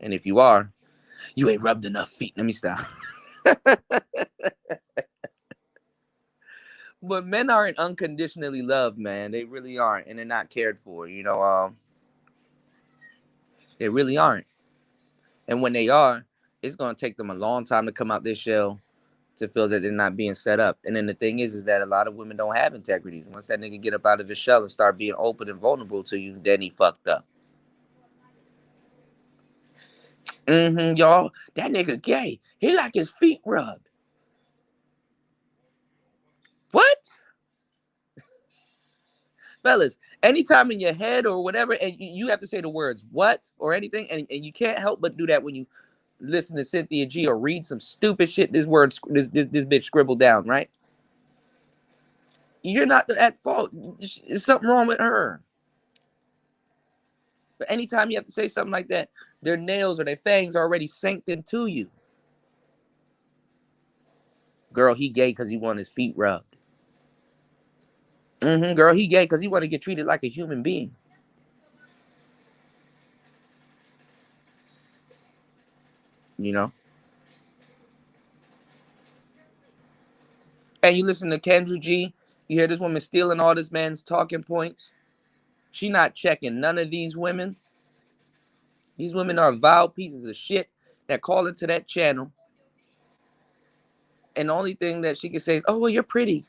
And if you are, you ain't rubbed enough feet. Let me stop. But men aren't unconditionally loved, man. They really aren't. And they're not cared for. They really aren't. And when they are, it's gonna take them a long time to come out this shell to feel that they're not being set up. And then the thing is that a lot of women don't have integrity. Once that nigga get up out of his shell and start being open and vulnerable to you, then he fucked up. Y'all, that nigga gay. He like his feet rubbed. What? Fellas, anytime in your head or whatever, and you have to say the words what or anything, and you can't help but do that when you listen to Cynthia G or read some stupid shit this bitch scribbled down, right? You're not at fault. There's something wrong with her. But anytime you have to say something like that, their nails or their fangs are already sank into you. Girl, he gay because he want his feet rubbed. Girl, he gay because he want to get treated like a human being. You know? And you listen to Kendra G, you hear this woman stealing all this man's talking points. She not checking none of these women. These women are vile pieces of shit that call into that channel. And the only thing that she can say is, oh, well, you're pretty.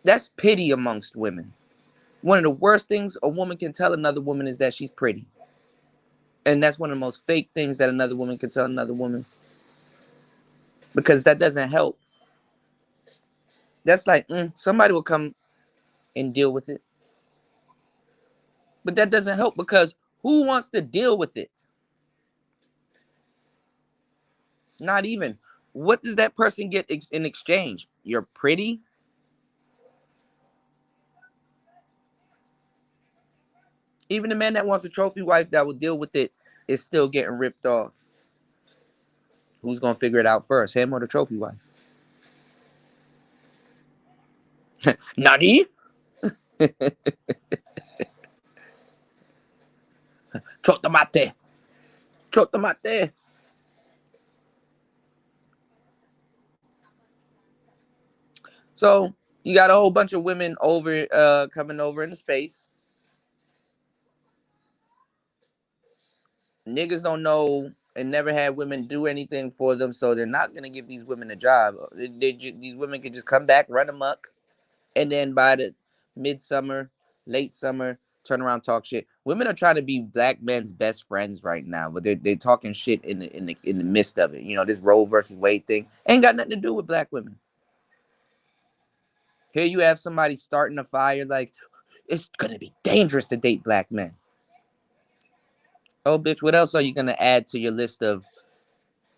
That's pity amongst women. One of the worst things a woman can tell another woman is that she's pretty. And that's one of the most fake things that another woman can tell another woman. Because that doesn't help. That's like, somebody will come and deal with it. But that doesn't help because who wants to deal with it? Not even. What does that person get in exchange? You're pretty? Even the man that wants a trophy wife that will deal with it is still getting ripped off. Who's going to figure it out first, him or the trophy wife? Nani? Chotomate. Chotomate. So you got a whole bunch of women over coming over into space. Niggas don't know and never had women do anything for them, so they're not gonna give these women a job. These women can just come back, run amok, and then by the midsummer, late summer, turn around, talk shit. Women are trying to be black men's best friends right now, but they're talking shit in the midst of it. You know, this Roe versus Wade thing ain't got nothing to do with black women. Here you have somebody starting a fire like it's gonna be dangerous to date black men. Oh, bitch, what else are you gonna add to your list of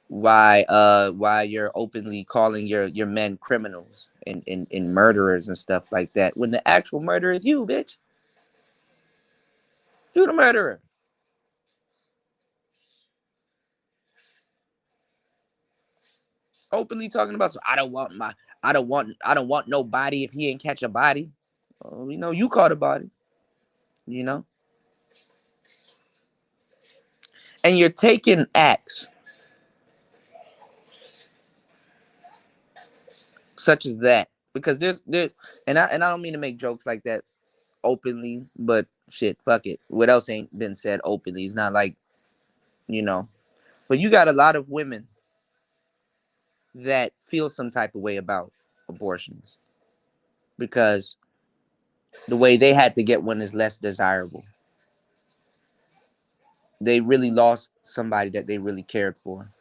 why you're openly calling your men criminals and murderers and stuff like that when the actual murderer is you, bitch? You the murderer. Openly talking about, so I don't want nobody if he ain't catch a body. Oh, you know, you caught a body, you know? And you're taking acts such as that because there and I don't mean to make jokes like that openly, but shit, fuck it. What else ain't been said openly? It's not like, you know. But you got a lot of women that feel some type of way about abortions because the way they had to get one is less desirable. They really lost somebody that they really cared for.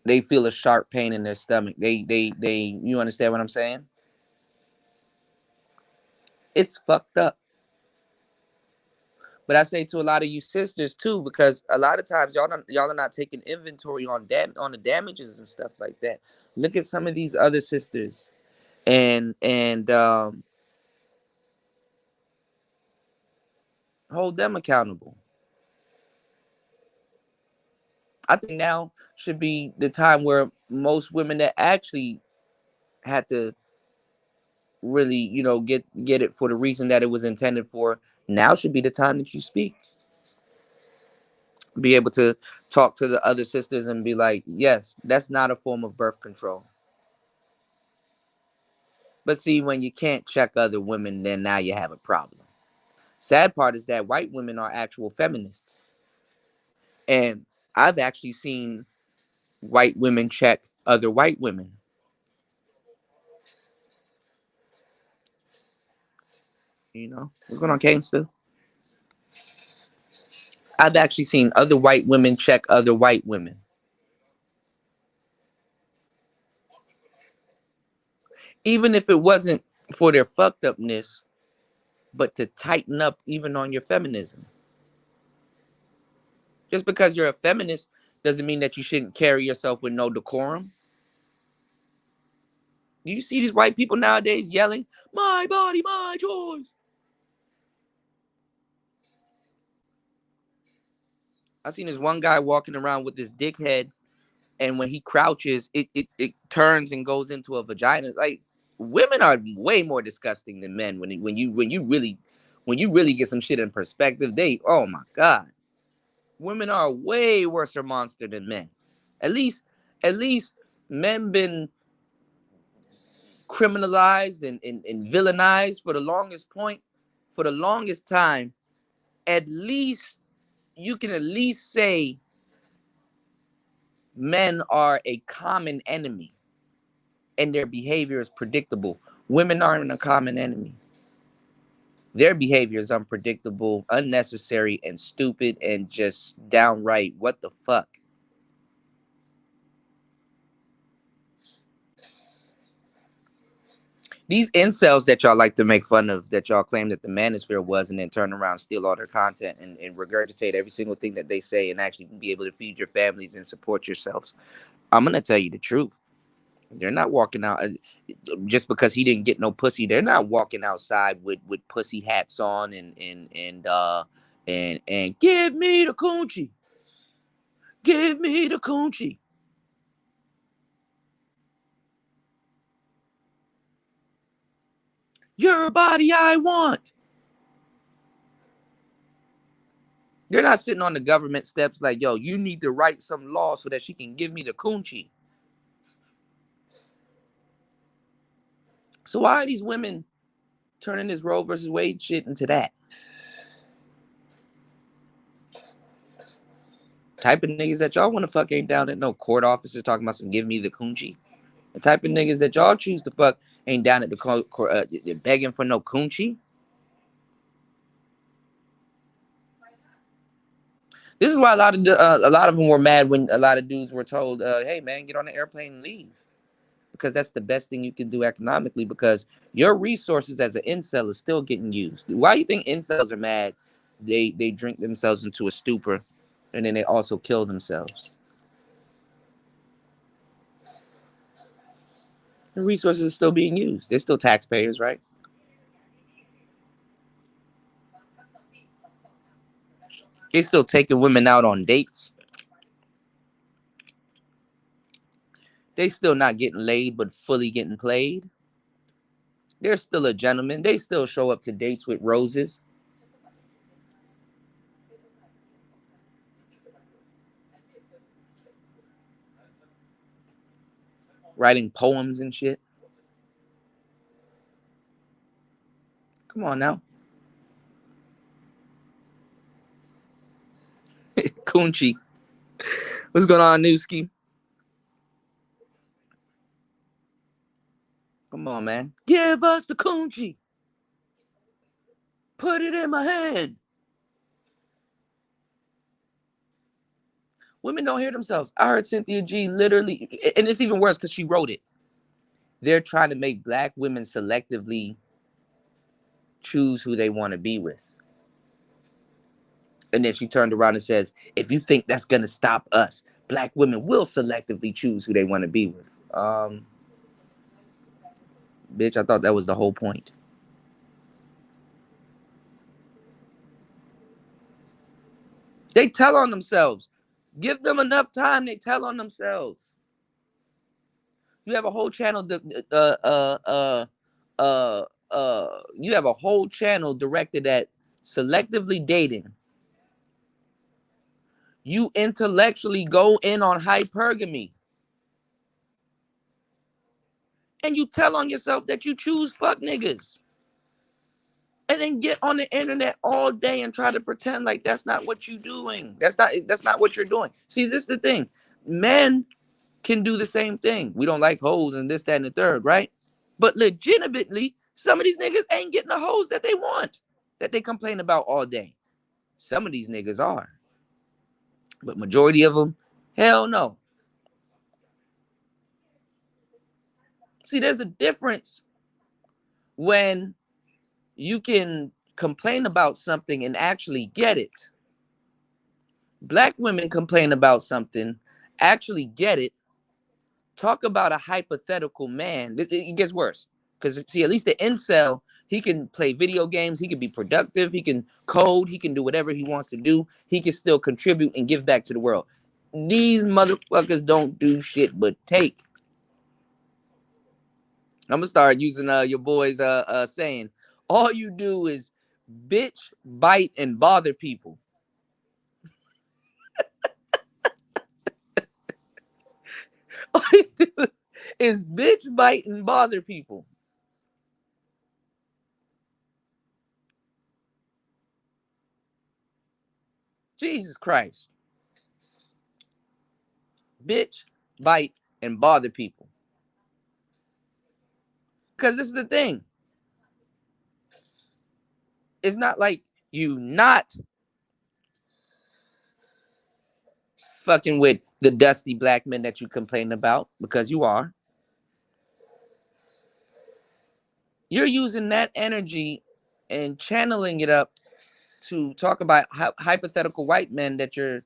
they feel a sharp pain in their stomach. You understand what I'm saying? It's fucked up. But I say to a lot of you sisters too, because a lot of times y'all are not taking inventory on the damages and stuff like that. Look at some of these other sisters and hold them accountable. I think now should be the time where most women that actually had to really, get it for the reason that it was intended for, now should be the time that you speak. Be able to talk to the other sisters and be like, yes, that's not a form of birth control. But see, when you can't check other women, then now you have a problem. Sad part is that white women are actual feminists. And I've actually seen white women check other white women. What's going on, Kane, still? I've actually seen other white women check other white women. Even if it wasn't for their fucked upness, but to tighten up even on your feminism. Just because you're a feminist doesn't mean that you shouldn't carry yourself with no decorum. Do you see these white people nowadays yelling, "My body, my choice"? I seen this one guy walking around with this dickhead, and when he crouches, it turns and goes into a vagina. Like, women are way more disgusting than men. When you really get some shit in perspective, oh my god, women are a way worse monster than men. At least men been criminalized and villainized for the longest point, for the longest time. At least you can at least say men are a common enemy and their behavior is predictable. Women aren't a common enemy. Their behavior is unpredictable, unnecessary, and stupid, and just downright what the fuck. These incels that y'all like to make fun of, that y'all claim that the Manosphere was, and then turn around, steal all their content, and regurgitate every single thing that they say, and actually be able to feed your families and support yourselves. I'm gonna tell you the truth. They're not walking out just because he didn't get no pussy. They're not walking outside with pussy hats on and give me the coochie, give me the coochie. Your body I want. They're not sitting on the government steps like, yo, you need to write some law so that she can give me the coochie. So why are these women turning this Roe versus Wade shit into that? Type of niggas that y'all want to fuck ain't down at no court officer talking about some give me the coochie. The type of niggas that y'all choose to fuck ain't down at the court begging for no coochie. This is why a lot of them were mad when a lot of dudes were told, "Hey man, get on the airplane and leave," because that's the best thing you can do economically. Because your resources as an incel is still getting used. Why do you think incels are mad? They drink themselves into a stupor, and then they also kill themselves. The resources are still being used. They're still taxpayers, right? They're still taking women out on dates. They still not getting laid, but fully getting played. They're still a gentleman. They still show up to dates with roses, writing poems and shit. Come on now. Kunchi. What's going on, Newski? Come on, man. Give us the Kunchi. Put it in my hand. Women don't hear themselves. I heard Cynthia G literally, and it's even worse because she wrote it. They're trying to make black women selectively choose who they want to be with. And then she turned around and says, if you think that's going to stop us, black women will selectively choose who they want to be with. Bitch, I thought that was the whole point. They tell on themselves. Give them enough time, they tell on themselves. You have a whole channel, you have a whole channel directed at selectively dating. You intellectually go in on hypergamy. And you tell on yourself that you choose fuck niggas. And then get on the internet all day and try to pretend like that's not what you're doing. That's not what you're doing. See, this is the thing. Men can do the same thing. We don't like hoes and this, that, and the third, right? But legitimately, some of these niggas ain't getting the hoes that they want, that they complain about all day. Some of these niggas are. But majority of them, hell no. See, there's a difference when you can complain about something and actually get it. Black women complain about something, actually get it, talk about a hypothetical man. It gets worse. Because, see, at least the incel, he can play video games, he can be productive, he can code, he can do whatever he wants to do. He can still contribute and give back to the world. These motherfuckers don't do shit but take. I'm gonna start using your boy's saying. All you do is bitch, bite, and bother people. All you do is bitch, bite, and bother people. Jesus Christ. Bitch, bite, and bother people. Because this is the thing. It's not like you not fucking with the dusty black men that you complain about, because you are. You're using that energy and channeling it up to talk about hypothetical white men that you're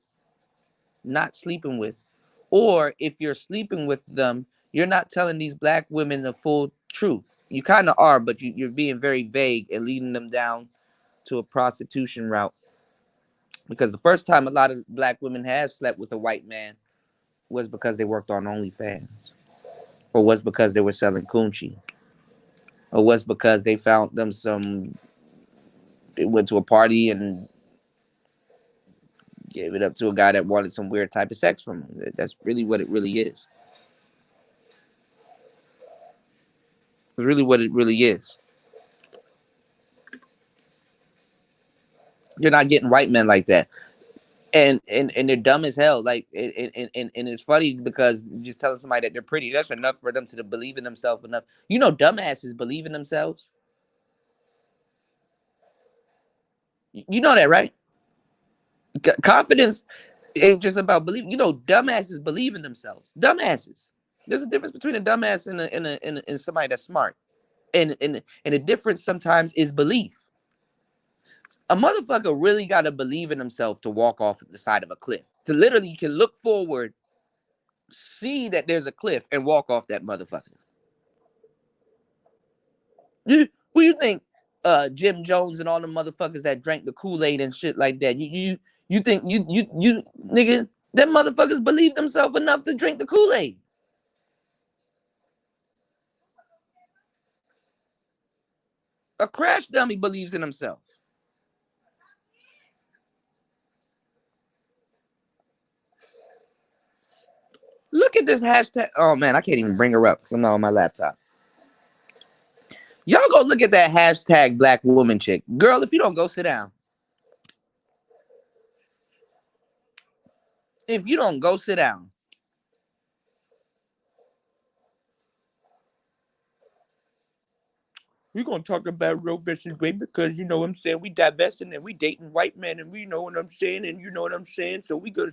not sleeping with. Or if you're sleeping with them, you're not telling these black women the full truth. You kind of are, but you're being very vague and leading them down to a prostitution route. Because the first time a lot of black women have slept with a white man was because they worked on OnlyFans, or was because they were selling coochie, or was because they found them some. They went to a party and gave it up to a guy that wanted some weird type of sex from him. That's really what it really is. It's really what it really is. You're not getting white men like that. And they're dumb as hell. Like, and it's funny because just telling somebody that they're pretty, that's enough for them to believe in themselves enough. You know, dumbasses believe in themselves. You know that, right? Confidence ain't just about belief. You know, dumbasses believe in themselves. Dumbasses. There's a difference between a dumbass and somebody that's smart. And the difference sometimes is belief. A motherfucker really gotta believe in himself to walk off the side of a cliff. To literally can look forward, see that there's a cliff, and walk off that motherfucker. Who you think? Jim Jones and all the motherfuckers that drank the Kool-Aid and shit like that. You think you nigga, them motherfuckers believe themselves enough to drink the Kool-Aid. A crash dummy believes in himself. Look at this hashtag. Oh man, I can't even bring her up because I'm not on my laptop. Y'all go look at that hashtag black woman chick. Girl, if you don't go sit down. If you don't go sit down. We're gonna talk about Roe versus Wade because you know what I'm saying, we divesting and we dating white men and we know what I'm saying and you know what I'm saying. So we go.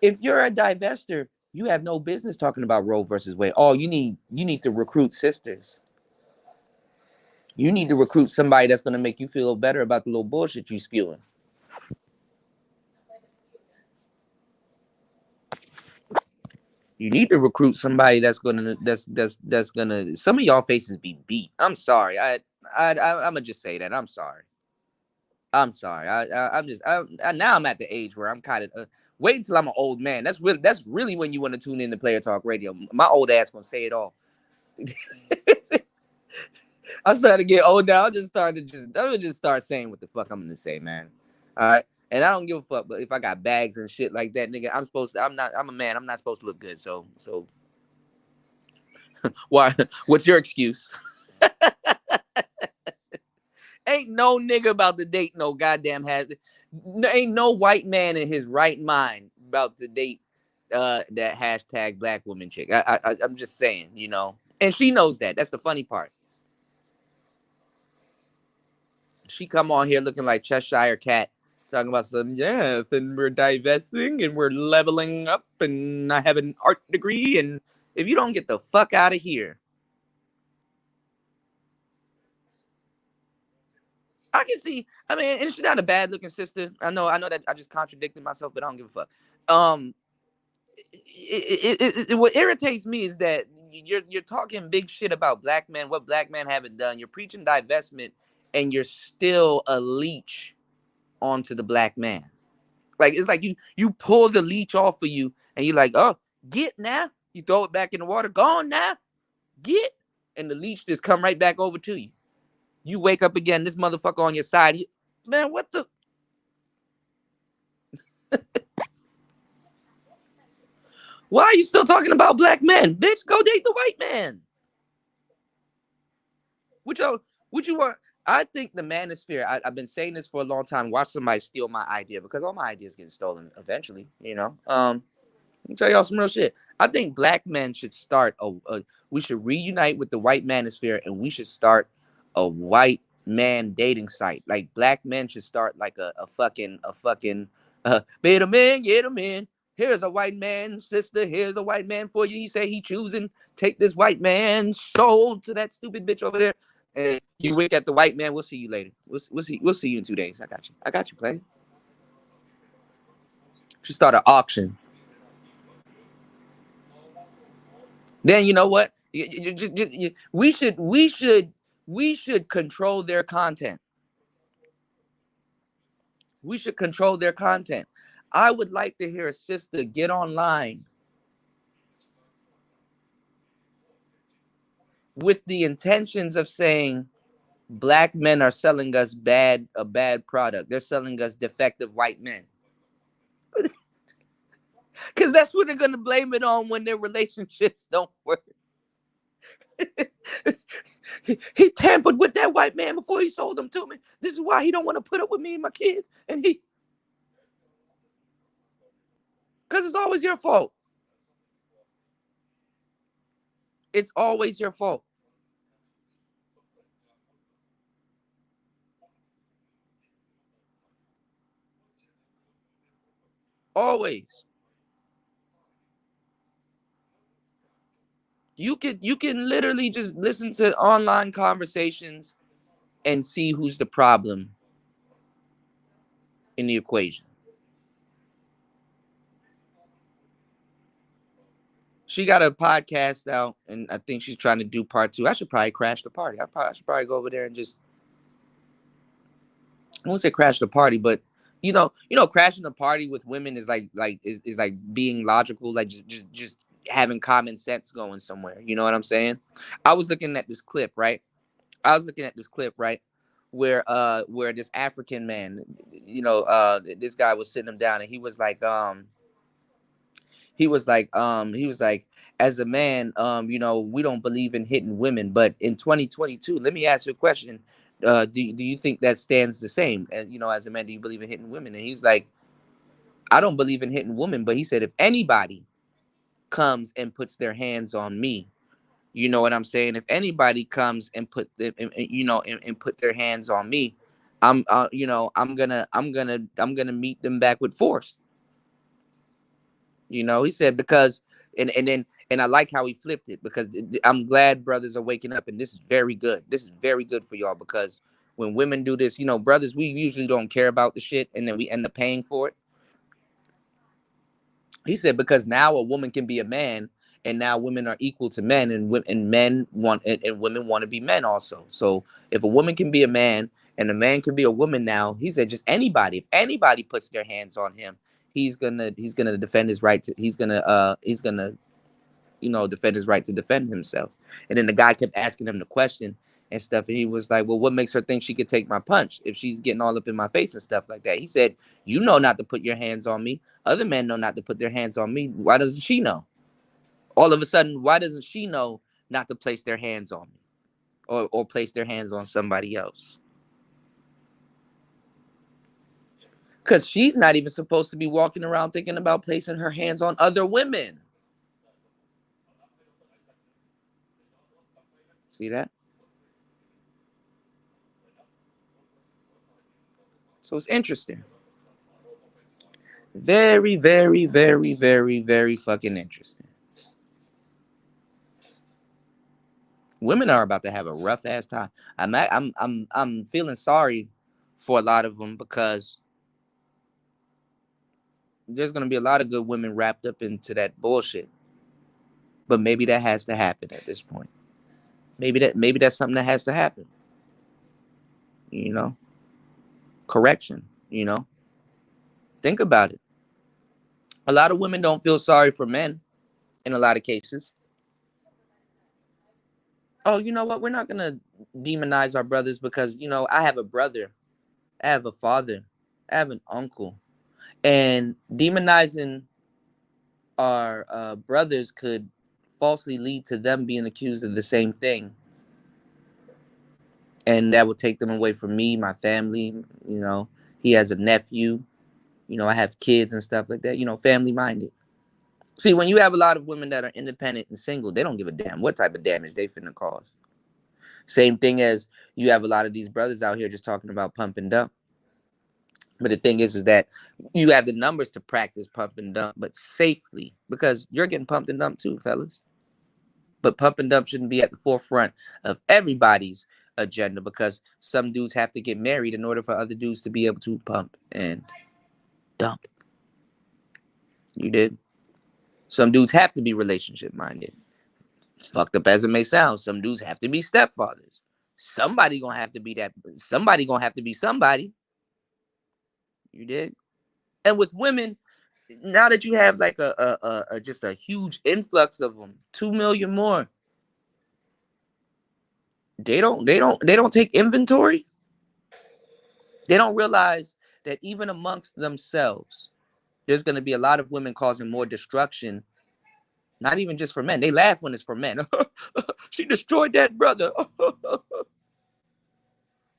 If you're a divester, you have no business talking about Roe versus Wade. Oh, you need to recruit sisters. You need to recruit somebody that's gonna make you feel better about the little bullshit you spewing. You need to recruit somebody that's gonna. Some of y'all faces be beat. I'm sorry. I'm gonna just say that. I'm sorry. I'm sorry. I'm just. Now I'm at the age where I'm kind of. Wait until I'm an old man. That's really when you want to tune in to Player Talk Radio. My old ass gonna say it all. I'm starting to get old now. I'm gonna just start saying what the fuck I'm gonna say, man. All right. And I don't give a fuck, but if I got bags and shit like that, nigga, I'm supposed to. I'm not. I'm a man. I'm not supposed to look good. So why? What's your excuse? Ain't no nigga about to date no goddamn has. Ain't no white man in his right mind about to date that hashtag black woman chick. I'm just saying, and she knows that. That's the funny part. She come on here looking like Cheshire Cat, talking about some and we're divesting and we're leveling up and I have an art degree and if you don't get the fuck out of here, I can see. I mean, and she's not a bad looking sister. I know that I just contradicted myself, but I don't give a fuck. Um, what irritates me is that you're talking big shit about black men, what black men haven't done. You're preaching divestment, and you're still a leech onto the black man. Like it's like you pull the leech off of you, and you're like, oh, get now. You throw it back in the water, gone now, get, and the leech just come right back over to you. You wake up again, this motherfucker on your side. Man, what the? Why are you still talking about black men? Bitch, go date the white man. What you what you want? I think the manosphere. I've been saying this for a long time. Watch somebody steal my idea because all my ideas get stolen eventually. Let me tell y'all some real shit. I think black men should start we should reunite with the white manosphere and we should start a white man dating site. Like black men should start like a fucking bait them in, get them in. Here's a white man, sister. Here's a white man for you. He say he choosing take this white man sold to that stupid bitch over there. And you wink at the white man. We'll see you later. We'll see you in 2 days. I got you. I got you, play. Should start an auction. Then you know what? We should control their content. We should control their content. I would like to hear a sister get online with the intentions of saying black men are selling us a bad product. They're selling us defective white men. Because that's what they're gonna blame it on when their relationships don't work. He tampered with that white man before he sold them to me. This is why he don't want to put up with me and my kids. And because it's always your fault. It's always your fault. Always. You can literally just listen to online conversations and see who's the problem in the equation. She got a podcast out, and I think she's trying to do part two. I should probably crash the party. I should probably go over there and just I won't say crash the party, but crashing the party with women is is like being logical, like just having common sense going somewhere. You know what I'm saying? I was looking at this clip, right? I was looking at this clip, right? Where this African man, this guy was sitting him down and he was like, as a man, we don't believe in hitting women, but in 2022, let me ask you a question. Do you think that stands the same? And as a man, do you believe in hitting women? And he's like, I don't believe in hitting women, but he said if anybody comes and puts their hands on me, you know what I'm saying? If anybody comes and and put their hands on me, I'm gonna meet them back with force. You know, he said because and I like how he flipped it because I'm glad brothers are waking up, and this is very good. This is very good for y'all because when women do this, you know, brothers, we usually don't care about the shit and then we end up paying for it. He said because now a woman can be a man, and now women are equal to men, and men want and women want to be men also. So if a woman can be a man and a man can be a woman now, he said just anybody, if anybody puts their hands on him, he's gonna defend his right to he's gonna defend his right to defend himself. And then the guy kept asking him the question and stuff, and he was like, well, what makes her think she could take my punch if she's getting all up in my face and stuff like that? He said, you know not to put your hands on me. Other men know not to put their hands on me. Why doesn't she know? All of a sudden, why doesn't she know not to place their hands on me or place their hands on somebody else? Because she's not even supposed to be walking around thinking about placing her hands on other women. See that? So it's interesting. Very, very, very, very, very fucking interesting. Women are about to have a rough ass time. I'm feeling sorry for a lot of them because there's gonna be a lot of good women wrapped up into that bullshit. But maybe that has to happen at this point. Maybe that's something that has to happen. You know, correction. You know, think about it. A lot of women don't feel sorry for men in a lot of cases. Oh, you know what? We're not gonna demonize our brothers because I have a brother, I have a father, I have an uncle, and demonizing our brothers could falsely lead to them being accused of the same thing, and that would take them away from me, my family. He has a nephew. I have kids and stuff like that. Family minded. See, when you have a lot of women that are independent and single, they don't give a damn what type of damage they finna cause. Same thing as you have a lot of these brothers out here just talking about pump and dump. But the thing is that you have the numbers to practice pump and dump, but safely, because you're getting pumped and dumped too, fellas. But pump and dump shouldn't be at the forefront of everybody's agenda because some dudes have to get married in order for other dudes to be able to pump and dump. You did. Some dudes have to be relationship minded. Fucked up as it may sound, some dudes have to be stepfathers. Somebody gonna have to be that. Somebody gonna have to be somebody. You did. And with women, now that you have like a just a huge influx of them, 2 million more, they don't take inventory. They don't realize that even amongst themselves, there's going to be a lot of women causing more destruction. Not even just for men. They laugh when it's for men. She destroyed that brother.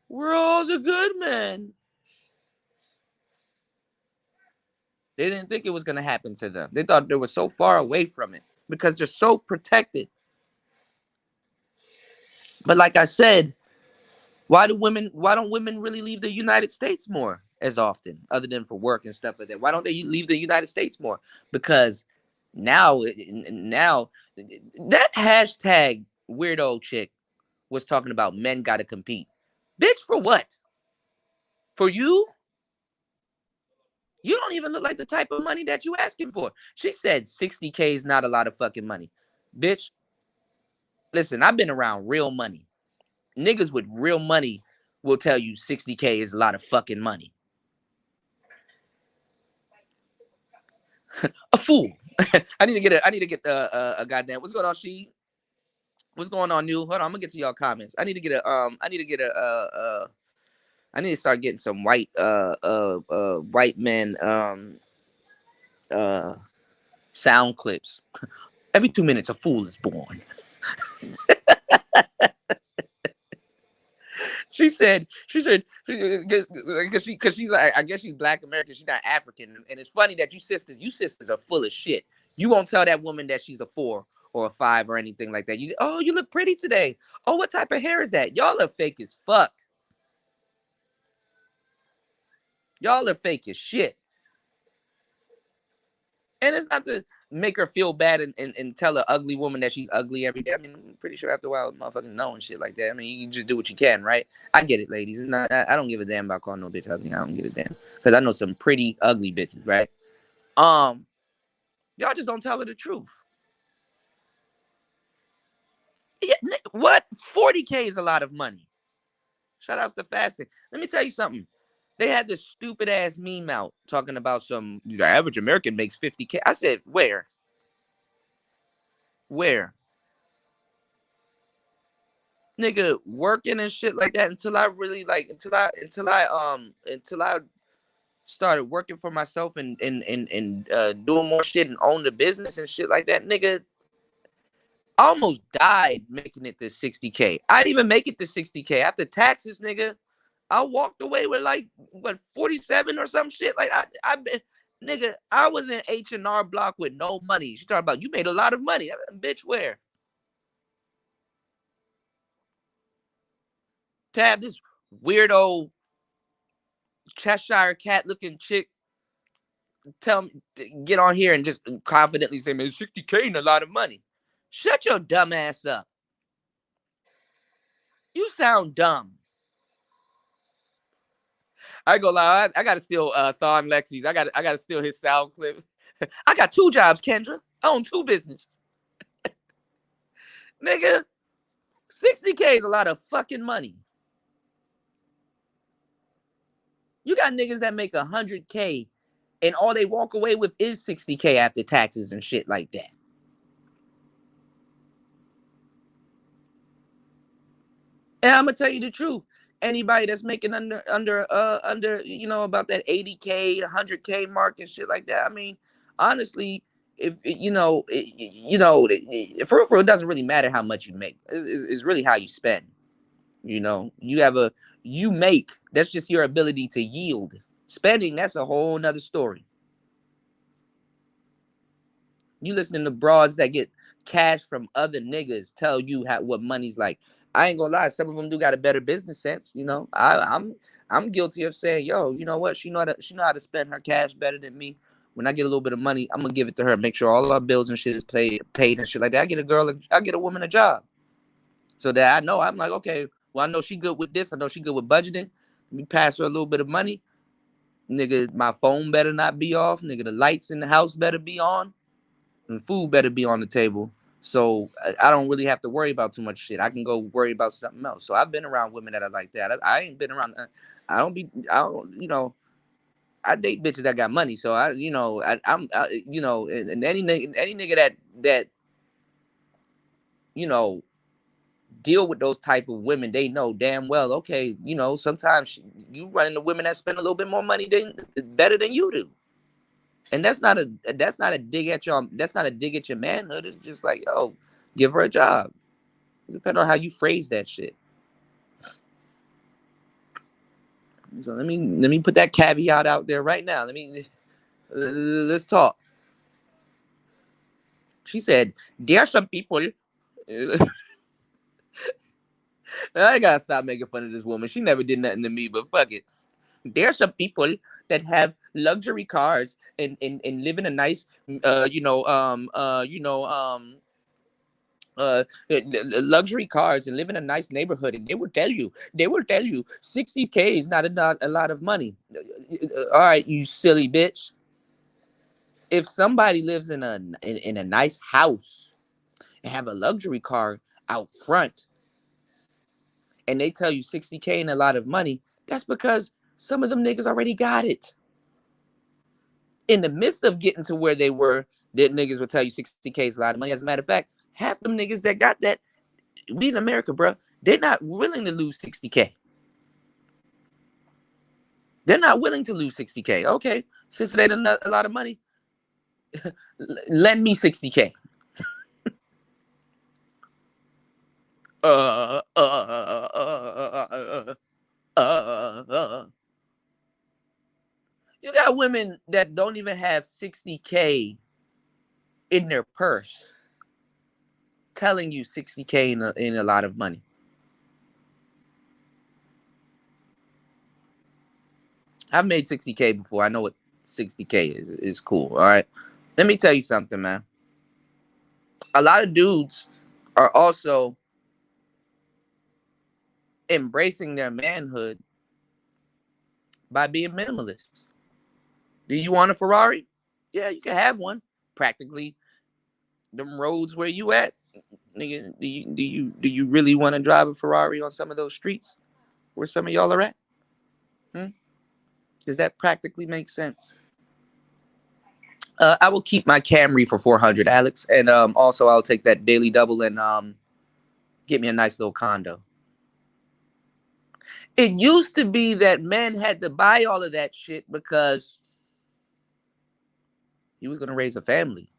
We're all the good men. They didn't think it was going to happen to them. They thought they were so far away from it because they're so protected. But like I said, why don't women really leave the United States more as often, other than for work and stuff like that? Why don't they leave the United States more? Because now that hashtag weirdo chick was talking about men gotta compete. Bitch, for what? For you? You don't even look like the type of money that you asking for. She said 60K is not a lot of fucking money. Bitch, listen, I've been around real money. Niggas with real money will tell you 60K is a lot of fucking money. A fool. I need to get a goddamn. What's going on, she? What's going on, new? Hold on, I'm gonna get to y'all comments. I need to start getting some white men uh sound clips. Every 2 minutes a fool is born. She said because she's like, I guess she's Black American, she's not African. And it's funny that you sisters are full of shit. You won't tell that woman that she's a 4 or a 5 or anything like that. You look pretty today. Oh, what type of hair is that? Y'all are fake as fuck. Y'all are fake as shit. And it's not to make her feel bad and tell an ugly woman that she's ugly every day. I mean, I'm pretty sure after a while, motherfuckers know and shit like that. I mean, you just do what you can, right? I get it, ladies. It's not, I don't give a damn about calling no bitch ugly. I don't give a damn. Because I know some pretty ugly bitches, right? Y'all just don't tell her the truth. Yeah, what? 40K is a lot of money. Shout outs to fasting. Let me tell you something. They had this stupid ass meme out talking about the average American makes 50K. I said, where? Where? Nigga, working and shit like that until I really like until I started working for myself and doing more shit and own the business and shit like that, nigga. I almost died making it to 60K. I didn't even make it to 60K after taxes, nigga. I walked away with like what 47 or some shit. Like I been nigga, I was in H&R Block with no money. She talking about you made a lot of money. Bitch, where? Tab, this weirdo Cheshire cat looking chick tell me get on here and just confidently say, man, 60K ain't a lot of money. Shut your dumb ass up. You sound dumb. I go lie. I gotta steal Thon Lexi's. I gotta steal his sound clip. I got 2 jobs, Kendra. I own 2 businesses. Nigga, 60K is a lot of fucking money. You got niggas that make 100K and all they walk away with is 60K after taxes and shit like that. And I'm gonna tell you the truth. Anybody that's making under about that 80K, 100K mark and shit like that. I mean, honestly, if for real, it doesn't really matter how much you make. It's really how you spend. You make. That's just your ability to yield. Spending, that's a whole nother story. You listening to broads that get cash from other niggas tell you what money's like. I ain't gonna lie, some of them do got a better business sense. I'm guilty of saying, yo, you know what? She know how to spend her cash better than me. When I get a little bit of money, I'm gonna give it to her. Make sure all our bills and shit is paid and shit like that. I get a woman a job, so that I know. I'm like, okay, well, I know she good with this. I know she good with budgeting. Let me pass her a little bit of money, nigga. My phone better not be off, nigga. The lights in the house better be on. And food better be on the table. So I don't really have to worry about too much shit. I can go worry about something else. So I've been around women that are like that. I ain't been around. I don't. I date bitches that got money. So and any nigga that you know deal with those type of women, they know damn well. Okay, sometimes you run into women that spend a little bit more money better than you do. And that's not a dig at your manhood. It's just like, yo, give her a job. It depends on how you phrase that shit. So let me put that caveat out there right now. Let's talk. She said, there are some people. I gotta stop making fun of this woman. She never did nothing to me, but fuck it. There are some people that have luxury cars and live in a nice, luxury cars and live in a nice neighborhood, and they will tell you 60K is not a lot of money. All right, you silly bitch. If somebody lives in a nice house and have a luxury car out front, and they tell you 60K ain't a lot of money, that's because some of them niggas already got it. In the midst of getting to where they were, that niggas will tell you 60K is a lot of money. As a matter of fact, half them niggas that got that, we in America, bro, they're not willing to lose 60K. They're not willing to lose 60K. Okay, since it ain't a lot of money, lend me 60K. Uh, uh, uh, uh, You got women that don't even have 60K in their purse telling you 60K in a lot of money. I've made 60K before. I know what 60K is. It's cool. All right. Let me tell you something, man. A lot of dudes are also embracing their manhood by being minimalists. Do you want a Ferrari? Yeah, you can have one. Practically, them roads where you at, nigga. Do you really want to drive a Ferrari on some of those streets where some of y'all are at? Hmm? Does that practically make sense? I will keep my Camry for 400, Alex, and also I'll take that daily double and get me a nice little condo. It used to be that men had to buy all of that shit because he was gonna raise a family.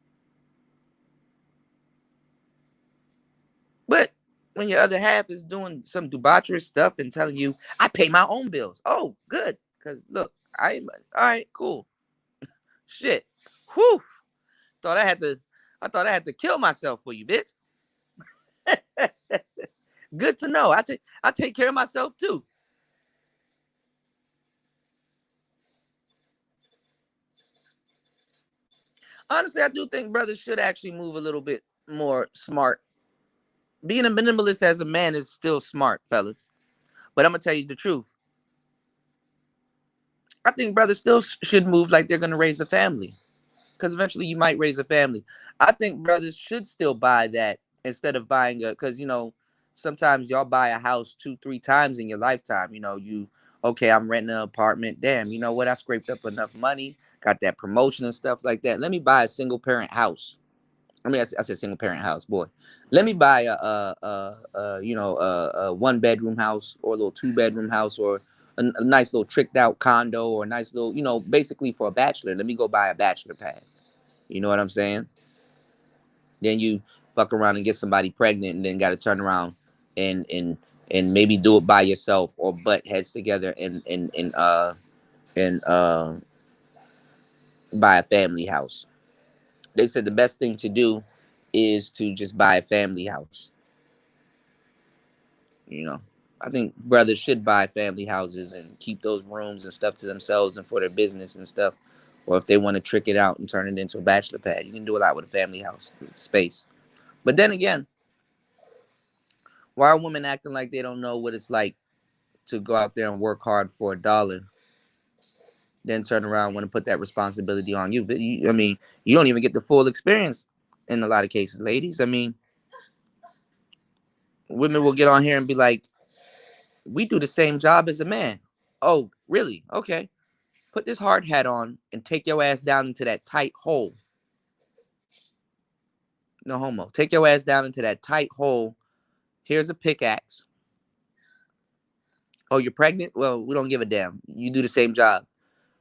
But when your other half is doing some debaucherous stuff and telling you, "I pay my own bills," oh, good, because look, I all right, cool, shit, whew, thought I had to, I thought I had to kill myself for you, bitch. Good to know. I take care of myself too. Honestly, I do think brothers should actually move a little bit more smart. Being a minimalist as a man is still smart, fellas. But I'm gonna tell you the truth. I think brothers still should move like they're gonna raise a family, because eventually you might raise a family. I think brothers should still buy that instead of buying a. Because sometimes y'all buy a house 2, 3 times in your lifetime. Okay, I'm renting an apartment. Damn, you know what? I scraped up enough money, got that promotion and stuff like that. Let me buy a single parent house. I mean, I said single parent house, boy. Let me buy a 1 bedroom house or a little 2 bedroom house or a nice little tricked out condo or a nice little, basically for a bachelor. Let me go buy a bachelor pad. You know what I'm saying? Then you fuck around and get somebody pregnant and then got to turn around and and and maybe do it by yourself or butt heads together and buy a family house. They said the best thing to do is to just buy a family house. You know, I think brothers should buy family houses and keep those rooms and stuff to themselves and for their business and stuff. Or if they want to trick it out and turn it into a bachelor pad, you can do a lot with a family house space. But then again, why are women acting like they don't know what it's like to go out there and work hard for $1, then turn around and want to put that responsibility on you? But I mean, you don't even get the full experience in a lot of cases, ladies. I mean, women will get on here and be like, we do the same job as a man. Oh, really? Okay. Put this hard hat on and take your ass down into that tight hole. No homo. Take your ass down into that tight hole. Here's a pickaxe. Oh, you're pregnant? Well, we don't give a damn. You do the same job.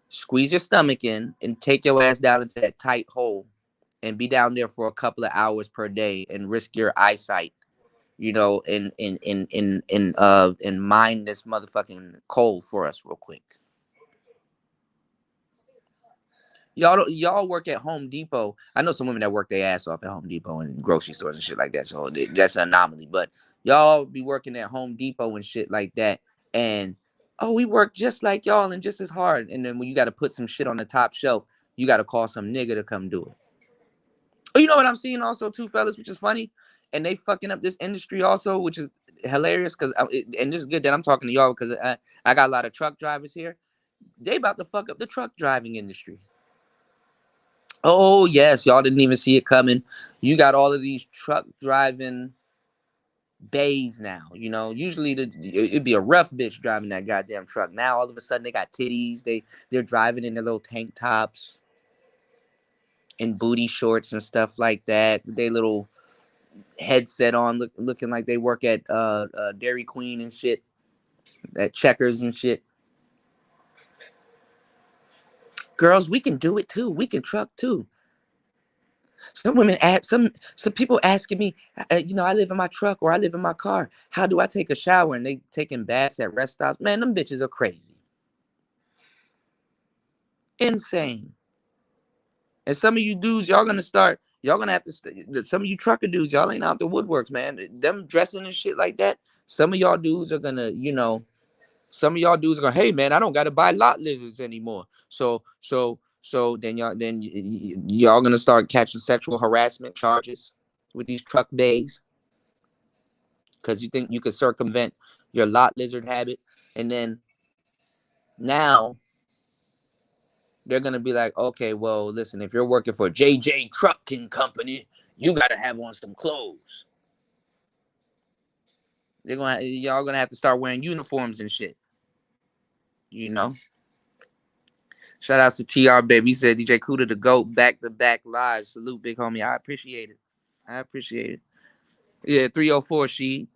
Squeeze your stomach in and take your ass down into that tight hole and be down there for a couple of hours per day and risk your eyesight, and mine this motherfucking coal for us real quick. Y'all work at Home Depot. I know some women that work their ass off at Home Depot and grocery stores and shit like that. So that's an anomaly. But y'all be working at Home Depot and shit like that. And oh, we work just like y'all and just as hard. And then when you got to put some shit on the top shelf, you got to call some nigga to come do it. Oh, you know what I'm seeing also too, fellas, which is funny, and they fucking up this industry also, which is hilarious because and this is good that I'm talking to y'all because I got a lot of truck drivers here. They about to fuck up the truck driving industry. Oh yes, y'all didn't even see it coming. You got all of these truck driving bays now. Usually it'd be a rough bitch driving that goddamn truck. Now all of a sudden they got titties. They're driving in their little tank tops and booty shorts and stuff like that. They little headset on, looking like they work at Dairy Queen and shit, at Checkers and shit. Girls, we can do it too. We can truck too. Some people asking me, I live in my truck or I live in my car. How do I take a shower? And they taking baths at rest stops. Man, them bitches are crazy, insane. And some of you dudes, y'all gonna start. Y'all gonna have to. Some of you trucker dudes, y'all ain't out the woodworks, man. Them dressing and shit like that. Some of y'all dudes are gonna, Some of y'all dudes are going, hey man, I don't gotta buy lot lizards anymore. So So then y'all gonna start catching sexual harassment charges with these truck bays because you think you could circumvent your lot lizard habit, and then now they're gonna be like, okay, well, listen, if you're working for JJ Trucking Company, you gotta have on some clothes. Y'all gonna have to start wearing uniforms and shit. You know. Shout outs to TR baby. He said DJ Kuda the GOAT, back to back live. Salute, big homie. I appreciate it. I appreciate it. Yeah, 304 she.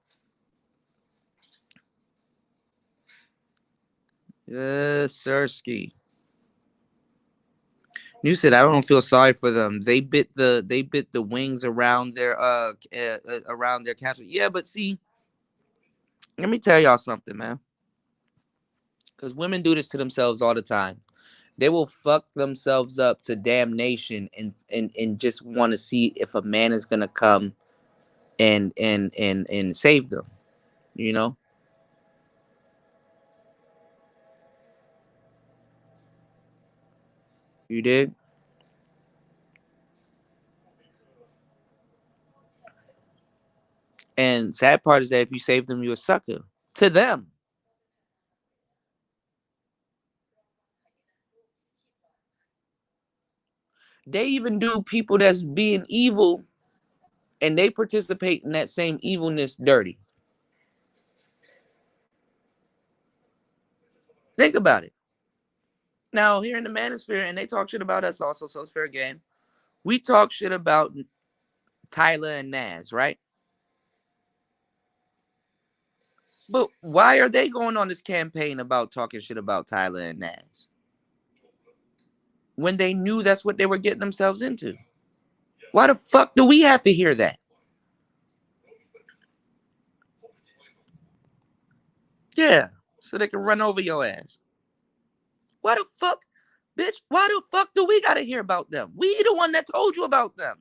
Yes, Sirski. You said I don't feel sorry for them. They bit the wings around their castle. Yeah, but see, let me tell y'all something, man. Because women do this to themselves all the time. They will fuck themselves up to damnation and just want to see if a man is gonna come and save them. You know, you did. And sad part is that if you save them, you're a sucker to them. They even do people that's being evil, and they participate in that same evilness dirty. Think about it. Now, here in the Manosphere, and they talk shit about us also, so it's fair game. We talk shit about Tyler and Nas, right? But why are they going on this campaign about talking shit about Tyler and Nas when they knew that's what they were getting themselves into? Why the fuck do we have to hear that? Yeah, so they can run over your ass. Why the fuck, bitch? Why the fuck do we gotta hear about them? We the one that told you about them.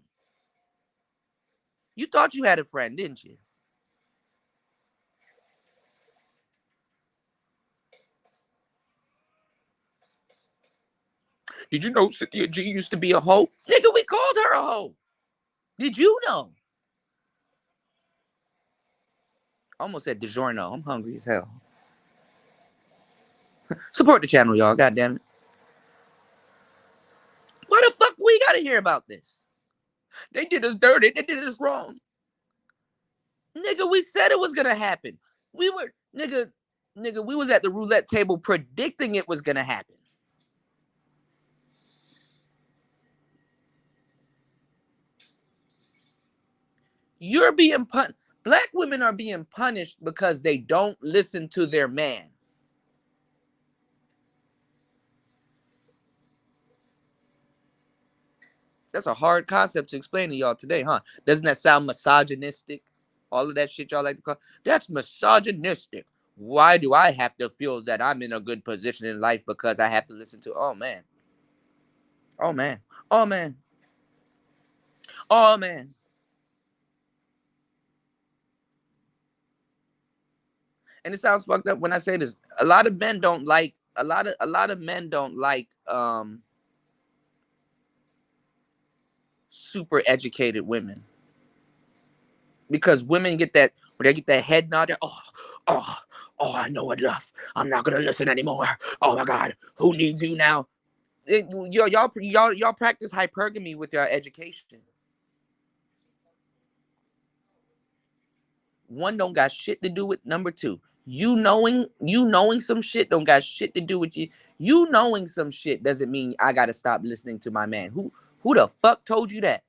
You thought you had a friend, didn't you? Did you know Cynthia G used to be a hoe? Nigga, we called her a hoe. Did you know? Almost said DiGiorno. I'm hungry as hell. Support the channel, y'all. God damn it. Why the fuck we gotta hear about this? They did us dirty. They did us wrong. Nigga, we said it was gonna happen. We were nigga, we was at the roulette table predicting it was gonna happen. You're being punished. Black women are being punished because they don't listen to their man. That's a hard concept to explain to y'all today, huh? Doesn't that sound misogynistic? All of that shit y'all like to call that's misogynistic. Why do I have to feel that I'm in a good position in life because I have to listen to oh man. Oh man. Oh man. Oh man. And it sounds fucked up when I say this. A lot of men don't like super educated women because women get that when they get that head nod. Oh, oh, I know enough. I'm not gonna listen anymore. Oh my god, who needs you now? Y'all practice hypergamy with your education. One don't got shit to do with number two. You knowing some shit don't got shit to do with you. You knowing some shit doesn't mean I gotta stop listening to my man. Who the fuck told you that?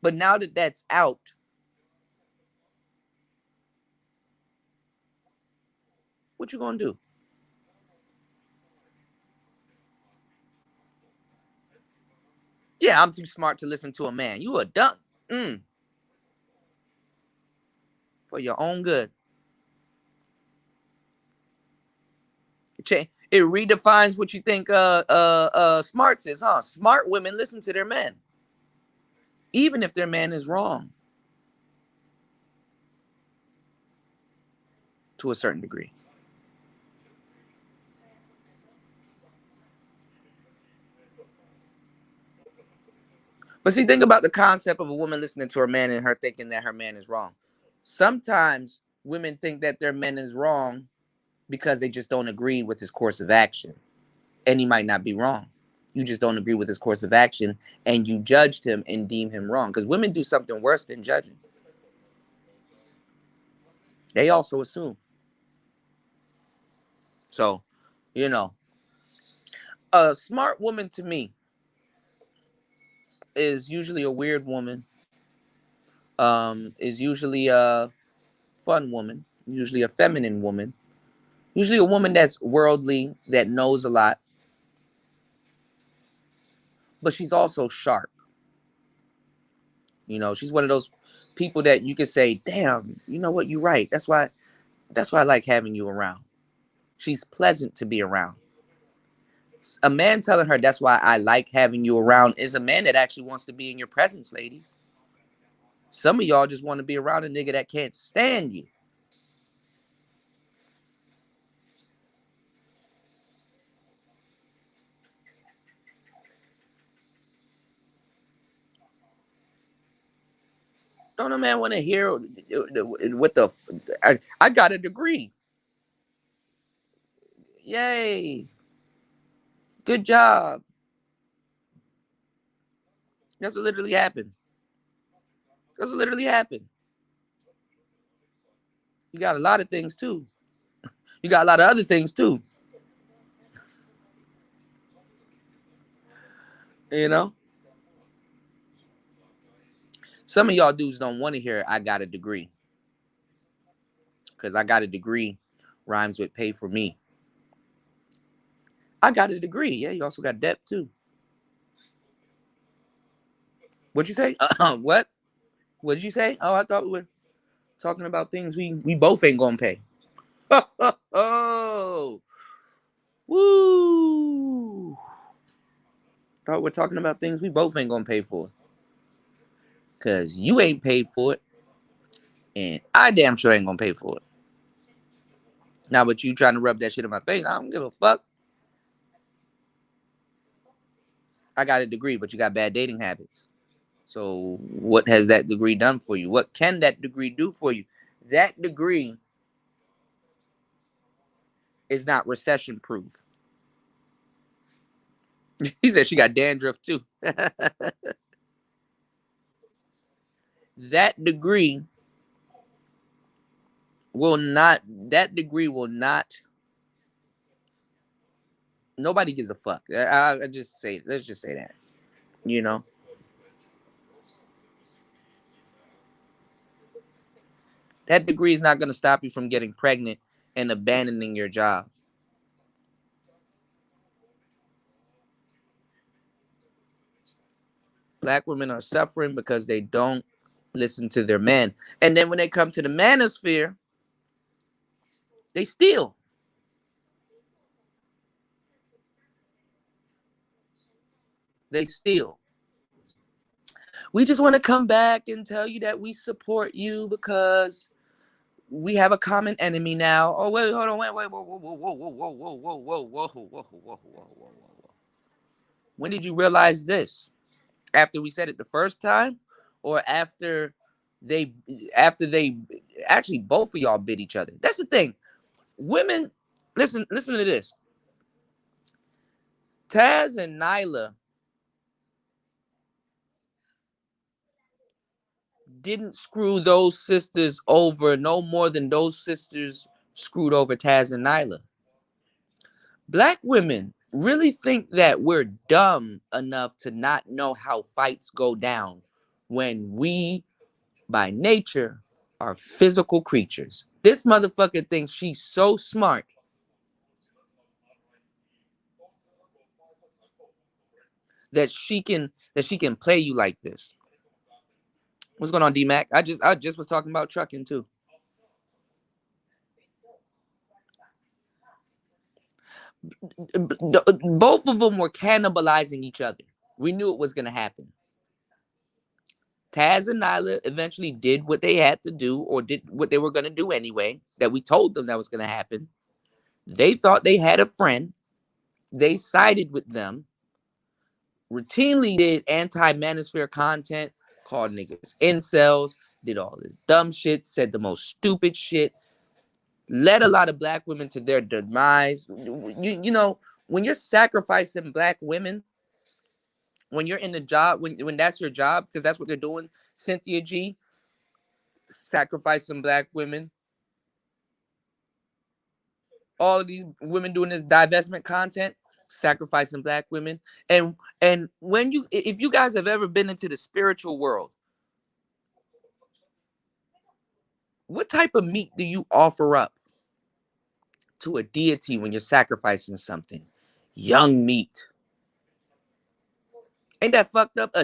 But now that that's out, what you gonna do? Yeah, I'm too smart to listen to a man. You a dumb. Mm, for your own good. It redefines what you think smarts is, huh? Smart women listen to their men, even if their man is wrong to a certain degree. But see, think about the concept of a woman listening to her man and her thinking that her man is wrong. Sometimes women think that their man is wrong because they just don't agree with his course of action. And he might not be wrong. You just don't agree with his course of action and you judged him and deem him wrong. Because women do something worse than judging. They also assume. So, you know, a smart woman to me is usually a weird woman, is usually a fun woman, usually a feminine woman, usually a woman that's worldly, that knows a lot, but she's also sharp. You know, she's one of those people that you can say, damn, you know what, you're right. That's why I like having you around. She's pleasant to be around. A man telling her that's why I like having you around is a man that actually wants to be in your presence, ladies. Some of y'all just want to be around a nigga that can't stand you. Don't a man want to hear what the I got a degree. Yay. Good job. That's what literally happened. That's what literally happened. You got a lot of things too. You got a lot of other things too. You know? Some of y'all dudes don't want to hear I got a degree. Because I got a degree rhymes with pay for me. I got a degree. Yeah, you also got debt too. What'd you say? What? What did you say? Oh, I thought we were talking about things we both ain't gonna pay. Oh, woo! Thought we're talking about things we both ain't gonna pay for. Cause you ain't paid for it, and I damn sure ain't gonna pay for it. Now, but you trying to rub that shit in my face? I don't give a fuck. I got a degree, but you got bad dating habits. So, what has that degree done for you? What can that degree do for you? That degree is not recession proof. He said she got dandruff too. That degree will not, nobody gives a fuck. I just say, let's just say that, you know, that degree is not going to stop you from getting pregnant and abandoning your job. Black women are suffering because they don't listen to their men. And then when they come to the manosphere, they steal. They steal. We just want to come back and tell you that we support you because we have a common enemy now. Oh, wait, hold on, wait, whoa, whoa, whoa, whoa, whoa, whoa, whoa, whoa, whoa, whoa, whoa, whoa, whoa, whoa. When did you realize this? After we said it the first time, or they after they actually both of y'all bit each other? That's the thing. Women, listen to this. Taz and Nyla didn't screw those sisters over no more than those sisters screwed over Taz and Nyla. Black women really think that we're dumb enough to not know how fights go down when we, by nature, are physical creatures. This motherfucker thinks she's so smart that she can play you like this. What's going on, D Mac? I just was talking about trucking too. Both of them were cannibalizing each other. We knew it was gonna happen. Taz and Nyla eventually did what they had to do, or did what they were gonna do anyway. That we told them that was gonna happen. They thought they had a friend. They sided with them. routinely did anti-manosphere content, called niggas incels, did all this dumb shit, said the most stupid shit, led a lot of black women to their demise. You know, when you're sacrificing black women, when you're in the job, when that's your job, because that's what they're doing, Cynthia G, sacrificing black women, all of these women doing this divestment content, sacrificing black women. And when you, if you guys have ever been into the spiritual world, what type of meat do you offer up to a deity when you're sacrificing something? Young meat. Ain't that fucked up? A,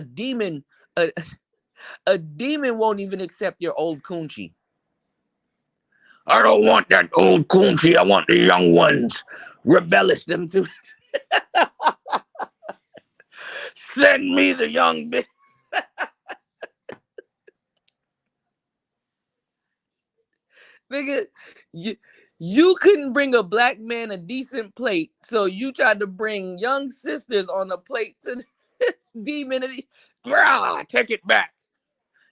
a demon won't even accept your old coochie. I don't want that old coochie. I want the young ones. Rebellish them to send me the young bitch. Nigga, you couldn't bring a black man a decent plate, so you tried to bring young sisters on a plate to this demon. Take it back.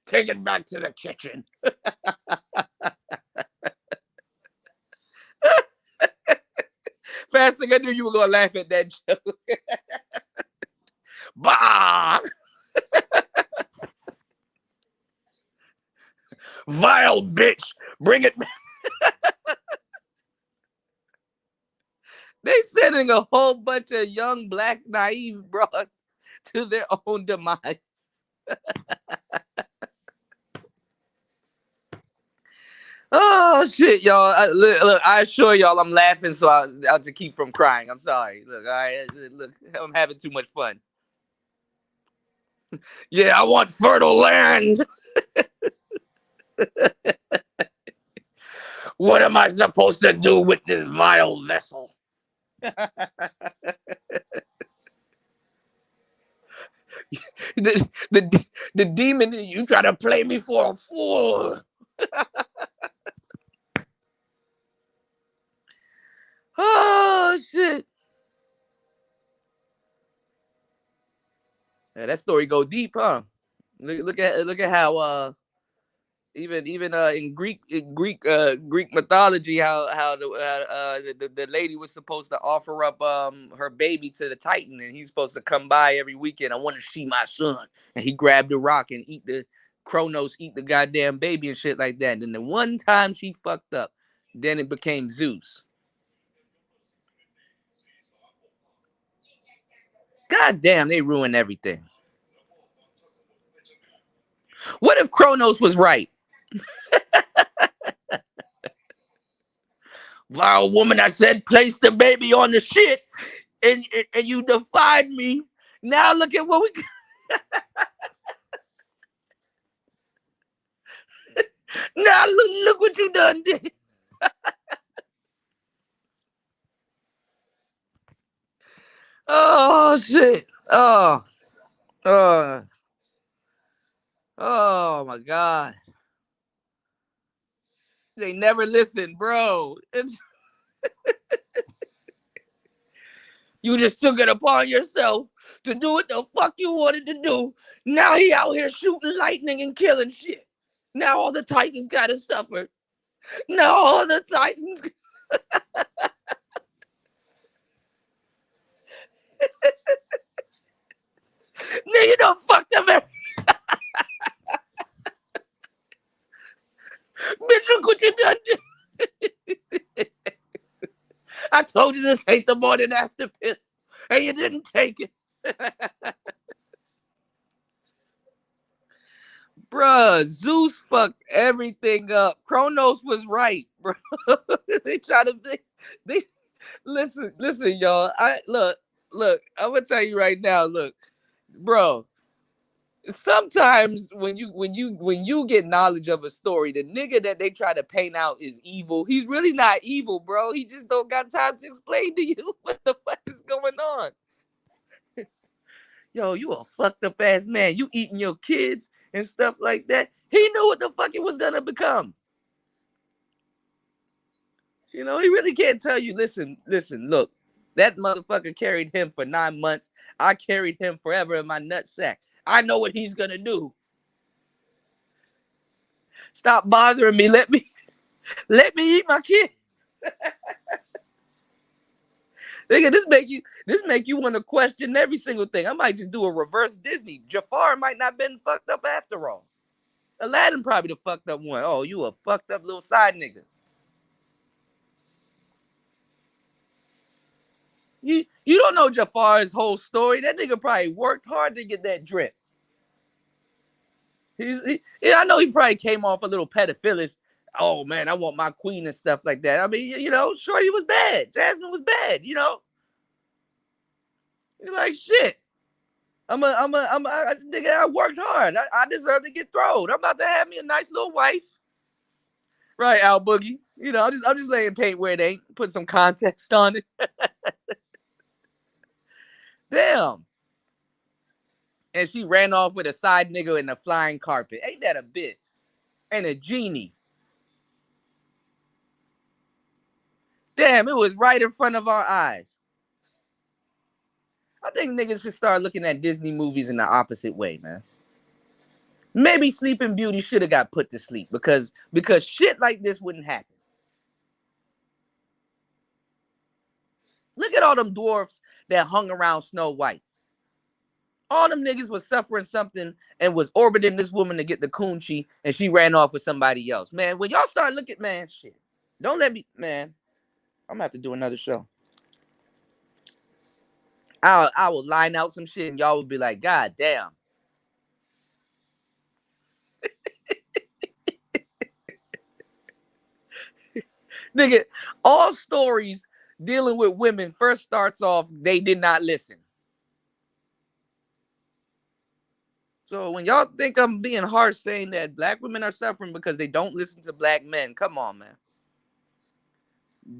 Take it back to the kitchen. Fast thing I knew you were gonna laugh at that joke. Bah! Vile bitch, bring it back. They sending a whole bunch of young black naive broads to their own demise. Oh shit, y'all! Look, I assure y'all, I'm laughing so I'll to keep from crying. I'm sorry. Look, all right, look, I'm having too much fun. Yeah, I want fertile land. What am I supposed to do with this vile vessel? the demon, you try to play me for a fool. Oh shit. Yeah, that story go deep, huh? Look at how even in Greek mythology, how the lady was supposed to offer up her baby to the Titan, and he's supposed to come by every weekend. I want to see my son, and he grabbed the rock and eat the Kronos, eat the goddamn baby and shit like that. And then the one time she fucked up, then it became Zeus. God damn, they ruined everything. What if Kronos was right? Vile woman, I said, place the baby on the shit, and you defied me. Now look at what we. Now look what you done did. Oh shit. Oh, oh my god. They never listen, bro. You just took it upon yourself to do what the fuck you wanted to do. Now he out here shooting lightning and killing shit. Now all the Titans gotta suffer. Now all the Titans. Nigga, you done fucked up everything. Bitch, look what you done. I told you this ain't the morning after pill, and you didn't take it. Bruh, Zeus fucked everything up. Kronos was right, bro. They try to they listen, y'all. Look, I'm gonna tell you right now, look, bro. Sometimes when you get knowledge of a story, the nigga that they try to paint out is evil. He's really not evil, bro. He just don't got time to explain to you what the fuck is going on. Yo, you a fucked up ass man. You eating your kids and stuff like that. He knew what the fuck it was gonna become. You know, he really can't tell you, listen, look. That motherfucker carried him for 9 months. I carried him forever in my nutsack. I know what he's gonna do. Stop bothering me. Let me eat my kid. Nigga, this make you want to question every single thing. I might just do a reverse Disney. Jafar might not been fucked up after all. Aladdin probably the fucked up one. Oh, you a fucked up little side nigga. You don't know Jafar's whole story. That nigga probably worked hard to get that drip. Yeah, I know he probably came off a little pedophilic. Oh man, I want my queen and stuff like that. I mean, you know, Shorty was bad. Jasmine was bad. You know, you're like shit. Nigga, I worked hard. I deserve to get thrown. I'm about to have me a nice little wife. Right, Al Boogie. You know, I'm just laying paint where it ain't. Put some context on it. Damn. And she ran off with a side nigga in the flying carpet. Ain't that a bitch? And a genie. Damn, it was right in front of our eyes. I think niggas should start looking at Disney movies in the opposite way, man. Maybe Sleeping Beauty should have got put to sleep because shit like this wouldn't happen. Look at all them dwarfs that hung around Snow White. All them niggas was suffering something and was orbiting this woman to get the coochie, and she ran off with somebody else. Man, when y'all start looking, man, shit. Don't let me, man. I'm gonna have to do another show. I will line out some shit and y'all would be like, God damn. Nigga, all stories dealing with women first starts off, they did not listen. So when y'all think I'm being harsh saying that black women are suffering because they don't listen to black men, come on, man.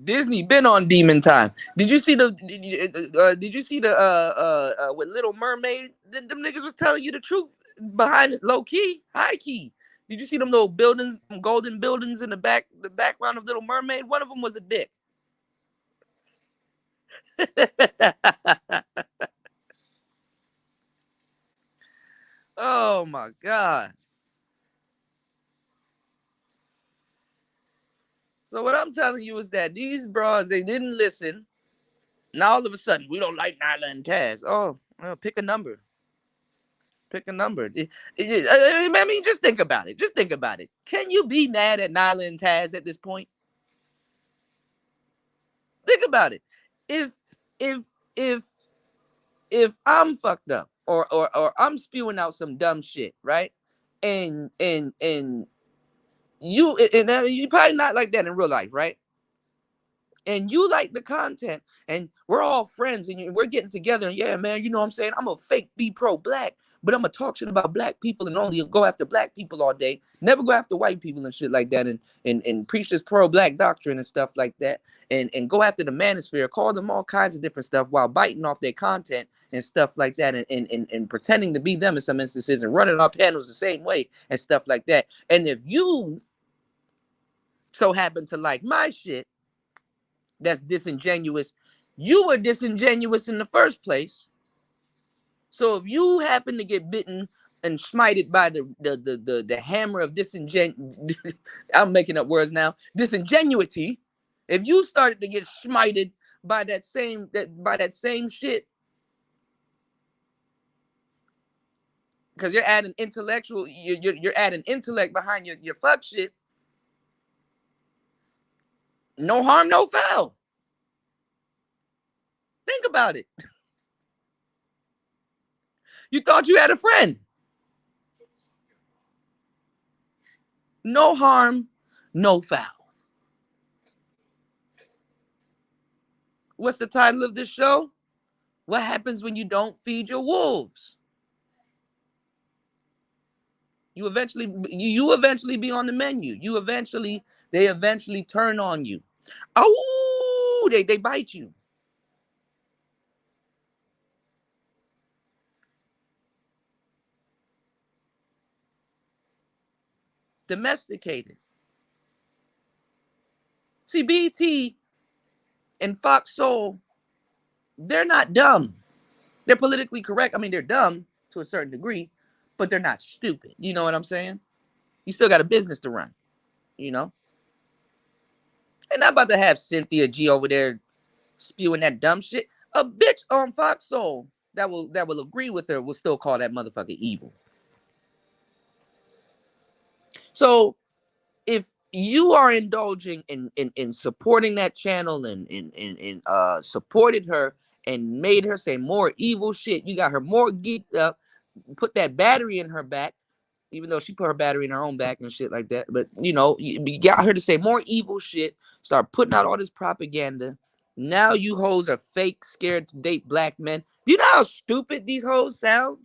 Disney been on demon time. Did you see the? Did you see the? With Little Mermaid, them niggas was telling you the truth behind it, low key, high key. Did you see them little buildings, golden buildings in the background of Little Mermaid? One of them was a dick. Oh my god. So what I'm telling you is that these bras, they didn't listen. Now all of a sudden, we don't like Nyla and Taz. Oh, well, pick a number. Pick a number. I mean, just think about it. Just think about it. Can you be mad at Nyla and Taz at this point? Think about it. If if if if I'm fucked up or I'm spewing out some dumb shit, right? And you probably not like that in real life, right? And you like the content and we're all friends and we're getting together and yeah, man, you know what I'm saying? I'm a fake be pro black, but I'm gonna talk shit about black people and only go after black people all day, never go after white people and shit like that and preach this pro black doctrine and stuff like that and go after the manosphere, call them all kinds of different stuff while biting off their content and stuff like that and pretending to be them in some instances and running our panels the same way and stuff like that. And if you so happen to like my shit, that's disingenuous. You were disingenuous in the first place. So if you happen to get bitten and smited by the hammer of I'm making up words now, disingenuity. If you started to get smited by that same shit, because you're adding intellectual, you're adding intellect behind your fuck shit. No harm, no foul. Think about it. You thought you had a friend. No harm, no foul. What's the title of this show? What happens when you don't feed your wolves? You eventually be on the menu. They eventually turn on you. Oh, they bite you. Domesticated. See, BT and Fox Soul They're not dumb. They're politically correct. I mean, they're dumb to a certain degree, but they're not stupid. You know what I'm saying? You still got a business to run, you know? And not about to have Cynthia G over there spewing that dumb shit. A bitch on Fox Soul that will agree with her will still call that motherfucker evil. So if you are indulging in supporting that channel and supported her and made her say more evil shit, you got her more geeked up, put that battery in her back, even though she put her battery in her own back and shit like that. But you got her to say more evil shit, start putting out all this propaganda. Now you hoes are fake, scared to date black men. Do you know how stupid these hoes sound?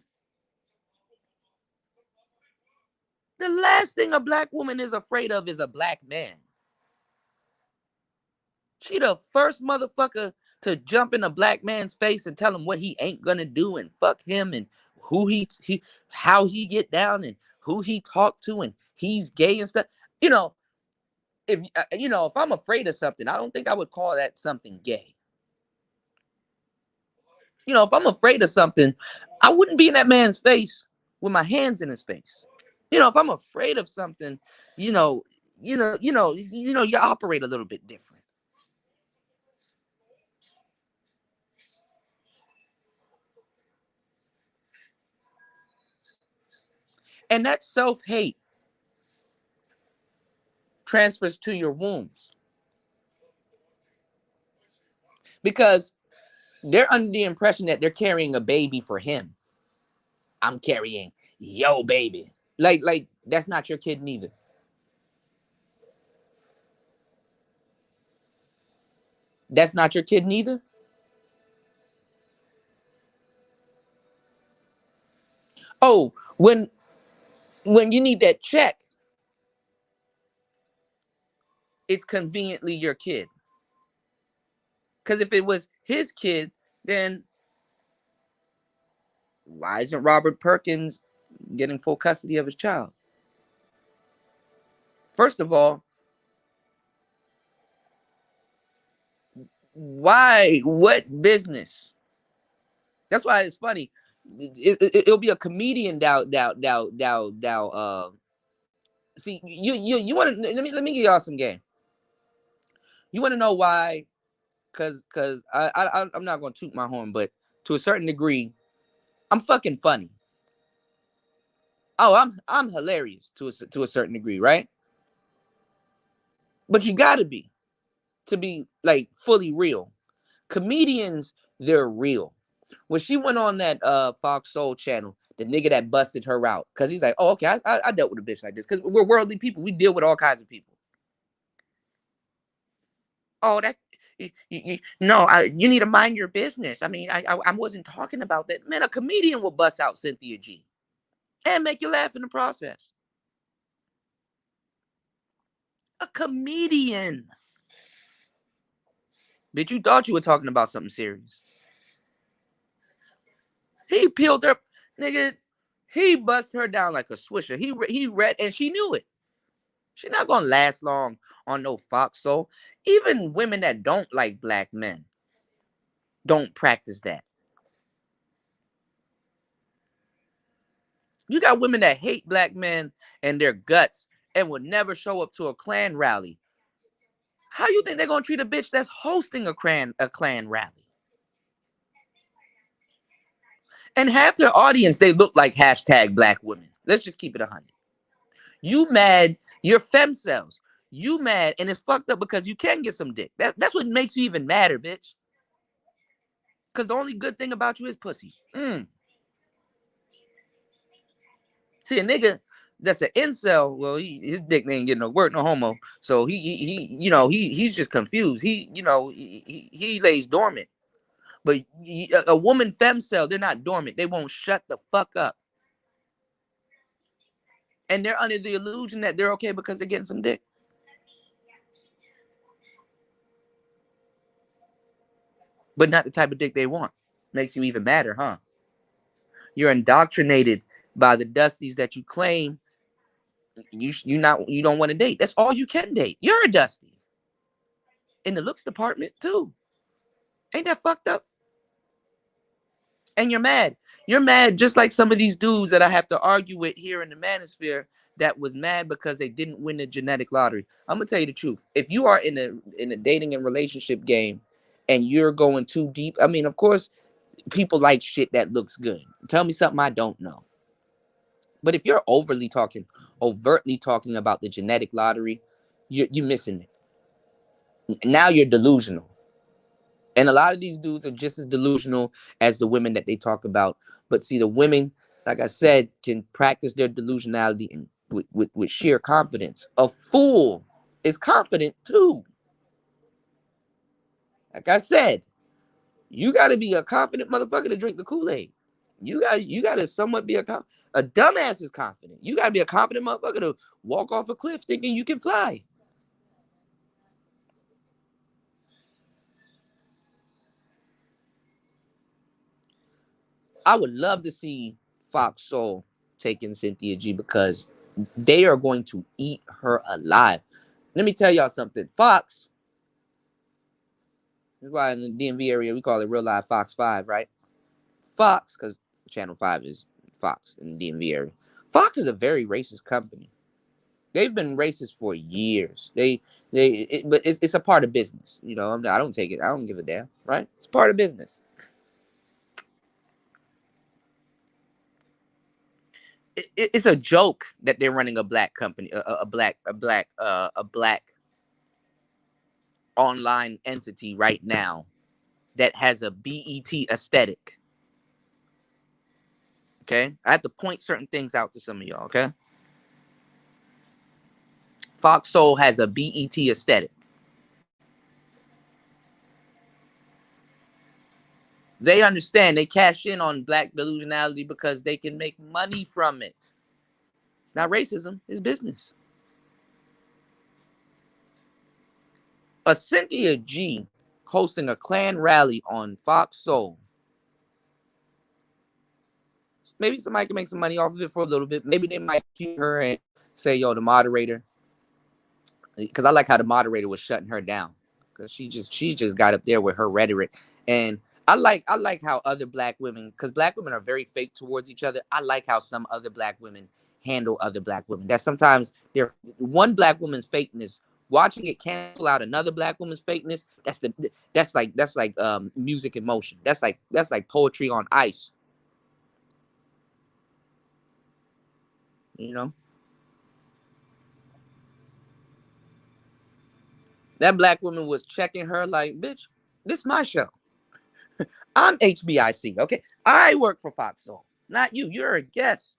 The last thing a black woman is afraid of is a black man. She the first motherfucker to jump in a black man's face and tell him what he ain't gonna do and fuck him and who he how he get down and who he talk to and he's gay and stuff. You know, if I'm afraid of something, I don't think I would call that something gay. If I'm afraid of something, I wouldn't be in that man's face with my hands in his face. If I'm afraid of something, you operate a little bit different. And that self-hate transfers to your wombs because they're under the impression that they're carrying a baby for him. I'm carrying yo baby. Like that's not your kid neither. That's not your kid neither. Oh, when you need that check, it's conveniently your kid. Because if it was his kid, then why isn't Robert Perkins getting full custody of his child? First of all, why? What business? That's why it's funny. It'll be a comedian see, you want to let me give y'all some game. You want to know why? Cause I'm not gonna toot my horn, but to a certain degree, I'm fucking funny. Oh, I'm hilarious to a certain degree, right? But you gotta be to be like fully real. Comedians, they're real. When she went on that Fox Soul channel, the nigga that busted her out, because he's like, oh, okay, I dealt with a bitch like this. Because we're worldly people. We deal with all kinds of people. Oh, that's no, you need to mind your business. I mean, I wasn't talking about that. Man, a comedian will bust out Cynthia G and make you laugh in the process. A comedian. Bitch, you thought you were talking about something serious. He peeled her, nigga. He bust her down like a swisher. He read, and she knew it. She's not gonna last long on no Fox Soul. Even women that don't like black men don't practice that. You got women that hate black men and their guts and will never show up to a Klan rally. How you think they're gonna treat a bitch that's hosting a Klan rally? And half their audience, they look like hashtag black women. Let's just keep it 100. You mad, you're fem cells. You mad, and it's fucked up because you can get some dick. That's what makes you even madder, bitch. Because the only good thing about you is pussy. See, a nigga that's an incel, well, his dick ain't getting no work, no homo. So he's just confused. He lays dormant. But a woman femcel, they're not dormant. They won't shut the fuck up. And they're under the illusion that they're okay because they're getting some dick. But not the type of dick they want. Makes you even madder, huh? You're indoctrinated by the dusties that you claim you don't want to date. That's all you can date. You're a dusty. In the looks department, too. Ain't that fucked up? And you're mad. You're mad just like some of these dudes that I have to argue with here in the Manosphere that was mad because they didn't win the genetic lottery. I'm gonna tell you the truth. If you are in a dating and relationship game and you're going too deep, I mean, of course, people like shit that looks good. Tell me something I don't know. But if you're overtly talking about the genetic lottery, you're missing it. Now you're delusional. And a lot of these dudes are just as delusional as the women that they talk about. But see, the women, like I said, can practice their delusionality with sheer confidence. A fool is confident too. Like I said, you got to be a confident motherfucker to drink the Kool-Aid. You got to somewhat be a dumbass is confident. You got to be a confident motherfucker to walk off a cliff thinking you can fly. I would love to see Fox Soul taking Cynthia G because they are going to eat her alive. Let me tell y'all something. Fox, this is why in the DMV area we call it Real Live Fox 5, right? Fox, because Channel 5 is Fox in the DMV area. Fox is a very racist company. They've been racist for years. But it's a part of business. You know, I don't take it. I don't give a damn, right? It's part of business. It's a joke that they're running a black company, a black online entity right now that has a BET aesthetic. Okay, I have to point certain things out to some of y'all. Okay, Fox Soul has a BET aesthetic. They understand they cash in on black delusionality because they can make money from it. It's not racism, it's business. A Cynthia G hosting a Klan rally on Fox Soul. Maybe somebody can make some money off of it for a little bit. Maybe they might cue her and say, yo, the moderator. Because I like how the moderator was shutting her down. Because she just got up there with her rhetoric. And I like how other black women, because black women are very fake towards each other. I like how some other black women handle other black women. That sometimes they're one black woman's fakeness, watching it cancel out another black woman's fakeness. That's like music in motion. That's like poetry on ice. You know, that black woman was checking her like, bitch, this is my show. I'm HBIC. Okay, I work for Fox Soul, not you. You're a guest.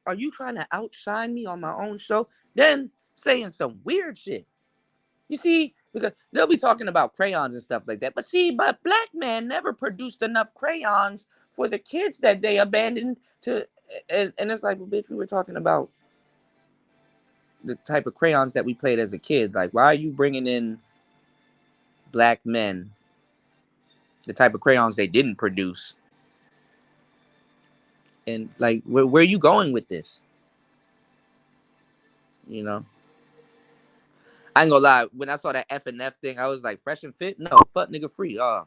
Are you trying to outshine me on my own show? Then saying some weird shit. You see, because they'll be talking about crayons and stuff like that. But see, but black man never produced enough crayons for the kids that they abandoned to. And it's like, well, bitch, we were talking about the type of crayons that we played as a kid. Like, why are you bringing in black men, the type of crayons they didn't produce? And like, where are you going with this? You know, I ain't gonna lie. When I saw that F&F thing, I was like, fresh and fit. No, fuck nigga free. I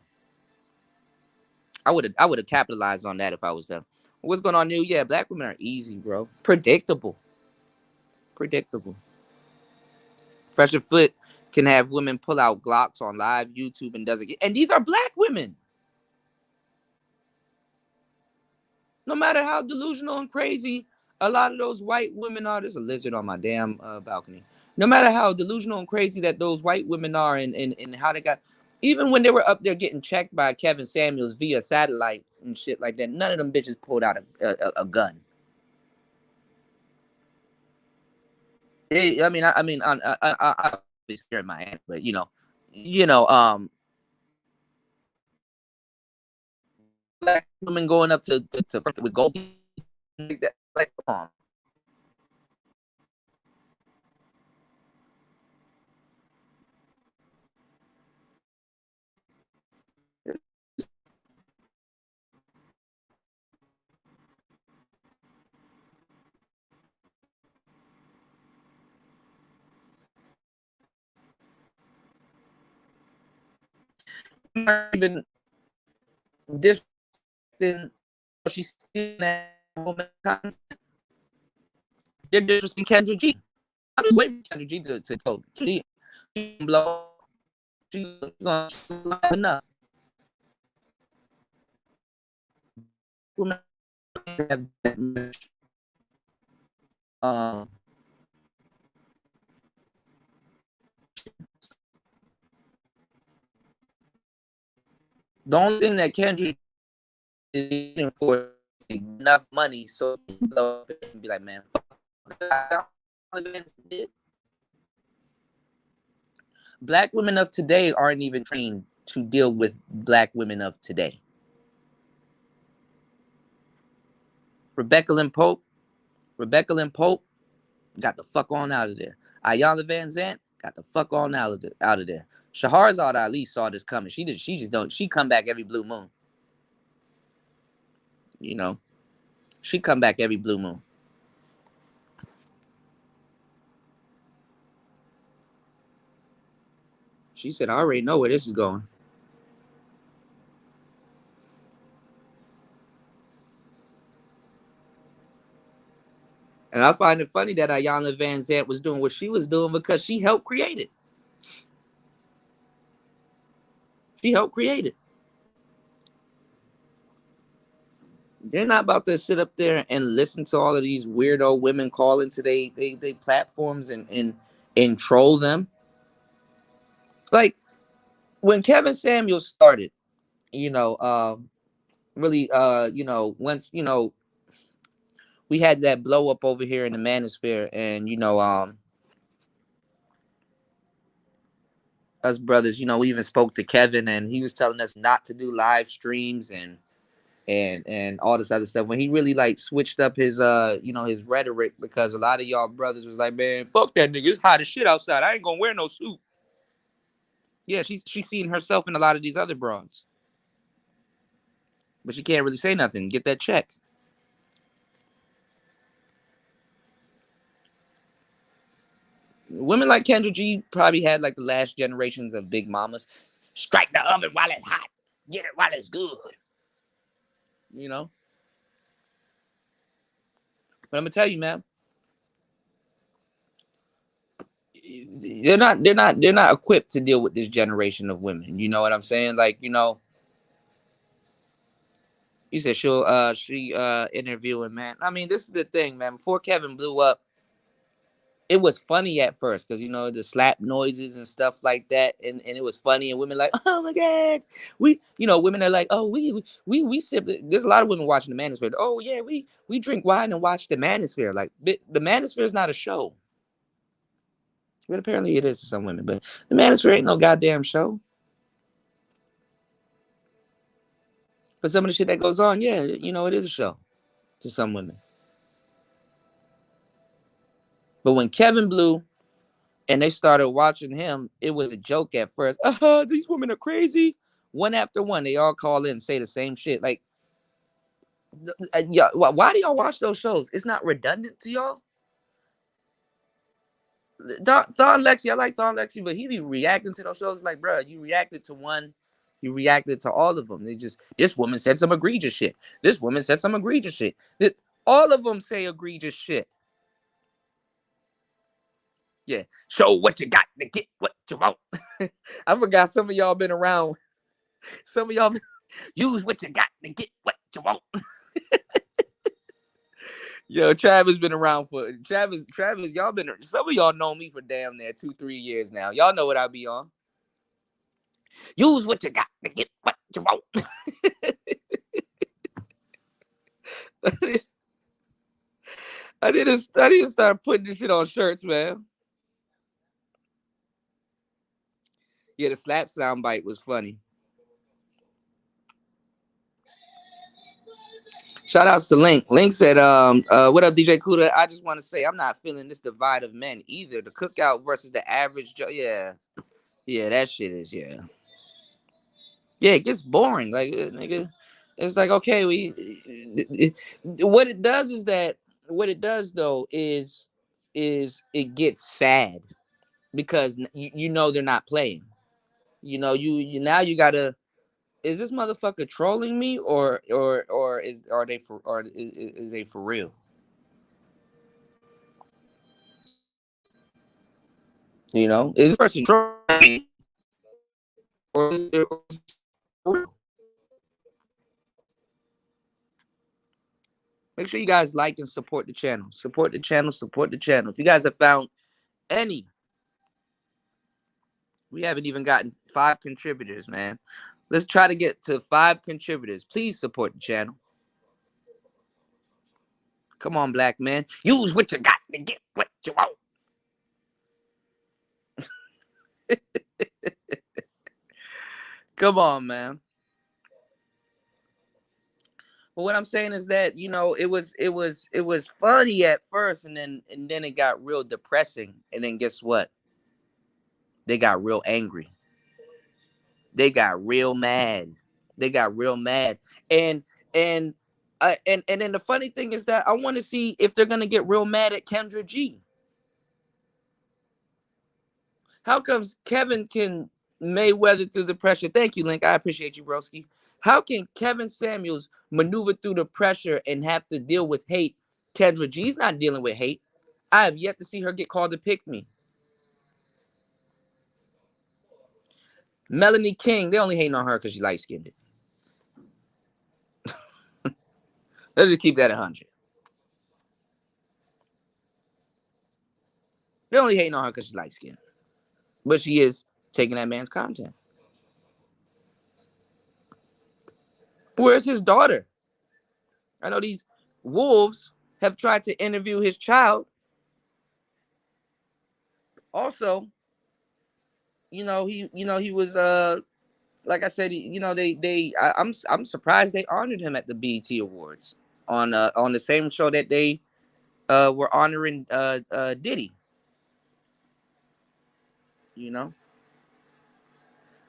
would have capitalized on that if I was them. What's going on, new? Yeah, black women are easy, bro. Predictable, predictable. Fresh and fit can have women pull out Glocks on live YouTube and does it. And these are black women. No matter how delusional and crazy a lot of those white women are, there's a lizard on my damn balcony. No matter how delusional and crazy that those white women are, and how they got, even when they were up there getting checked by Kevin Samuels via satellite and shit like that, none of them bitches pulled out a gun. I be scared my ass, but you know, black women going up to with gold like that, like, come on. Even this then she's stealing that woman content. They're disrespecting Kendra G. I'm just waiting for Kendra G to go. She blow. She's gonna have enough. Women have that much. The only thing that Kendra is needing for enough money so she can blow up and be like, man, fuck. Black women of today aren't even trained to deal with black women of today. Rebecca Lynn Pope got the fuck on out of there. Ayanna Van Zant got the fuck on out of there. Shahrazad Ali saw this coming. She just don't. She come back every blue moon. You know, she come back every blue moon. She said, I already know where this is going. And I find it funny that Ayanna Van Zant was doing what she was doing because she helped create it. She helped create it. They're not about to sit up there and listen to all of these weirdo women call into they platforms and troll them. Like when Kevin Samuels started, really, once, we had that blow up over here in the Manosphere, and us brothers, we even spoke to Kevin, and he was telling us not to do live streams and all this other stuff when he really like switched up his his rhetoric, because a lot of y'all brothers was like, man, fuck that nigga, it's hot as shit outside, I ain't gonna wear no suit. Yeah, she's seeing herself in a lot of these other broads, but she can't really say nothing, get that check. Women like Kendra G probably had like the last generations of big mamas. Strike the oven while it's hot, get it while it's good. But I'm gonna tell you, man, they're not equipped to deal with this generation of women. You know what I'm saying? Like, you said she interviewing, man. I mean, this is the thing, man. Before Kevin blew up, it was funny at first because the slap noises and stuff like that, and it was funny, and women like, oh my god, women are like, oh, we sip. There's a lot of women watching the Manosphere. Oh yeah, we drink wine and watch the Manosphere. Like the Manosphere is not a show, but apparently it is to some women. But the Manosphere ain't no goddamn show. But some of the shit that goes on, yeah, it is a show to some women. But when Kevin blew and they started watching him, it was a joke at first. These women are crazy. One after one, they all call in and say the same shit. Like, yeah, why do y'all watch those shows? It's not redundant to y'all. Thon Lexi, I like Thon Lexi, but he be reacting to those shows like, bro, you reacted to one, you reacted to all of them. This woman said some egregious shit. This woman said some egregious shit. All of them say egregious shit. Yeah, show what you got to get what you want. I forgot some of y'all been around. Some of y'all use what you got to get what you want. Yo, Travis been around for Travis. Y'all been, some of y'all know me for damn near 2-3 years now. Y'all know what I be on. Use what you got to get what you want. I didn't start putting this shit on shirts, man. Yeah, the slap soundbite was funny. Shout outs to Link. Link said, what up, DJ Kuda? I just want to say I'm not feeling this divide of men either. The cookout versus the average Joe. Yeah. Yeah, that shit is, yeah. Yeah, it gets boring. Like, nigga, it's like, okay, what it does is that, what it does though is it gets sad because they're not playing. You now you gotta is this motherfucker trolling me, or is they for real? You know, is this person trolling me, or is it for real? Make sure you guys like and support the channel. Support the channel. Support the channel. If you guys have found any, we haven't even gotten 5 contributors, man. Let's try to get to 5 contributors. Please support the channel. Come on, black man. Use what you got to get what you want. Come on, man. But what I'm saying is that, you know, it was funny at first, and then it got real depressing. And then guess what? They got real angry. They got real mad. They got real mad. And and and then the funny thing is that I want to see if they're gonna get real mad at Kendra G. How comes Kevin can Mayweather through the pressure? Thank you, Link. I appreciate you, broski. How can Kevin Samuels maneuver through the pressure and have to deal with hate? Kendra G's not dealing with hate. I have yet to see her get called to pick me. Melanie King, they only hating on her because she light skinned. Let's just keep that 100. They only hating on her because she's light skinned. But she is taking that man's content. Where's his daughter? I know these wolves have tried to interview his child. Also, he was like I said, I'm surprised they honored him at the BET Awards on the same show that they were honoring Diddy. You know.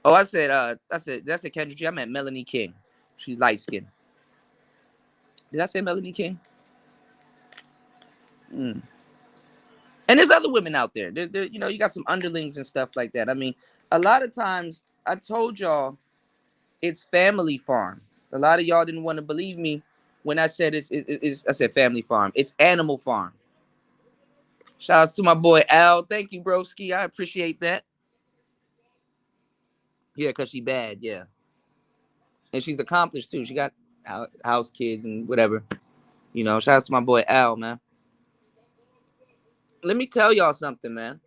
Oh, that's a Kendrick G. I meant Melanie King. She's light skinned. Did I say Melanie King? Mm. And there's other women out there. You got some underlings and stuff like that. I mean, a lot of times I told y'all it's family farm. A lot of y'all didn't want to believe me when I said I said family farm. It's animal farm. Shout out to my boy Al. Thank you, broski. I appreciate that. Yeah, cause she bad. Yeah, and she's accomplished too. She got house kids and whatever. Shout out to my boy Al, man. Let me tell y'all something, man.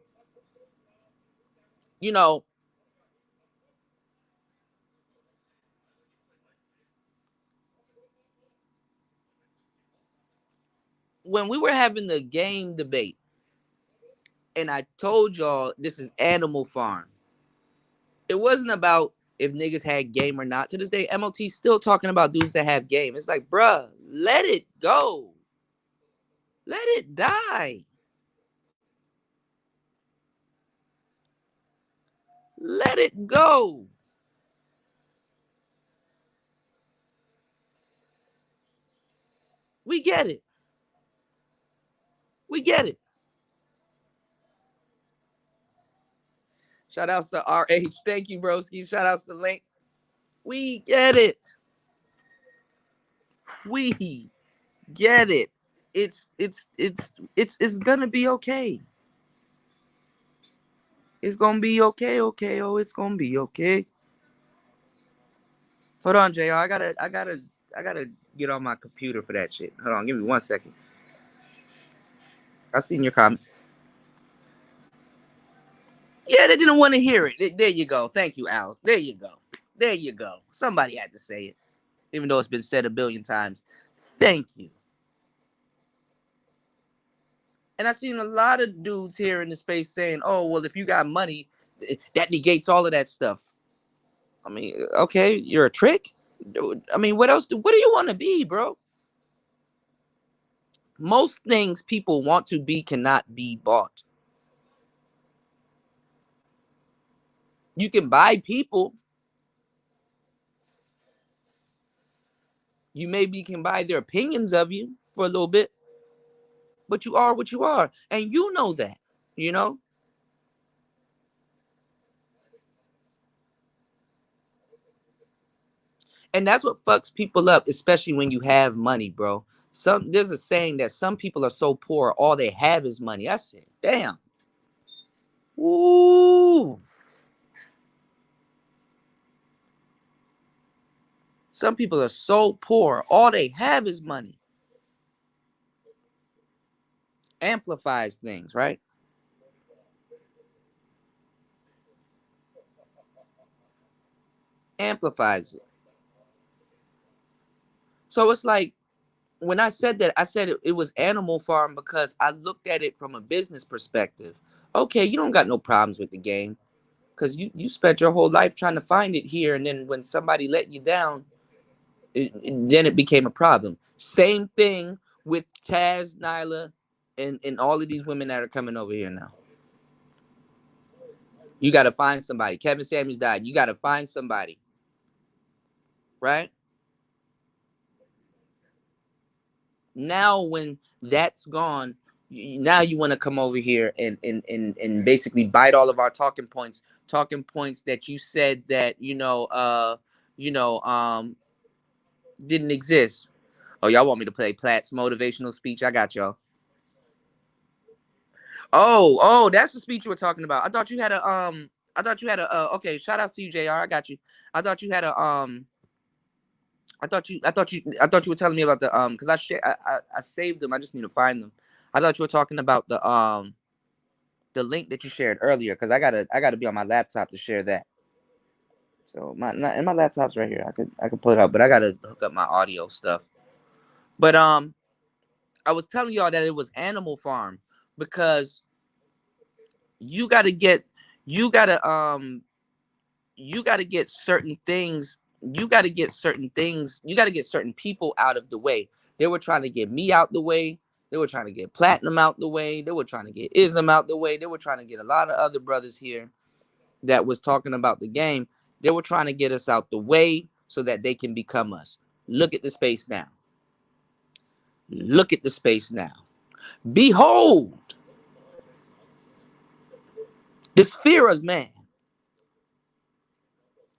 You know, when we were having the game debate, and I told y'all this is Animal Farm. It wasn't about if niggas had game or not. To this day, MOT's still talking about dudes that have game. It's like, bruh, let it go. Let it die. Let it go. We get it. We get it. Shout outs to RH. Thank you, broski. Shout outs to Link. We get it. We get it. It's gonna be okay. It's gonna be okay, okay. Oh, it's gonna be okay. Hold on, JR. I gotta get on my computer for that shit. Hold on, give me 1 second. I seen your comment. Yeah, they didn't want to hear it. There you go. Thank you, Al. There you go. There you go. Somebody had to say it, even though it's been said a billion times. Thank you. And I've seen a lot of dudes here in the space saying, "Oh, well, if you got money, that negates all of that stuff." I mean, okay, you're a trick. I mean, what else? What do you want to be, bro? Most things people want to be cannot be bought. You can buy people. You maybe can buy their opinions of you for a little bit, but you are what you are, and you know that. You know. And that's what fucks people up, especially when you have money, bro. There's a saying that some people are so poor, all they have is money. I said, damn. Ooh. Some people are so poor, all they have is money. Amplifies things, right? Amplifies it. So it's like when I said that, I said it was Animal Farm because I looked at it from a business perspective. Okay, you don't got no problems with the game because you spent your whole life trying to find it here, and then when somebody let you down, then it became a problem. Same thing with Taz, Nyla, and all of these women that are coming over here now. You got to find somebody. Kevin Samuels died. You got to find somebody, right? Now, when that's gone, now you want to come over here and basically bite all of our talking points that you said that you know, didn't exist. Oh, y'all want me to play Platt's motivational speech? I got y'all. Oh, that's the speech you were talking about. I thought you had a okay, shout outs to you, JR. I got you. I thought you had a I thought you were telling me about the because I saved them. I just need to find them. I thought you were talking about the link that you shared earlier because I gotta be on my laptop to share that. So my laptop's right here. I could pull it out, but I gotta hook up my audio stuff. But I was telling y'all that it was Animal Farm because you gotta get you gotta um you gotta get certain things. You gotta get certain things. You gotta get certain people out of the way. They were trying to get me out the way. They were trying to get Platinum out the way. They were trying to get Ism out the way. They were trying to get a lot of other brothers here that was talking about the game. They were trying to get us out the way so that they can become us. Look at the space now. Look at the space now. Behold, the Spheres, man.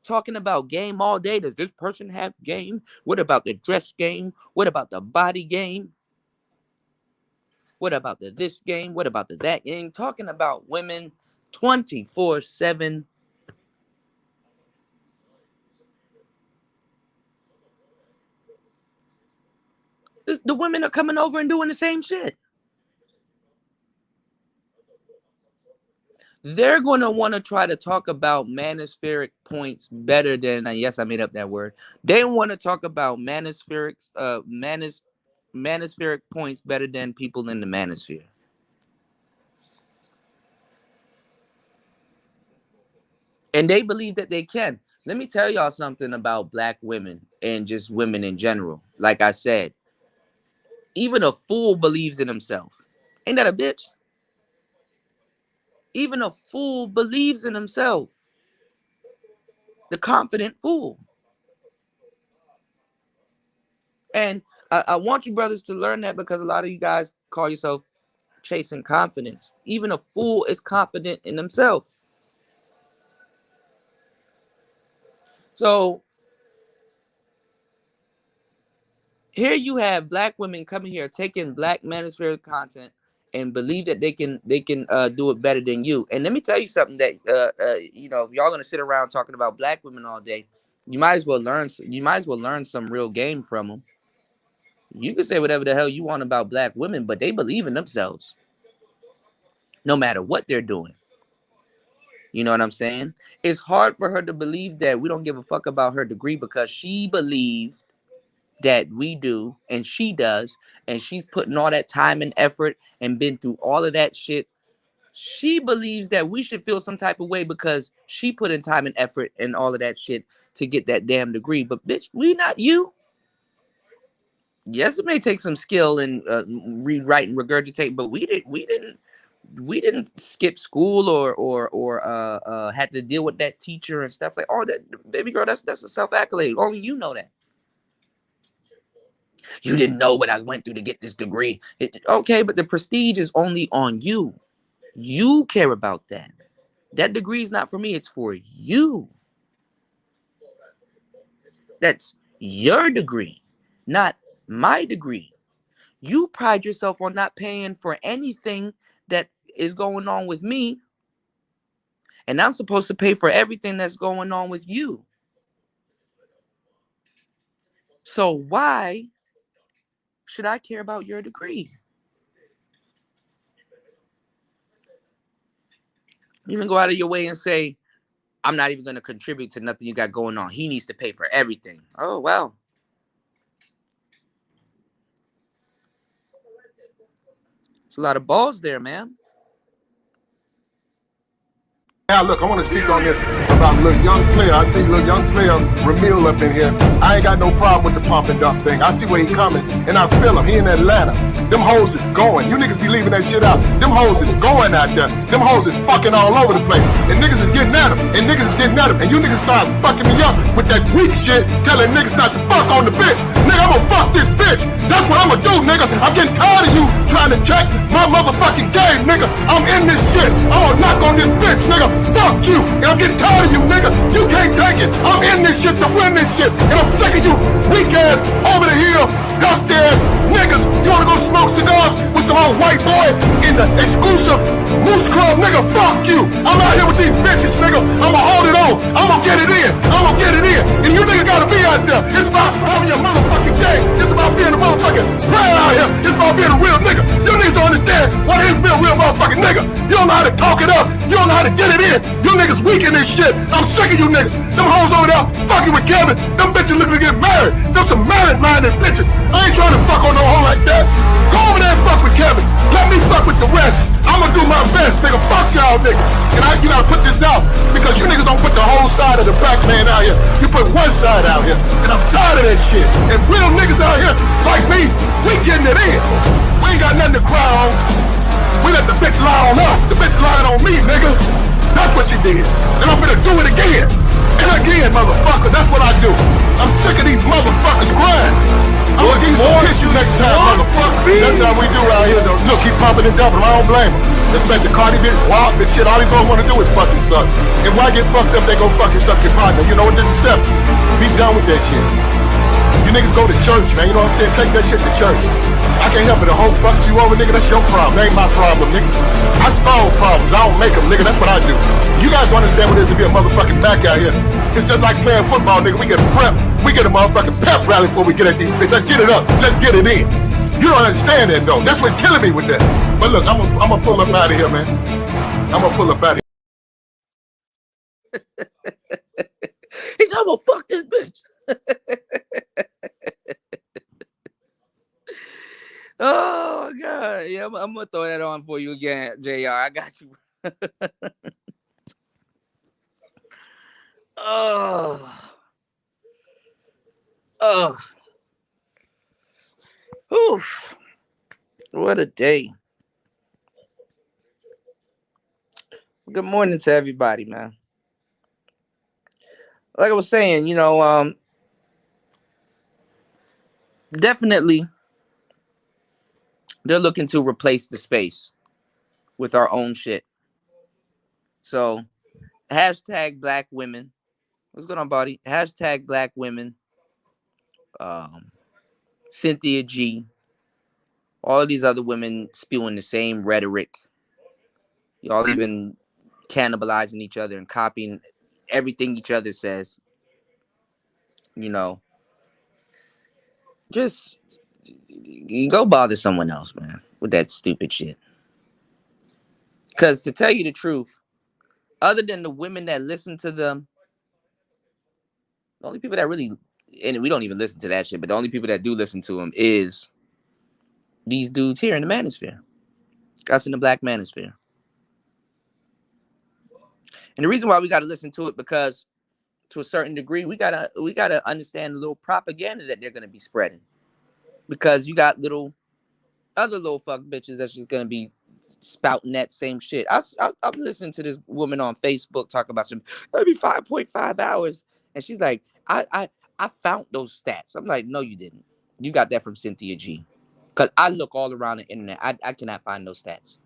Talking about game all day. Does this person have game? What about the dress game? What about the body game? What about the this game? What about the that game? Talking about women 24/7. The women are coming over and doing the same shit. They're going to want to try to talk about manospheric points better than, yes, I made up that word. They want to talk about manospheric points better than people in the manosphere. And they believe that they can. Let me tell y'all something about black women and just women in general. Like I said, even a fool believes in himself. Ain't that a bitch? Even a fool believes in himself. The confident fool. And I want you brothers to learn that because a lot of you guys call yourself chasing confidence. Even a fool is confident in himself. So here you have black women coming here taking black manosphere content and believe that they can do it better than you. And let me tell you something that if y'all gonna sit around talking about black women all day, you might as well learn some real game from them. You can say whatever the hell you want about black women, but they believe in themselves no matter what they're doing. You know what I'm saying? It's hard for her to believe that we don't give a fuck about her degree because she believes that we do and she does, and she's putting all that time and effort and been through all of that shit. She believes that we should feel some type of way because she put in time and effort and all of that shit to get that damn degree. But bitch, we not you. Yes, it may take some skill and rewrite and regurgitate, but we didn't skip school or had to deal with that teacher and stuff like all that. Baby girl, that's a self accolade. Only you know that. You didn't know what I went through to get this degree. Okay, but the prestige is only on you. You care about that. That degree is not for me, it's for you. That's your degree, not my degree. You pride yourself on not paying for anything that is going on with me, and I'm supposed to pay for everything that's going on with you. So why should I care about your degree? You even go out of your way and say, I'm not even going to contribute to nothing you got going on. He needs to pay for everything. Oh, wow. It's a lot of balls there, man. Now, look, I want to speak on this about a little young player. I see little young player, Ramil, up in here. I ain't got no problem with the pump and dump thing. I see where he coming, and I feel him. He in Atlanta. Them hoes is going. You niggas be leaving that shit out. Them hoes is going out there. Them hoes is fucking all over the place. And niggas is getting at him. And niggas is getting at him. And you niggas start fucking me up with that weak shit, telling niggas not to fuck on the bitch. Nigga, I'm gonna fuck this bitch. That's what I'm gonna do, nigga. I'm getting tired of you trying to check my motherfucking game, nigga. I'm in this shit. I'm gonna knock on this bitch, nigga. Fuck you. And I'm getting tired of you, nigga. You can't take it. I'm in this shit to win this shit. And I'm sick of you weak ass, over the hill, dust ass niggas. You wanna go smoke cigars with some old white boy in the exclusive Moose Club, nigga? Fuck you. I'm out here with these bitches, nigga. I'ma hold it on. I'ma get it in. I'ma get it in. And you niggas gotta be out there. It's about having your motherfucking game. It's about being a motherfucking player out here. It's about being a real nigga. You niggas don't understand what it is to be a real motherfucking nigga. You don't know how to talk it up. You don't know how to get it in. You niggas weak in this shit. I'm sick of you niggas. Them hoes over there fucking with Kevin. Them bitches looking to get married. Them some married-minded bitches. I ain't trying to fuck on no hoe like that. Go over there and fuck with Kevin. Let me fuck with the rest. I'ma do my best, nigga. Fuck y'all niggas. And you gotta put this out because you niggas don't put the whole side of the black man out here. You put one side out here. And I'm tired of that shit. And real niggas out here like me, we getting it in. We ain't got nothing to cry on. We let the bitch lie on us. The bitch lied on me, nigga. That's what you did. And I'm gonna do it again. And again, motherfucker. That's what I do. I'm sick of these motherfuckers crying. I'm gonna give you some tissue next time, motherfucker. That's how we do out here, though. Look, keep pumping and dumping. I don't blame them. Respect the Cardi bitch, wild bitch shit. All these hoes wanna do is fucking suck. And why get fucked up? They go fucking suck your partner. You know what? Just accept it. Be done with that shit. You niggas go to church, man. You know what I'm saying? Take that shit to church. I can't help it. The whole fucks you over, nigga. That's your problem. That ain't my problem, nigga. I solve problems. I don't make them, nigga. That's what I do. You guys don't understand what it is to be a motherfucking back out here. It's just like playing football, nigga. We get prep. We get a motherfucking pep rally before we get at these bitches. Let's get it up. Let's get it in. You don't understand that, though. That's what's killing me with that. But look, I'm gonna pull up out of here, man. I'm gonna pull up out of here. He's gonna fuck this bitch. Oh God, yeah, I'm gonna throw that on for you again, JR. I got you. Oof. What a day. Good morning to everybody, man. Like I was saying, definitely they're looking to replace the space with our own shit. So hashtag Black women. What's going on, buddy? Hashtag Black women. Cynthia G. All of these other women spewing the same rhetoric. Y'all even cannibalizing each other and copying everything each other says. Just you go bother someone else, man, with that stupid shit. Because to tell you the truth, other than the women that listen to them, the only people that really, and we don't even listen to that shit, but the only people that do listen to them is these dudes here in the Manosphere. Us in the Black Manosphere. And the reason why we got to listen to it, because to a certain degree, we gotta understand the little propaganda that they're gonna be spreading. Because you got other little fuck bitches that's just gonna be spouting that same shit. I'm listening to this woman on Facebook talk about every 5.5 hours, and she's like, I found those stats. I'm like, no, you didn't. You got that from Cynthia G. Because I look all around the internet. I cannot find those stats.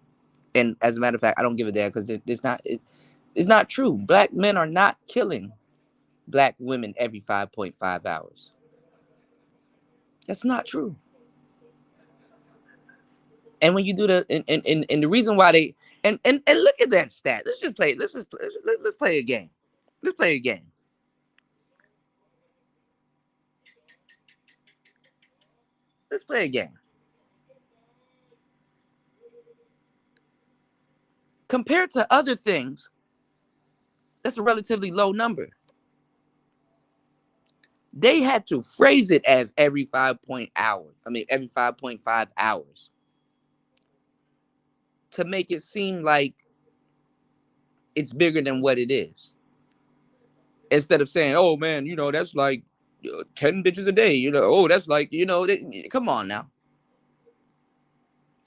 And as a matter of fact, I don't give a damn because it's not true. Black men are not killing black women every 5.5 hours. That's not true. And when you do the and the reason why they and look at that stat. Let's just play. Let's play a game. Let's play a game. Let's play a game. Compared to other things, that's a relatively low number. They had to phrase it as every 5.0 hours. I mean, every 5.5 hours to make it seem like it's bigger than what it is. Instead of saying, "Oh man, that's like 10 bitches a day." Oh, that's like come on now.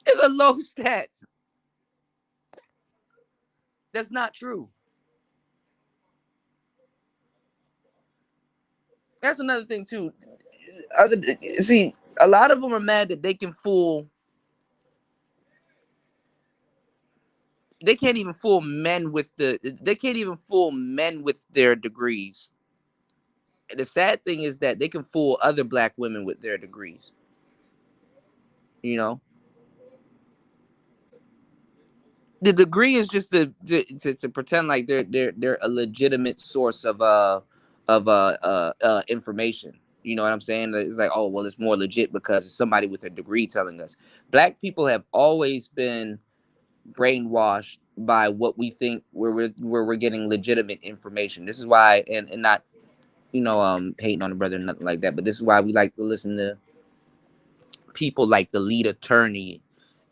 It's a low stat. That's not true. That's another thing too. See, a lot of them are mad that they can fool. They can't even fool men with the. They can't even fool men with their degrees. And the sad thing is that they can fool other black women with their degrees. You know, the degree is just to pretend like they're a legitimate source of information. You know what I'm saying? It's like, oh well, it's more legit because it's somebody with a degree telling us. Black people have always been brainwashed by what we think where we're getting legitimate information. This is why, and not hating on the brother or nothing like that, but this is why we like to listen to people like the lead attorney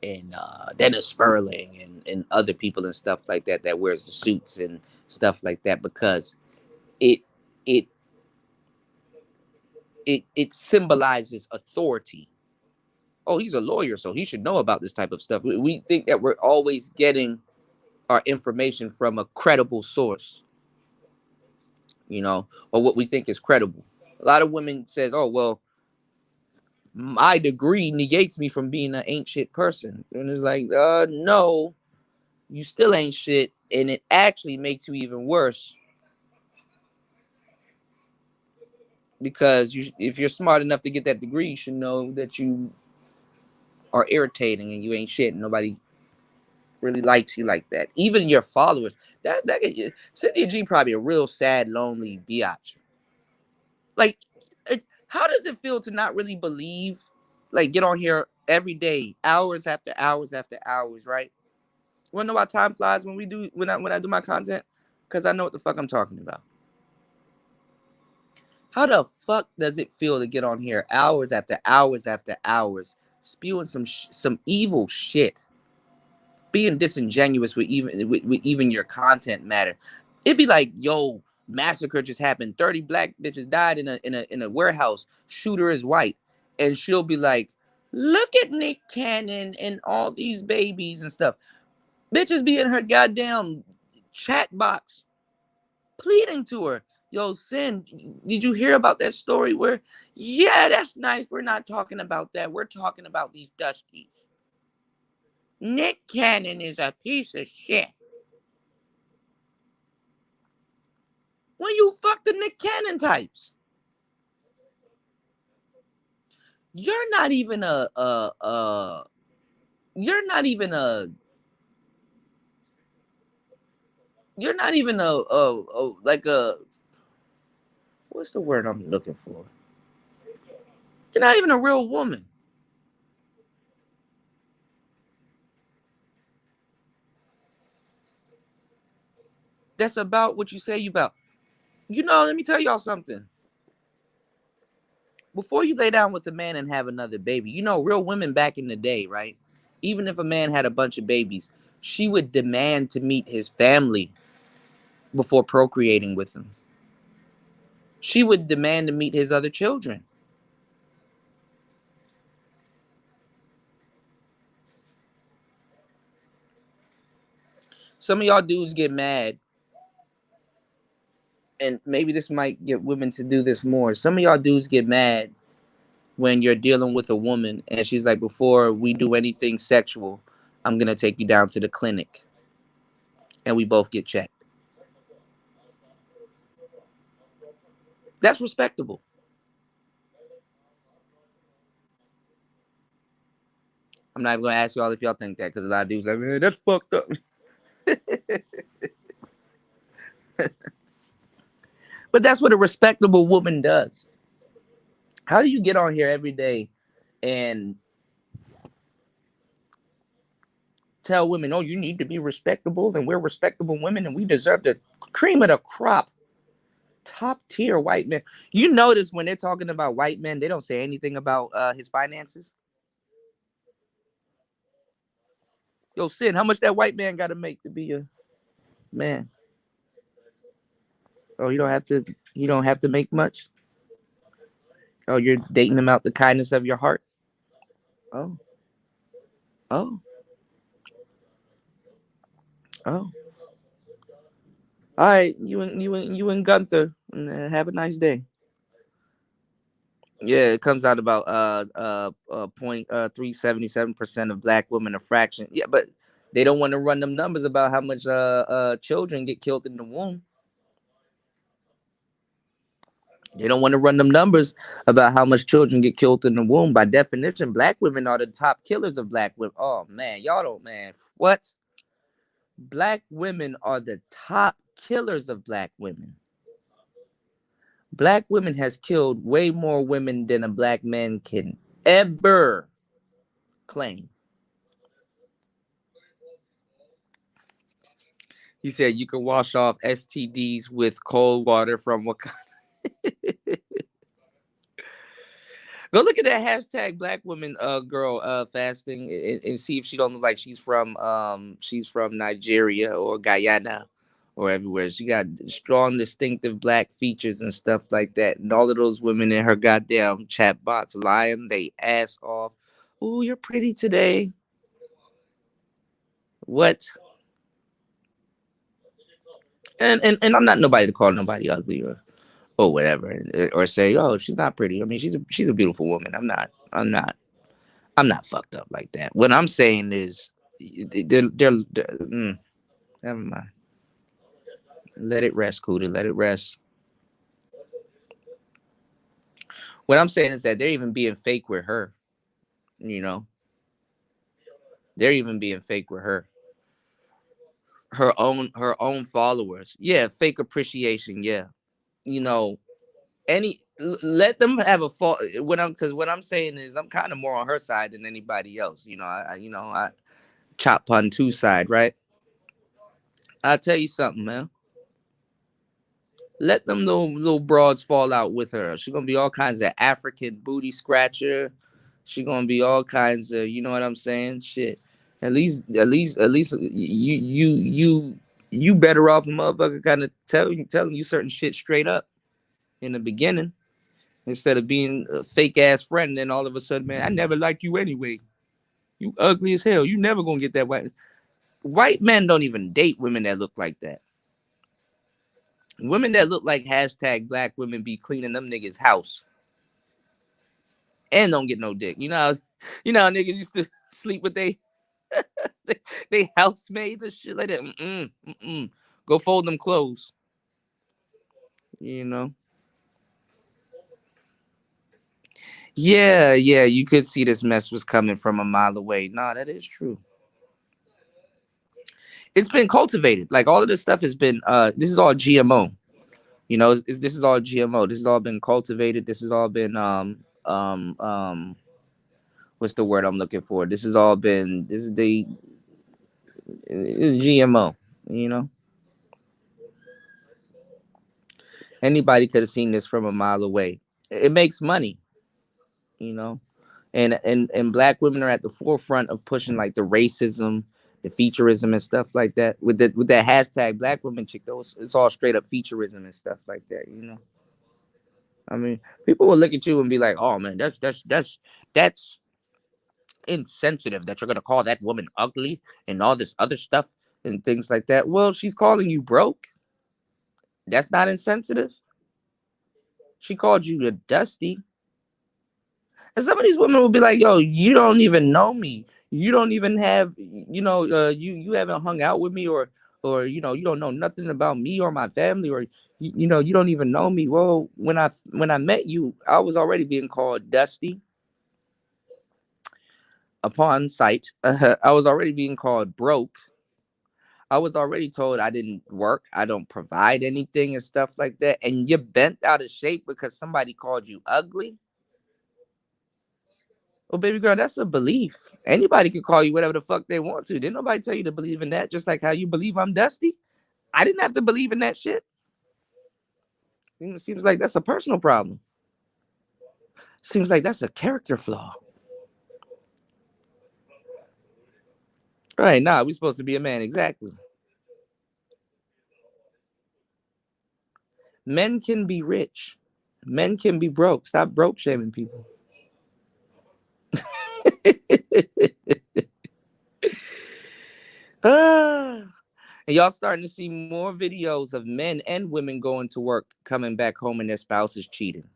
and Dennis Sperling and other people and stuff like that that wears the suits and stuff like that because it it it symbolizes authority. Oh, he's a lawyer, so he should know about this type of stuff. We think that we're always getting our information from a credible source, or what we think is credible. A lot of women says, "Oh well, my degree negates me from being an ain't shit person," and it's like, no, you still ain't shit, and it actually makes you even worse because if you're smart enough to get that degree, you should know that you are irritating and you ain't shit, and nobody really likes you like that. Even your followers, Cynthia G probably a real sad, lonely biatch. Like, how does it feel to not really believe? Like, get on here every day, hours after hours after hours, right? Wanna know why time flies when I do my content? Because I know what the fuck I'm talking about. How the fuck does it feel to get on here hours after hours after hours, spewing some evil shit, being disingenuous with even your content matter? It'd be like, yo, massacre just happened. 30 black bitches died in a warehouse. Shooter is white, and she'll be like, look at Nick Cannon and all these babies and stuff. Bitches be in her goddamn chat box pleading to her. Yo, Sin, did you hear about that story where, yeah, that's nice. We're not talking about that. We're talking about these Dusties. Nick Cannon is a piece of shit. When you fuck the Nick Cannon types, you're not even you're not even a, you're not even like a, what's the word I'm looking for? You're not even a real woman. That's about what you say you about. Let me tell y'all something. Before you lay down with a man and have another baby, real women back in the day, right? Even if a man had a bunch of babies, she would demand to meet his family before procreating with him. She would demand to meet his other children. Some of y'all dudes get mad, and maybe this might get women to do this more. Some of y'all dudes get mad when you're dealing with a woman and she's like, before we do anything sexual, I'm going to take you down to the clinic and we both get checked. That's respectable. I'm not even gonna ask y'all if y'all think that, because a lot of dudes like, man, that's fucked up. But that's what a respectable woman does. How do you get on here every day and tell women, oh, you need to be respectable, and we're respectable women, and we deserve the cream of the crop, top tier white men? You notice when they're talking about white men, they don't say anything about his finances. Yo, Sin, how much that white man got to make to be a man? Oh, you don't have to. You don't have to make much. Oh, you're dating them out the kindness of your heart. Oh, oh, oh. All right, you and Gunther, have a nice day. Yeah, it comes out about 0.377% of black women, a fraction. Yeah, but they don't want to run them numbers about how much children get killed in the womb. They don't want to run them numbers about how much children get killed in the womb. By definition, black women are the top killers of black women. Oh man, y'all don't, man. What? Black women are the top killers of black women. Black women has killed way more women than a black man can ever claim. He said you can wash off STDs with cold water from Wakanda. Go look at that hashtag black woman girl fasting, and see if she don't look like she's from Nigeria or Guyana or everywhere. She got strong distinctive black features and stuff like that. And all of those women in her goddamn chat bots lying they ass off. Oh, you're pretty today. What? And I'm not nobody to call nobody ugly or whatever, or say, oh, she's not pretty. I mean, she's a beautiful woman. I'm not fucked up like that. What I'm saying is, never mind. Let it rest, Cootie. Let it rest. What I'm saying is that they're even being fake with her. You know, they're even being fake with her. Her own followers. Yeah, fake appreciation. Yeah, you know, let them have a fault. What I'm saying is I'm kind of more on her side than anybody else. I chop on two side, right? I'll tell you something, man. Let them little broads fall out with her. She's gonna be all kinds of African booty scratcher. She's gonna be all kinds of, you know what I'm saying? Shit. At least you better off a motherfucker kind of telling you certain shit straight up in the beginning, instead of being a fake ass friend. And then all of a sudden, man, I never liked you anyway. You ugly as hell. You never gonna get that white men don't even date women that look like that. Women that look like hashtag black women be cleaning them niggas' house and don't get no dick. You know how niggas used to sleep with they housemaids and shit like that. Go fold them clothes. You know. Yeah, yeah. You could see this mess was coming from a mile away. Nah, that is true. It's been cultivated. Like all of this stuff has been. This is all GMO. This is all GMO. This has all been cultivated. This has all been what's the word I'm looking for? This has all been. This is the it's GMO. You know, anybody could have seen this from a mile away. It makes money. You know, and black women are at the forefront of pushing like the racism, the featureism and stuff like that. With that hashtag black women chick, those it's all straight up featureism and stuff like that. I mean, people will look at you and be like, "Oh man, that's insensitive that you're gonna call that woman ugly and all this other stuff and things like that." Well, she's calling you broke. That's not insensitive. She called you a dusty. And some of these women will be like, "Yo, you don't even know me. You don't even have, you haven't hung out with me, or you don't know nothing about me or my family, or you don't even know me. Well, when I met you, I was already being called Dusty upon sight. I was already being called broke. I was already told I didn't work, I don't provide anything and stuff like that. And you're bent out of shape because somebody called you ugly. Well, baby girl, that's a belief. Anybody can call you whatever the fuck they want to. Didn't nobody tell you to believe in that? Just like how you believe I'm Dusty. I didn't have to believe in that shit. It seems like that's a personal problem. Seems like that's a character flaw. Right, nah, we supposed to be a man. Exactly. Men can be rich. Men can be broke. Stop broke shaming people. Ah. And y'all starting to see more videos of men and women going to work, coming back home, and their spouse is cheating.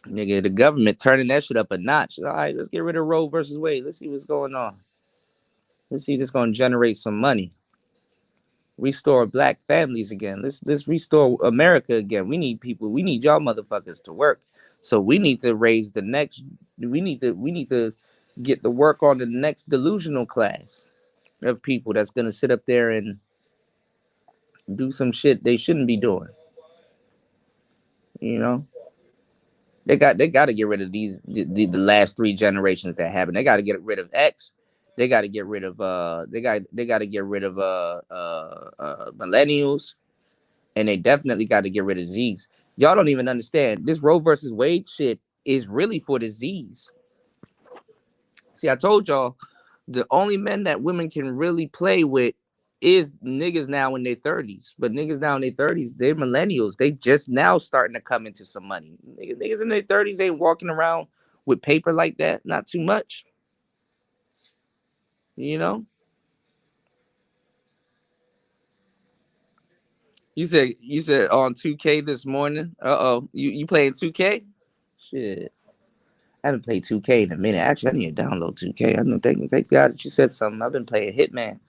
Nigga, the government turning that shit up a notch. All right, let's get rid of Roe versus Wade. Let's see what's going on. Let's see if this going to generate some money. Restore black families again. Let's restore America again. We need people. We need y'all motherfuckers to work. So we need to raise the next. We need to get the work on the next delusional class of people that's gonna sit up there and do some shit they shouldn't be doing. You know, they got to get rid of the last three generations that happened. They got to get rid of X. They got to get rid of they got to get rid of millennials, and they definitely got to get rid of Z's. Y'all don't even understand. This Roe versus Wade shit is really for the Z's. See, I told y'all the only men that women can really play with is niggas now in their 30s. But niggas now in their 30s, they're millennials. They just now starting to come into some money. Niggas in their 30s ain't walking around with paper like that. Not too much. You know? You said on 2K this morning. Uh-oh. You playing 2K? Shit. I haven't played 2K in a minute. Actually, I need to download 2K. I know thank God that you said something. I've been playing Hitman.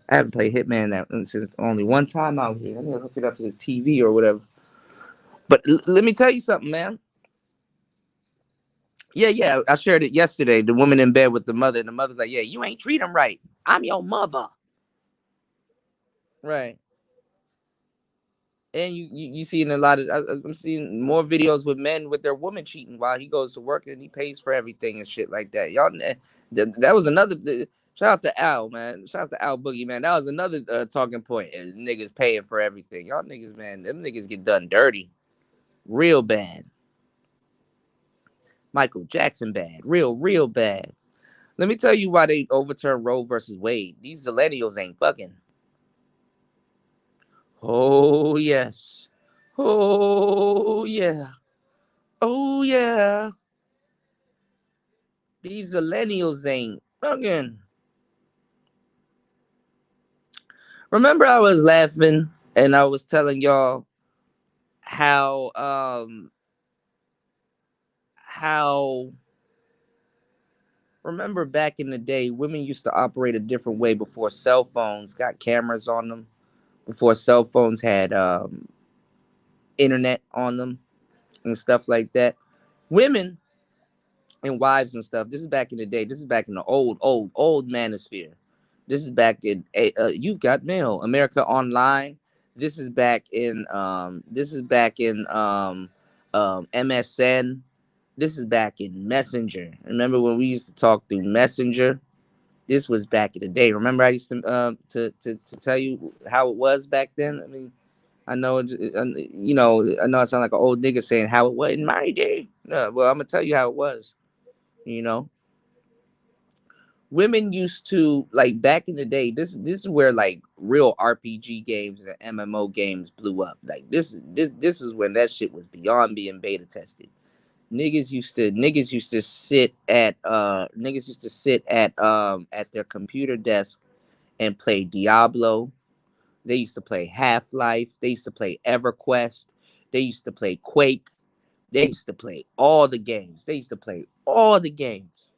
I haven't played Hitman that since only one time out here. I need to hook it up to this TV or whatever. But let me tell you something, man. Yeah, yeah. I shared it yesterday. The woman in bed with the mother, and the mother's like, "Yeah, you ain't treat him right. I'm your mother." Right. And you seeing a lot of I'm seeing more videos with men with their woman cheating while he goes to work and he pays for everything and shit like that. Y'all, that was another. Shout out to Al, man. Shout out to Al Boogie, man. That was another talking point. Is niggas paying for everything. Y'all niggas, man. Them niggas get done dirty, real bad. Michael Jackson bad, real bad. Let me tell you why they overturned Roe versus Wade. These millennials ain't fucking. Oh yes. Oh yeah. Oh yeah. These millennials ain't fucking. Remember I was laughing and I was telling y'all how how remember back in the day women used to operate a different way before cell phones got cameras on them, before cell phones had internet on them and stuff like that. Women and wives and stuff. This is back in the day. This is back in the old Manosphere. This is back in You've Got Mail, America Online. This is back in MSN. This is back in Messenger. Remember when we used to talk through Messenger? This was back in the day. Remember I used to tell you how it was back then. I mean, I know, I know I sound like an old nigga saying how it was in my day. No, well, I'm gonna tell you how it was. You know, women used to like back in the day. This is where like real RPG games and MMO games blew up. Like this is when that shit was beyond being beta tested. Niggas used to sit at their computer desk and play Diablo. They used to play Half-Life. They used to play EverQuest. They used to play Quake. They used to play all the games. They used to play all the games.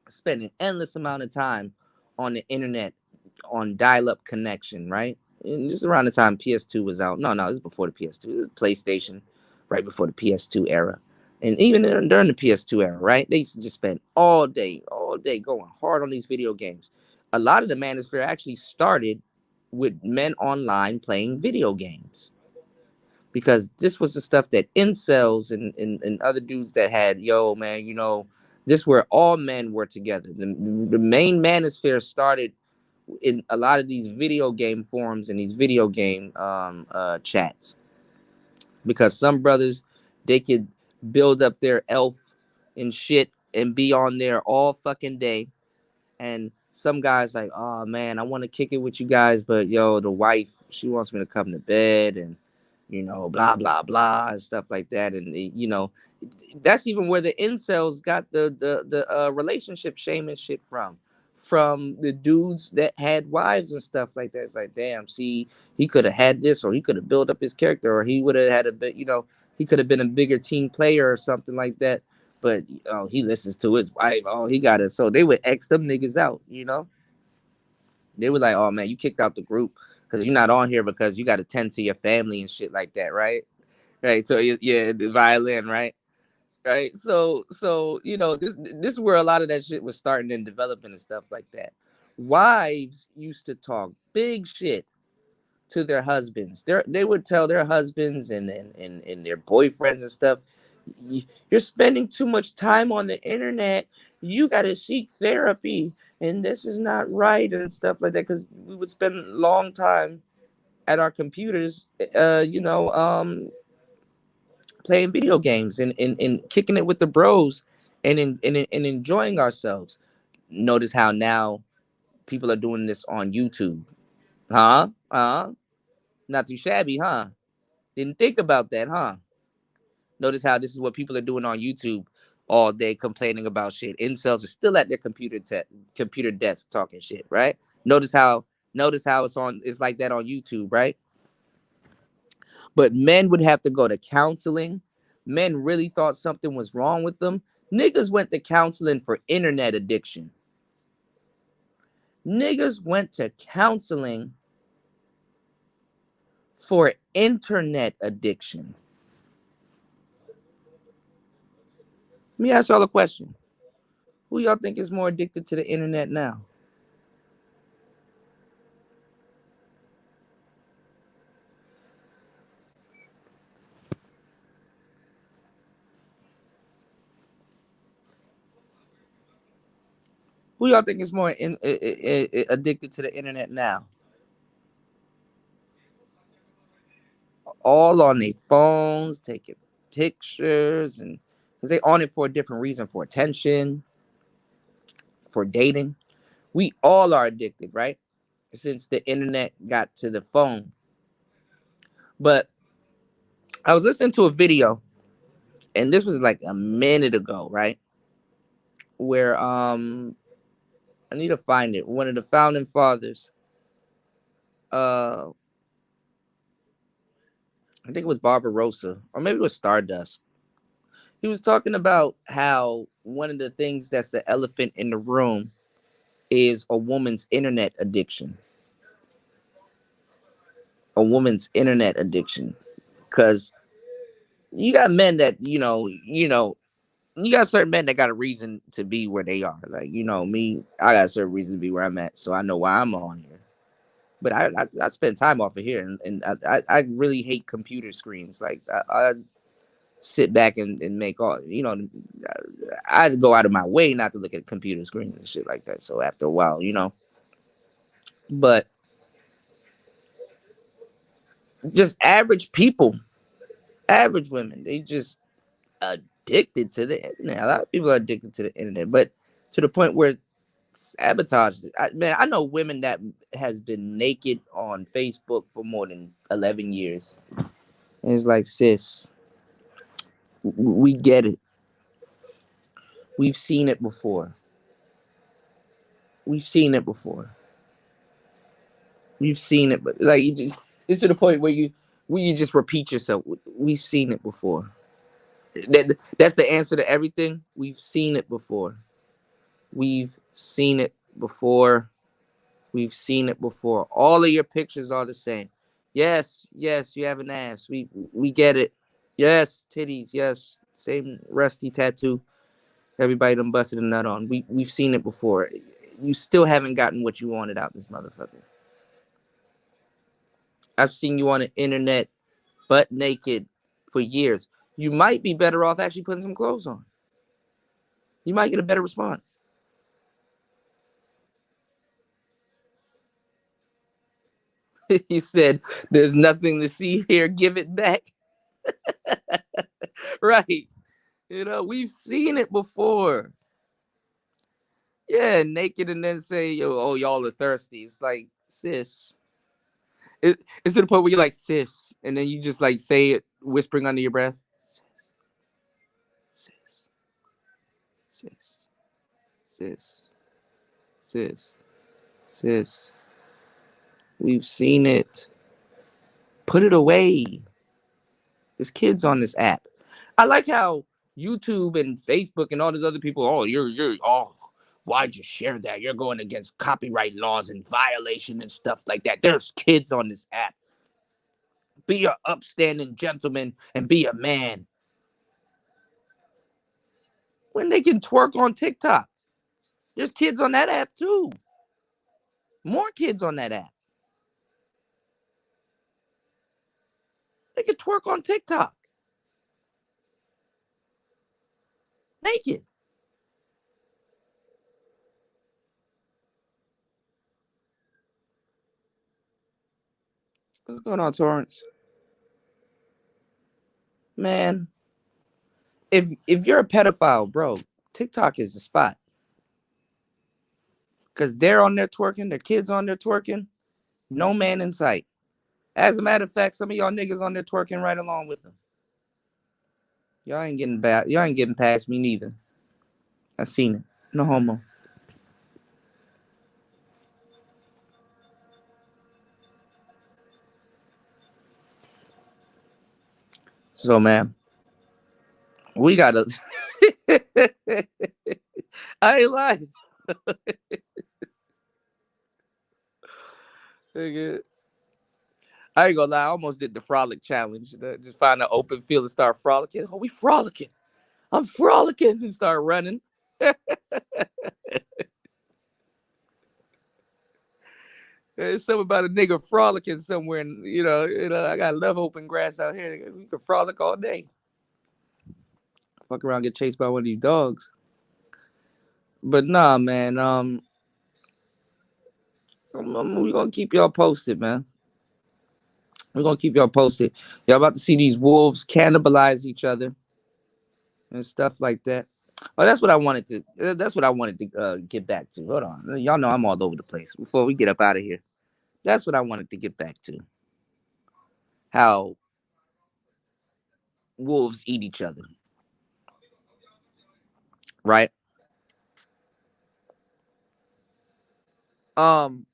spending endless amount of time on the internet on dial-up connection, right? And this is around the time PS2 was out. No, this is before the PS2. It was PlayStation, right before the PS2 era. And even during the PS2 era, right? They used to just spend all day going hard on these video games. A lot of the Manosphere actually started with men online playing video games, because this was the stuff that incels and other dudes that had, yo, man, this where all men were together. The main Manosphere started in a lot of these video game forums and these video game chats, because some brothers, they could build up their elf and shit and be on there all fucking day, and some guys like, oh man, I want to kick it with you guys, but yo, the wife, she wants me to come to bed, and blah blah blah and stuff like that. And that's even where the incels got the relationship shaming shit from the dudes that had wives and stuff like that. It's like, damn, see, he could have had this, or he could have built up his character, or he would have had a bit, he could have been a bigger team player or something like that. But he listens to his wife. Oh, he got it. So they would X them niggas out. They were like, oh man, you kicked out the group because you're not on here because you got to tend to your family and shit like that, right? Right. So yeah, the violin, right? Right. So this is where a lot of that shit was starting and developing and stuff like that. Wives used to talk big shit to their husbands. They would tell their husbands and their boyfriends and stuff, you're spending too much time on the internet. You got to seek therapy, and this is not right and stuff like that. Because we would spend a long time at our computers, playing video games and kicking it with the bros and enjoying ourselves. Notice how now people are doing this on YouTube, huh? Not too shabby, huh? Didn't think about that, huh? Notice how this is what people are doing on YouTube all day, complaining about shit. Incels are still at their computer desk talking shit, right? Notice how it's like that on YouTube, right? But men would have to go to counseling. Men really thought something was wrong with them. Niggas went to counseling for internet addiction. Niggas went to counseling for internet addiction. Let me ask y'all a question. Who y'all think is more addicted to the internet now? Who y'all think is more addicted to the internet now? All on their phones, taking pictures, and because they on it for a different reason, for attention, for dating. We all are addicted, right? Since the internet got to the phone. But I was listening to a video, and this was like a minute ago, right? Where I need to find it. One of the founding fathers, uh, I think it was Barbarossa, or maybe it was Stardust. He was talking about how one of the things that's the elephant in the room is a woman's internet addiction. A woman's internet addiction. Because you got men that, you got certain men that got a reason to be where they are. Like, me, I got a certain reason to be where I'm at. So I know why I'm on here. But I spend time off of here, and I really hate computer screens. Like, I sit back and make all, I go out of my way not to look at computer screens and shit like that. So after a while, but just average people, average women, they just addicted to the internet. A lot of people are addicted to the internet, but to the point where sabotage. Man, I know women that has been naked on Facebook for more than 11 years. And it's like, sis, we get it. We've seen it before. We've seen it before. We've seen it, but like, it's to the point where you just repeat yourself. We've seen it before. That's the answer to everything. We've seen it before. We've seen it before. We've seen it before. All of your pictures are the same. Yes, yes, you have an ass. We get it. Yes, titties. Yes, same rusty tattoo. Everybody done busted a nut on. We've seen it before. You still haven't gotten what you wanted out this motherfucker. I've seen you on the internet butt naked for years. You might be better off actually putting some clothes on. You might get a better response. You said, there's nothing to see here. Give it back. Right. You know, we've seen it before. Yeah, naked and then say, yo, oh, y'all are thirsty. It's like, sis. It's to the point where you're like, sis. And then you just like say it, whispering under your breath. Sis. Sis. Sis. Sis. Sis. Sis. We've seen it. Put it away. There's kids on this app. I like how YouTube and Facebook and all these other people, oh, oh, why'd you share that? You're going against copyright laws and violation and stuff like that. There's kids on this app. Be an upstanding gentleman and be a man. When they can twerk on TikTok. There's kids on that app too. More kids on that app. They can twerk on TikTok. Naked. What's going on, Torrance? Man, if you're a pedophile, bro, TikTok is the spot. Because they're on there twerking, their kids on there twerking, no man in sight. As a matter of fact, some of y'all niggas on there twerking right along with them. Y'all ain't getting bad. Y'all ain't getting past me neither. I seen it. No homo. So, man, we gotta. I ain't lying. I ain't gonna lie. I almost did the frolic challenge. Just find an open field and start frolicking. Oh, we frolicking. I'm frolicking and start running. There's something about a nigga frolicking somewhere, and I got enough open grass out here. We can frolic all day. Fuck around, get chased by one of these dogs. But nah, man. We gonna keep y'all posted, man. We're gonna keep y'all posted. Y'all about to see these wolves cannibalize each other and stuff like that. Oh, that's what I wanted to. That's what I wanted to get back to. Hold on, y'all know I'm all over the place. Before we get up out of here, that's what I wanted to get back to. How wolves eat each other, right? Um,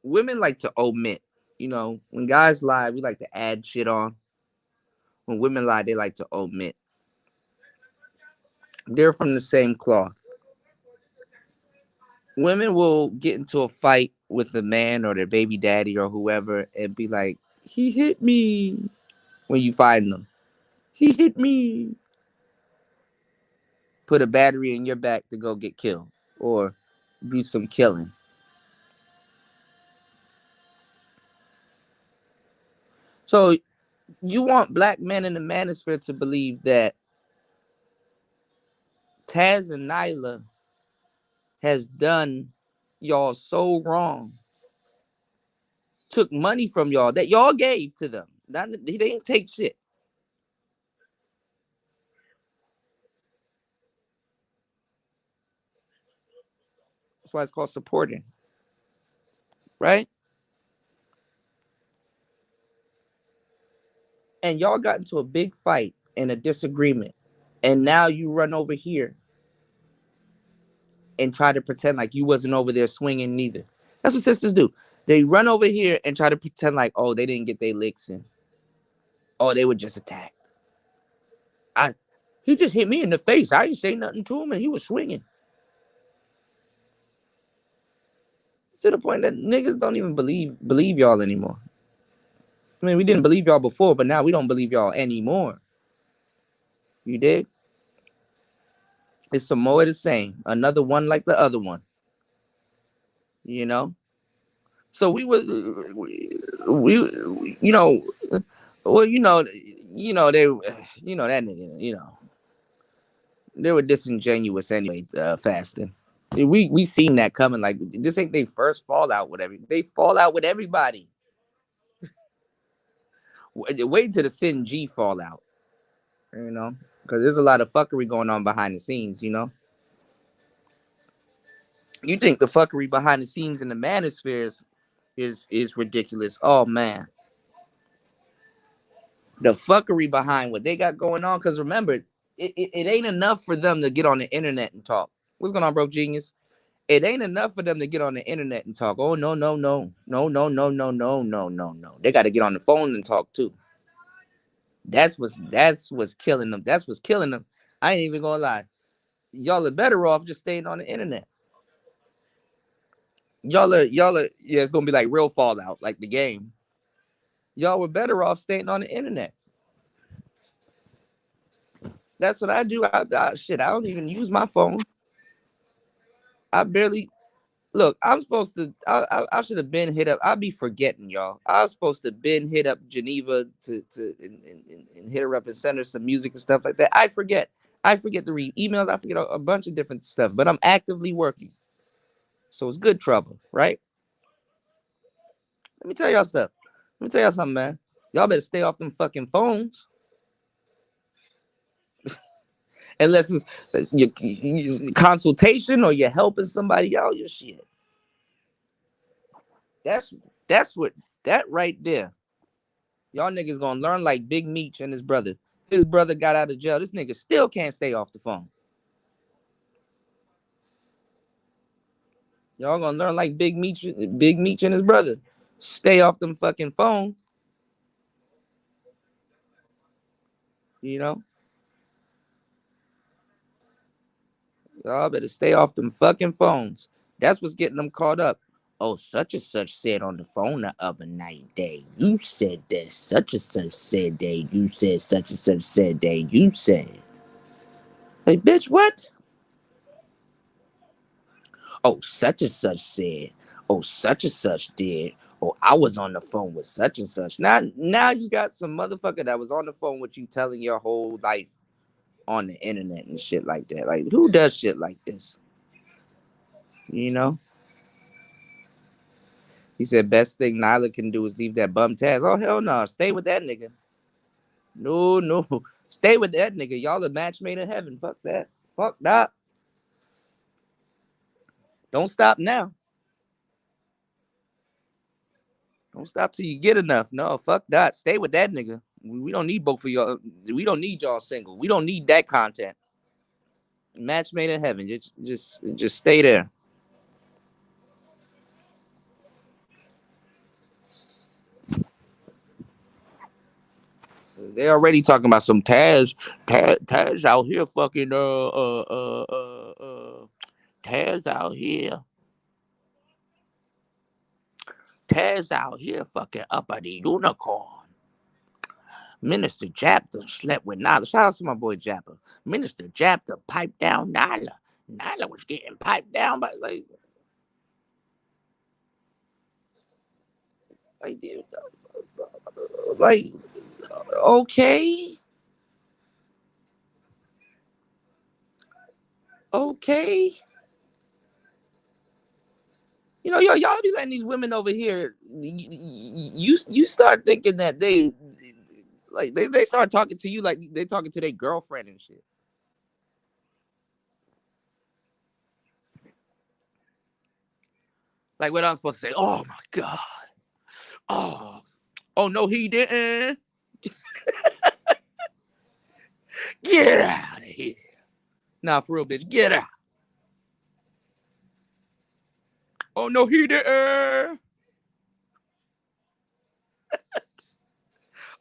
Women like to omit. When guys lie, we like to add shit on. When women lie, they like to omit. They're from the same cloth. Women will get into a fight with a man or their baby daddy or whoever and be like, he hit me. When you find them, he hit me. Put a battery in your back to go get killed or do some killing. So you want black men in the manosphere to believe that Taz and Nyla has done y'all so wrong, took money from y'all that y'all gave to them. They didn't take shit. That's why it's called supporting, right? And y'all got into a big fight and a disagreement, and now you run over here and try to pretend like you wasn't over there swinging neither. That's what sisters do. They run over here and try to pretend like, oh, they didn't get their licks in. Oh, they were just attacked. He just hit me in the face. I didn't say nothing to him, and he was swinging. to the point that niggas don't even believe y'all anymore. I mean, we didn't believe y'all before, but now we don't believe y'all anymore. You dig? It's some more of the same. Another one like the other one. You know. So we well, they, that nigga, they were disingenuous anyway. Fasting. We seen that coming. Like, this ain't they first fallout with they fall out with everybody. Wait till the Sin G fallout. Because there's a lot of fuckery going on behind the scenes. You think the fuckery behind the scenes in the Manosphere is ridiculous? Oh man, the fuckery behind what they got going on. Because remember, it ain't enough for them to get on the internet and talk. What's going on, bro? Genius. It ain't enough for them to get on the internet and talk. Oh no, no, no, no, no, no, no, no, no, no, no. They got to get on the phone and talk too. That's what's killing them. That's what's killing them. I ain't even gonna lie. Y'all are better off just staying on the internet. Y'all are yeah, it's gonna be like real fallout, like the game. Y'all were better off staying on the internet. That's what I do. Shit, I don't even use my phone. I barely look. I'm supposed to. I should have been hit up. I be forgetting, y'all. I was supposed to been hit up Geneva and hit her up and send her some music and stuff like that. I forget. I forget to read emails. I forget a bunch of different stuff. But I'm actively working, so it's good trouble, right? Let me tell y'all stuff. Let me tell y'all something, man. Y'all better stay off them fucking phones. Unless it's your consultation or you're helping somebody out, your shit. That's that's what that right there. Y'all niggas gonna learn like Big Meech and his brother. His brother got out of jail. This nigga still can't stay off the phone. Y'all gonna learn like Big Meech and his brother. Stay off them fucking phone. You know, y'all better stay off them fucking phones. That's what's getting them caught up. Oh, such and such said on the phone the other night that you said that such and such said that you said such and such said that you said. Hey, bitch, what? Oh, such and such said. Oh, such and such did. Oh, I was on the phone with such and such. Now you got some motherfucker that was on the phone with you telling your whole life on the internet and shit like that. Like, who does shit like this? You know? He said, best thing Nyla can do is leave that bum Taz. Oh, hell no. Stay with that nigga. No, no. Stay with that nigga. Y'all a match made in heaven. Fuck that. Fuck that. Don't stop now. Don't stop till you get enough. No, fuck that. Stay with that nigga. We don't need both of y'all. We don't need y'all single. We don't need that content. Match made in heaven. Just stay there. They already talking about some Taz out here fucking Taz out here. Taz out here fucking up at the unicorn. Minister Japta slept with Nyla. Shout out to my boy Japta. Minister Japta piped down Nyla. Nyla was getting piped down by like, like okay, okay. Y'all be letting these women over here. You start thinking that they start talking to you like they talking to their girlfriend and shit. Like what I'm supposed to say? Oh my god! Oh no, he didn't. Get out of here! Nah, for real, bitch, get out! Oh no, he didn't.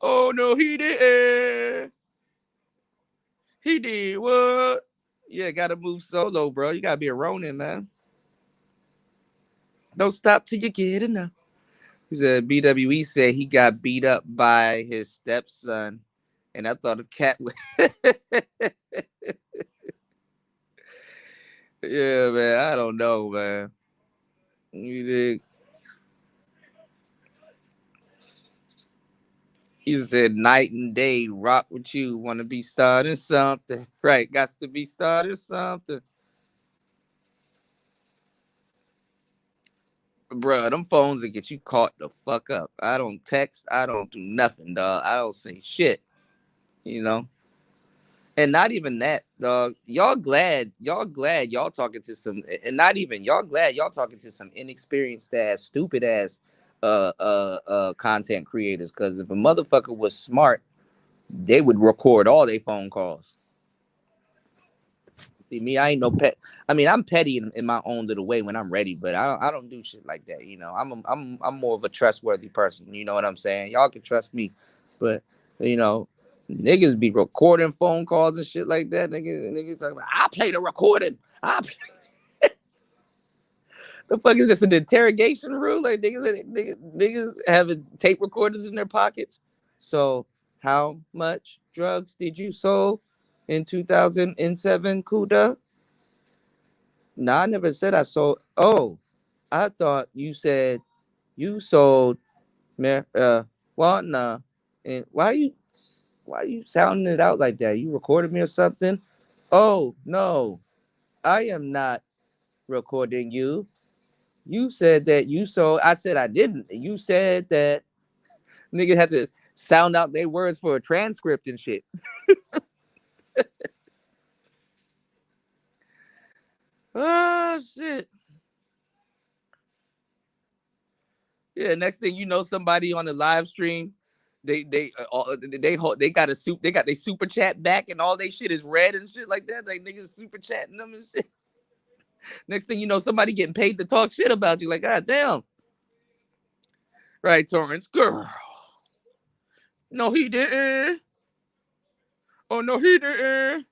Oh no, he didn't. He did what? Yeah, gotta move solo, bro. You gotta be a Ronin, man. Don't stop till you get enough. He said BWE said he got beat up by his stepson. And I thought of Cat. Yeah, man. I don't know, man. You dig? He said night and day, rock with you. Want to be starting something. Right. Got to be starting something. Bruh, them phones that get you caught the fuck up. I don't text. I don't do nothing, dog. I don't say shit. You know? And not even that, dog. Y'all glad y'all talking to some, and not even y'all glad y'all talking to some inexperienced ass, stupid ass content creators. Cause if a motherfucker was smart, they would record all their phone calls. See me, I ain't no pet. I mean, I'm petty in my own little way when I'm ready, but I don't do shit like that. You know, I'm more of a trustworthy person. You know what I'm saying? Y'all can trust me, but you know, niggas be recording phone calls and shit like that. Niggas talking about I play the recording. The fuck is this, an interrogation room? Like niggas having tape recorders in their pockets. So how much drugs did you sold in 2007, Kuda? No, I never said I sold. Oh, I thought you said you sold well, nah. And why you sounding it out like that? You recorded me or something? Oh no, I am not recording you. You said that you sold. I said I didn't. You said that nigga had to sound out their words for a transcript and shit. Oh shit. Yeah, next thing you know, somebody on the live stream, they got they got their super chat back and all they shit is red and shit like that. Like niggas super chatting them and shit. Next thing you know, somebody getting paid to talk shit about you. Like, god damn. Right, Torrance. Girl. No, he didn't. Oh no, he didn't.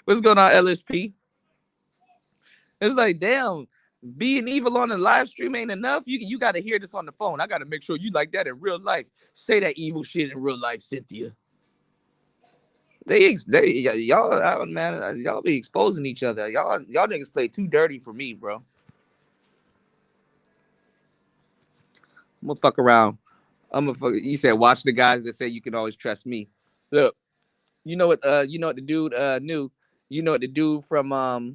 What's going on, LSP? It's like, damn, being evil on the live stream ain't enough. You got to hear this on the phone. I got to make sure you like that in real life. Say that evil shit in real life, Cynthia. Y'all, man, y'all be exposing each other. Y'all niggas play too dirty for me, bro. I'm gonna fuck around. I'm gonna fuck. You said watch the guys that say you can always trust me. Look, you know what the dude knew. You know what the dude from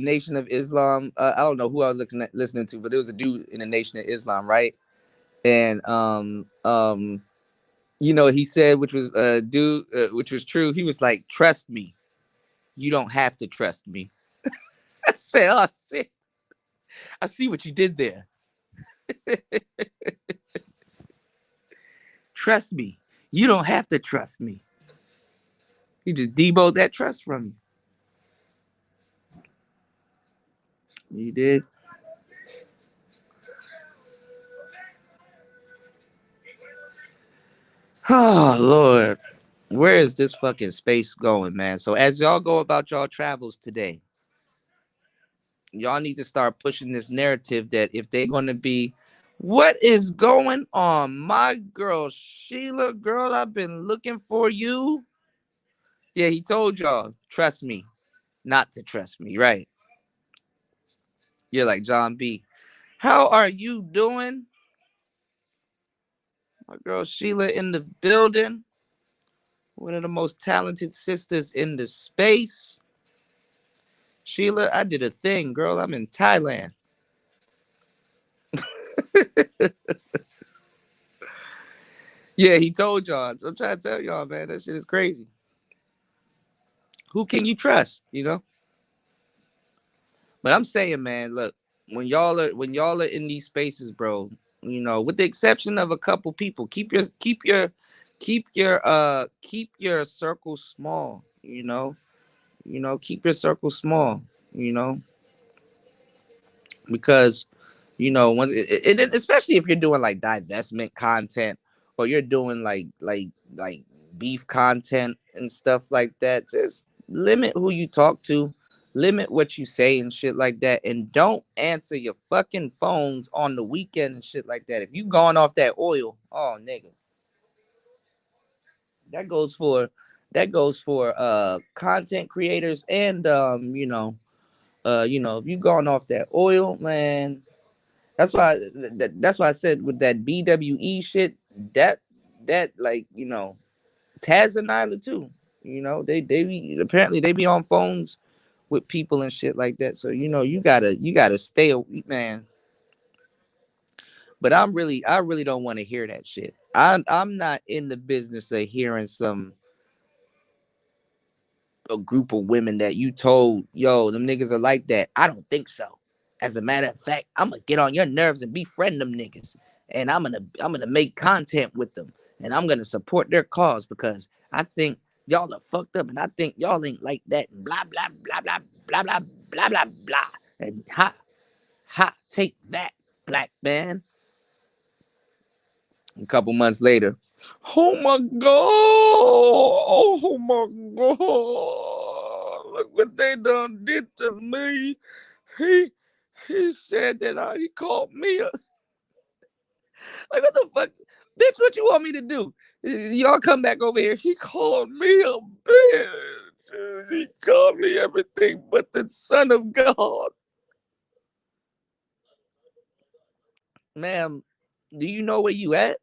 Nation of Islam. I don't know who I was listening to, but it was a dude in the Nation of Islam, right? And you know, he said, which was which was true. He was like, "Trust me, you don't have to trust me." I said, "Oh shit, I see what you did there." Trust me, you don't have to trust me. He just deboed that trust from you. You did. Oh Lord, where is this fucking space going, man? So as y'all go about y'all travels today, y'all need to start pushing this narrative that if they're gonna be, what is going on, my girl Sheila? Girl, I've been looking for you. Yeah, he told y'all, trust me, not to trust me, right? You're like John B. How are you doing, my girl Sheila in the building? One of the most talented sisters in the space. Sheila, I did a thing, girl. I'm in Thailand. Yeah, he told y'all. I'm trying to tell y'all, man, that shit is crazy. Who can you trust? You know. But I'm saying, man, look, when y'all are in these spaces, bro, you know, with the exception of a couple people, keep your circle small. Keep your circle small. You know, because once especially if you're doing like divestment content or you're doing like beef content and stuff like that, just limit who you talk to, limit what you say and shit like that, and don't answer your fucking phones on the weekend and shit like that. If you going off that oil, oh nigga, that goes for content creators and if you going off that oil, man. That's why I said with that BWE shit, that like Taz and Nyla too. They be, apparently they be on phones with people and shit like that. So you gotta stay man. But I really don't want to hear that shit. I'm not in the business of hearing a group of women that you told, yo, them niggas are like that. I don't think so. As a matter of fact, I'm gonna get on your nerves and befriend them niggas, and I'm gonna make content with them, and I'm gonna support their cause because I think y'all are fucked up, and I think y'all ain't like that, and blah blah blah blah blah blah blah blah blah, and take that, black man. A couple months later, oh my god, oh my god, look what they done did to me. He he said that he called me a like what the fuck, bitch? What you want me to do? Y'all come back over here. He called me a bitch. He called me everything but the son of God, ma'am. Do you know where you at?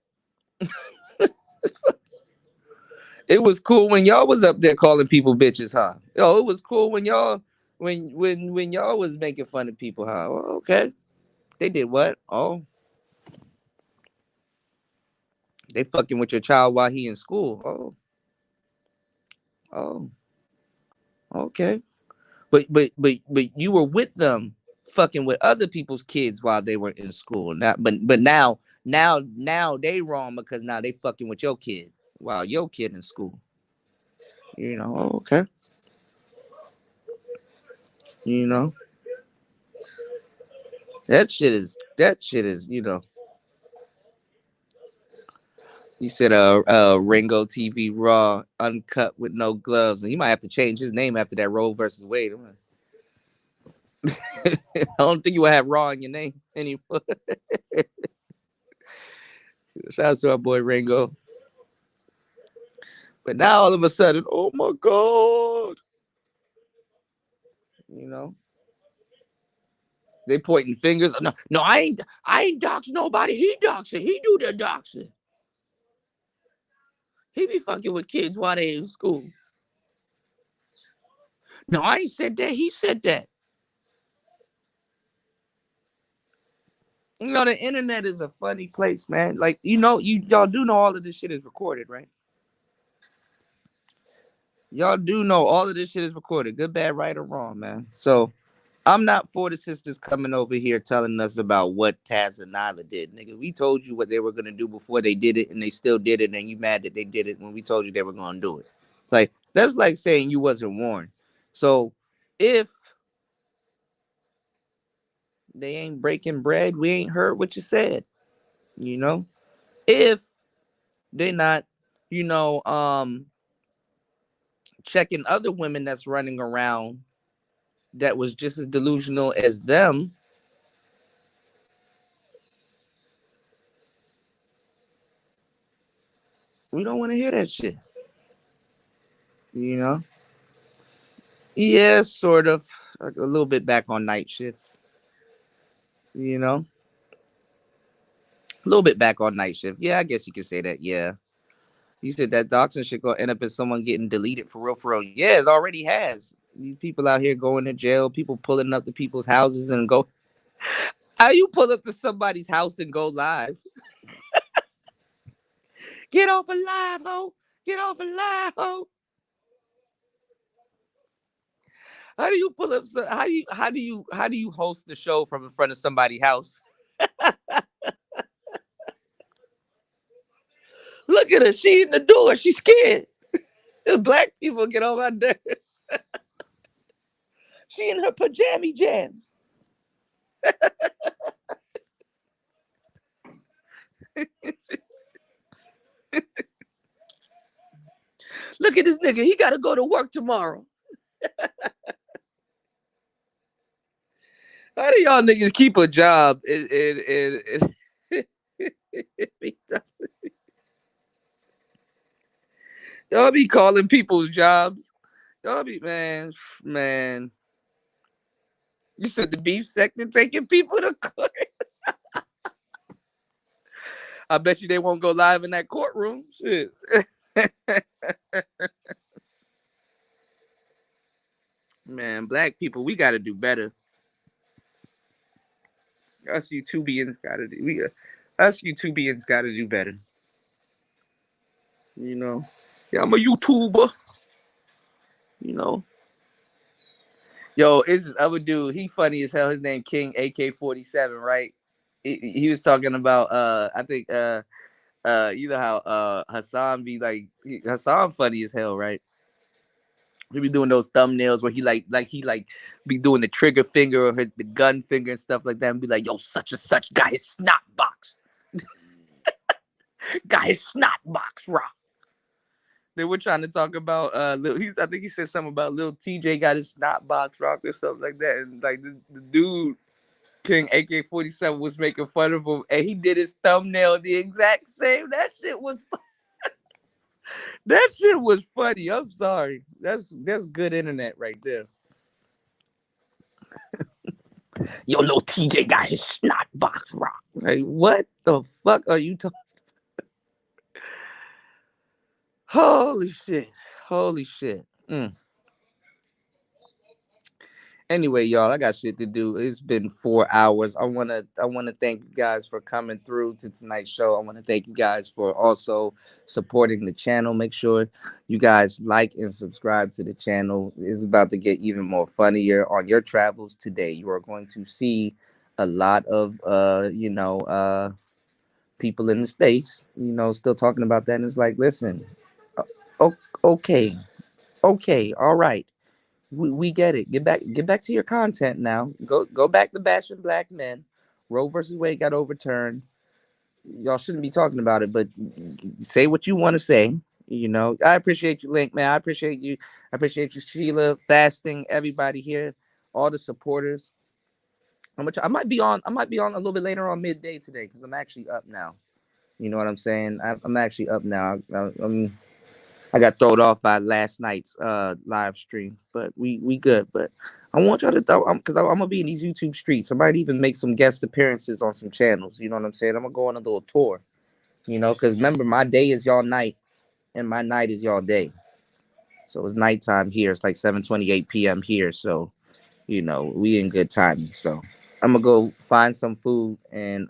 It was cool when y'all was up there calling people bitches, huh? Yo, it was cool when y'all when y'all was making fun of people, huh? Well, okay. They did what? Oh, they fucking with your child while he in school. Oh, okay. But you were with them fucking with other people's kids while they were in school. But now they wrong because now they fucking with your kid while your kid in school. Okay. You know, that shit is. He said Ringo TV Raw uncut with no gloves, and he might have to change his name after that Roe versus Wade. I don't think you will have Raw in your name anymore. Shout out to our boy Ringo. But now all of a sudden, oh my god, you know they pointing fingers. No, no, I ain't doxing nobody. He doxing. He do the doxing. He be fucking with kids while they in school. No, I ain't said that. He said that. The internet is a funny place, man. Like, y'all do know all of this shit is recorded, right? Y'all do know all of this shit is recorded, good, bad, right, or wrong, man. So I'm not for the sisters coming over here telling us about what Taz and Nyla did, nigga. We told you what they were gonna do before they did it, and they still did it, and you mad that they did it when we told you they were gonna do it. Like, that's like saying you wasn't warned. So if they ain't breaking bread, we ain't heard what you said. You know, if they not, you know, checking other women that's running around that was just as delusional as them, we don't want to hear that shit. You know? Yeah, sort of. Like a little bit back on night shift. You know? A little bit back on night shift. Yeah, I guess you could say that. Yeah. You said that doxing shit gonna end up as someone getting deleted for real, for real. Yeah, it already has. These people out here going to jail, people pulling up to people's houses and go. How you pull up to somebody's house and go live? Get off alive, ho! Get off alive, ho! How do you pull up? How do you host the show from in front of somebody's house? Look at her. She in the door. She's scared. Black people get on my nerves. She in her pajama jams. Look at this nigga. He got to go to work tomorrow. do y'all niggas keep a job? Y'all be calling people's jobs. Y'all be man. You said the beef sector taking people to court. I bet you they won't go live in that courtroom. Shit. Man, black people, we got to do better. Us YouTubians got to do. Us YouTubians got to do better. You know. Yeah, I'm a YouTuber. You know. Yo, it's this other dude. He funny as hell. His name King AK-47, right? He was talking about I think you know how Hassan be like Hassan funny as hell, right? He be doing those thumbnails where he like be doing the trigger finger or the gun finger and stuff like that, and be like, yo, such and such got his snot box, got his snot box rock. They were trying to talk about I think he said something about Lil TJ got his snot box rock or something like that, and like the dude King AK-47 was making fun of him, and he did his thumbnail the exact same. That shit was funny. I'm sorry. That's good internet right there. Yo, Lil TJ got his snot box rock. Like, what the fuck are you talking? Holy shit. Holy shit. Anyway, y'all, I got shit to do. It's been 4 hours. I wanna thank you guys for coming through to tonight's show. I want to thank you guys for also supporting the channel. Make sure you guys like and subscribe to the channel. It's about to get even more funnier on your travels today. You are going to see a lot of people in the space, still talking about that. And it's like, listen, okay, okay, all right. We get it. Get back to your content now. Go back to bashing black men. Roe versus Wade got overturned. Y'all shouldn't be talking about it, but say what you want to say. I appreciate you, Link, man. I appreciate you. I appreciate you, Sheila, Fasting, everybody here, all the supporters. I might be on. I might be on a little bit later on midday today because I'm actually up now. You know what I'm saying? I'm actually up now. I got thrown off by last night's live stream, but we good. But I want y'all to because I'm gonna be in these YouTube streets. I might even make some guest appearances on some channels. You know what I'm saying? I'm gonna go on a little tour. Because remember, my day is y'all night, and my night is y'all day. So it's nighttime here. It's like 7:28 p.m. here. So we in good timing. So I'm gonna go find some food, and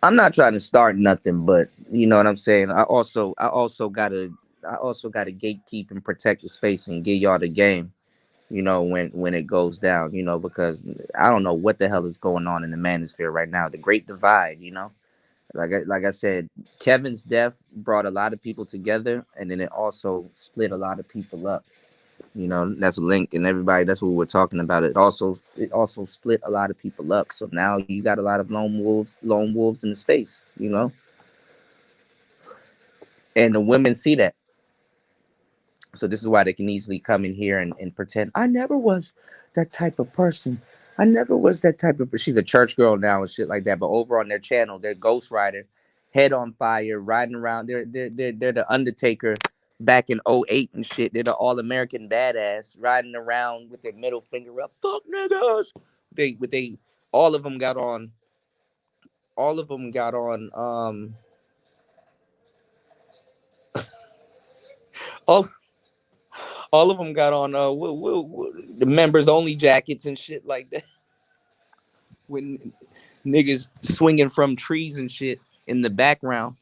I'm not trying to start nothing, but you know what I'm saying. I also gotta gatekeep and protect the space and give y'all the game. When it goes down. Because I don't know what the hell is going on in the manosphere right now. The Great Divide. Like I said, Kevin's death brought a lot of people together, and then it also split a lot of people up. That's what Link and everybody. That's what we're talking about. It also split a lot of people up. So now you got a lot of lone wolves in the space. And the women see that. So this is why they can easily come in here and pretend I never was that type of person. I never was that type of. She's a church girl now and shit like that. But over on their channel, they're Ghost Rider, head on fire, riding around. They're the Undertaker back in '08 and shit. They're the All American badass riding around with their middle finger up. Fuck niggas. They all of them got on. All of them got on. All all of them got on. The members only jackets and shit like that. When niggas swinging from trees and shit in the background.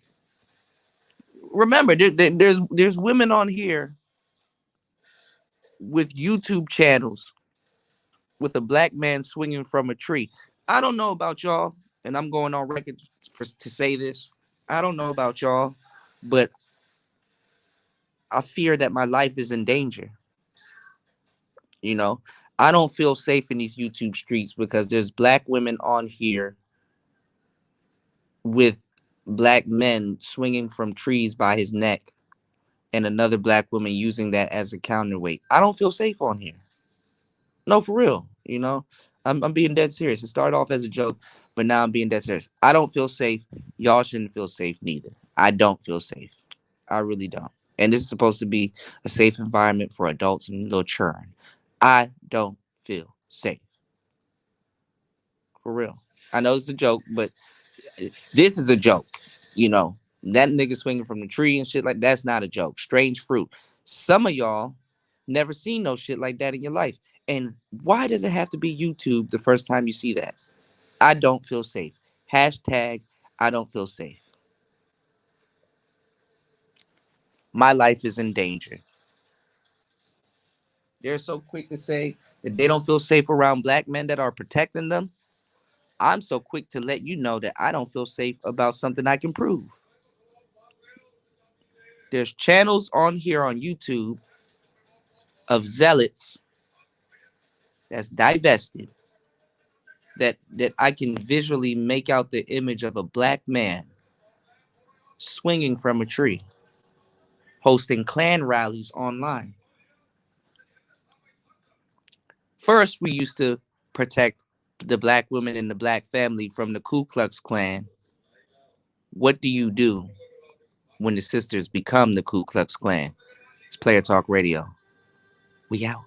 Remember, there's women on here with YouTube channels with a black man swinging from a tree. I don't know about y'all, and I'm going on record to say this. I don't know about y'all, but I fear that my life is in danger. You know, I don't feel safe in these YouTube streets because there's black women on here with black men swinging from trees by his neck and another black woman using that as a counterweight. I don't feel safe on here. No, for real. You know, I'm being dead serious. It started off as a joke, but now I'm being dead serious. I don't feel safe. Y'all shouldn't feel safe neither. I don't feel safe. I really don't. And this is supposed to be a safe environment for adults and little children. I don't feel safe. For real. I know it's a joke, but this is a joke. You know, that nigga swinging from the tree and shit like that's not a joke. Strange fruit. Some of y'all never seen no shit like that in your life. And why does it have to be YouTube the first time you see that? I don't feel safe. Hashtag I don't feel safe. My life is in danger. They're so quick to say that they don't feel safe around black men that are protecting them. I'm so quick to let you know that I don't feel safe about something I can prove. There's channels on here on YouTube of zealots that's divested that I can visually make out the image of a black man swinging from a tree, hosting Klan rallies online. First, we used to protect the black women and the black family from the Ku Klux Klan. What do you do when the sisters become the Ku Klux Klan? It's Player Talk Radio. We out.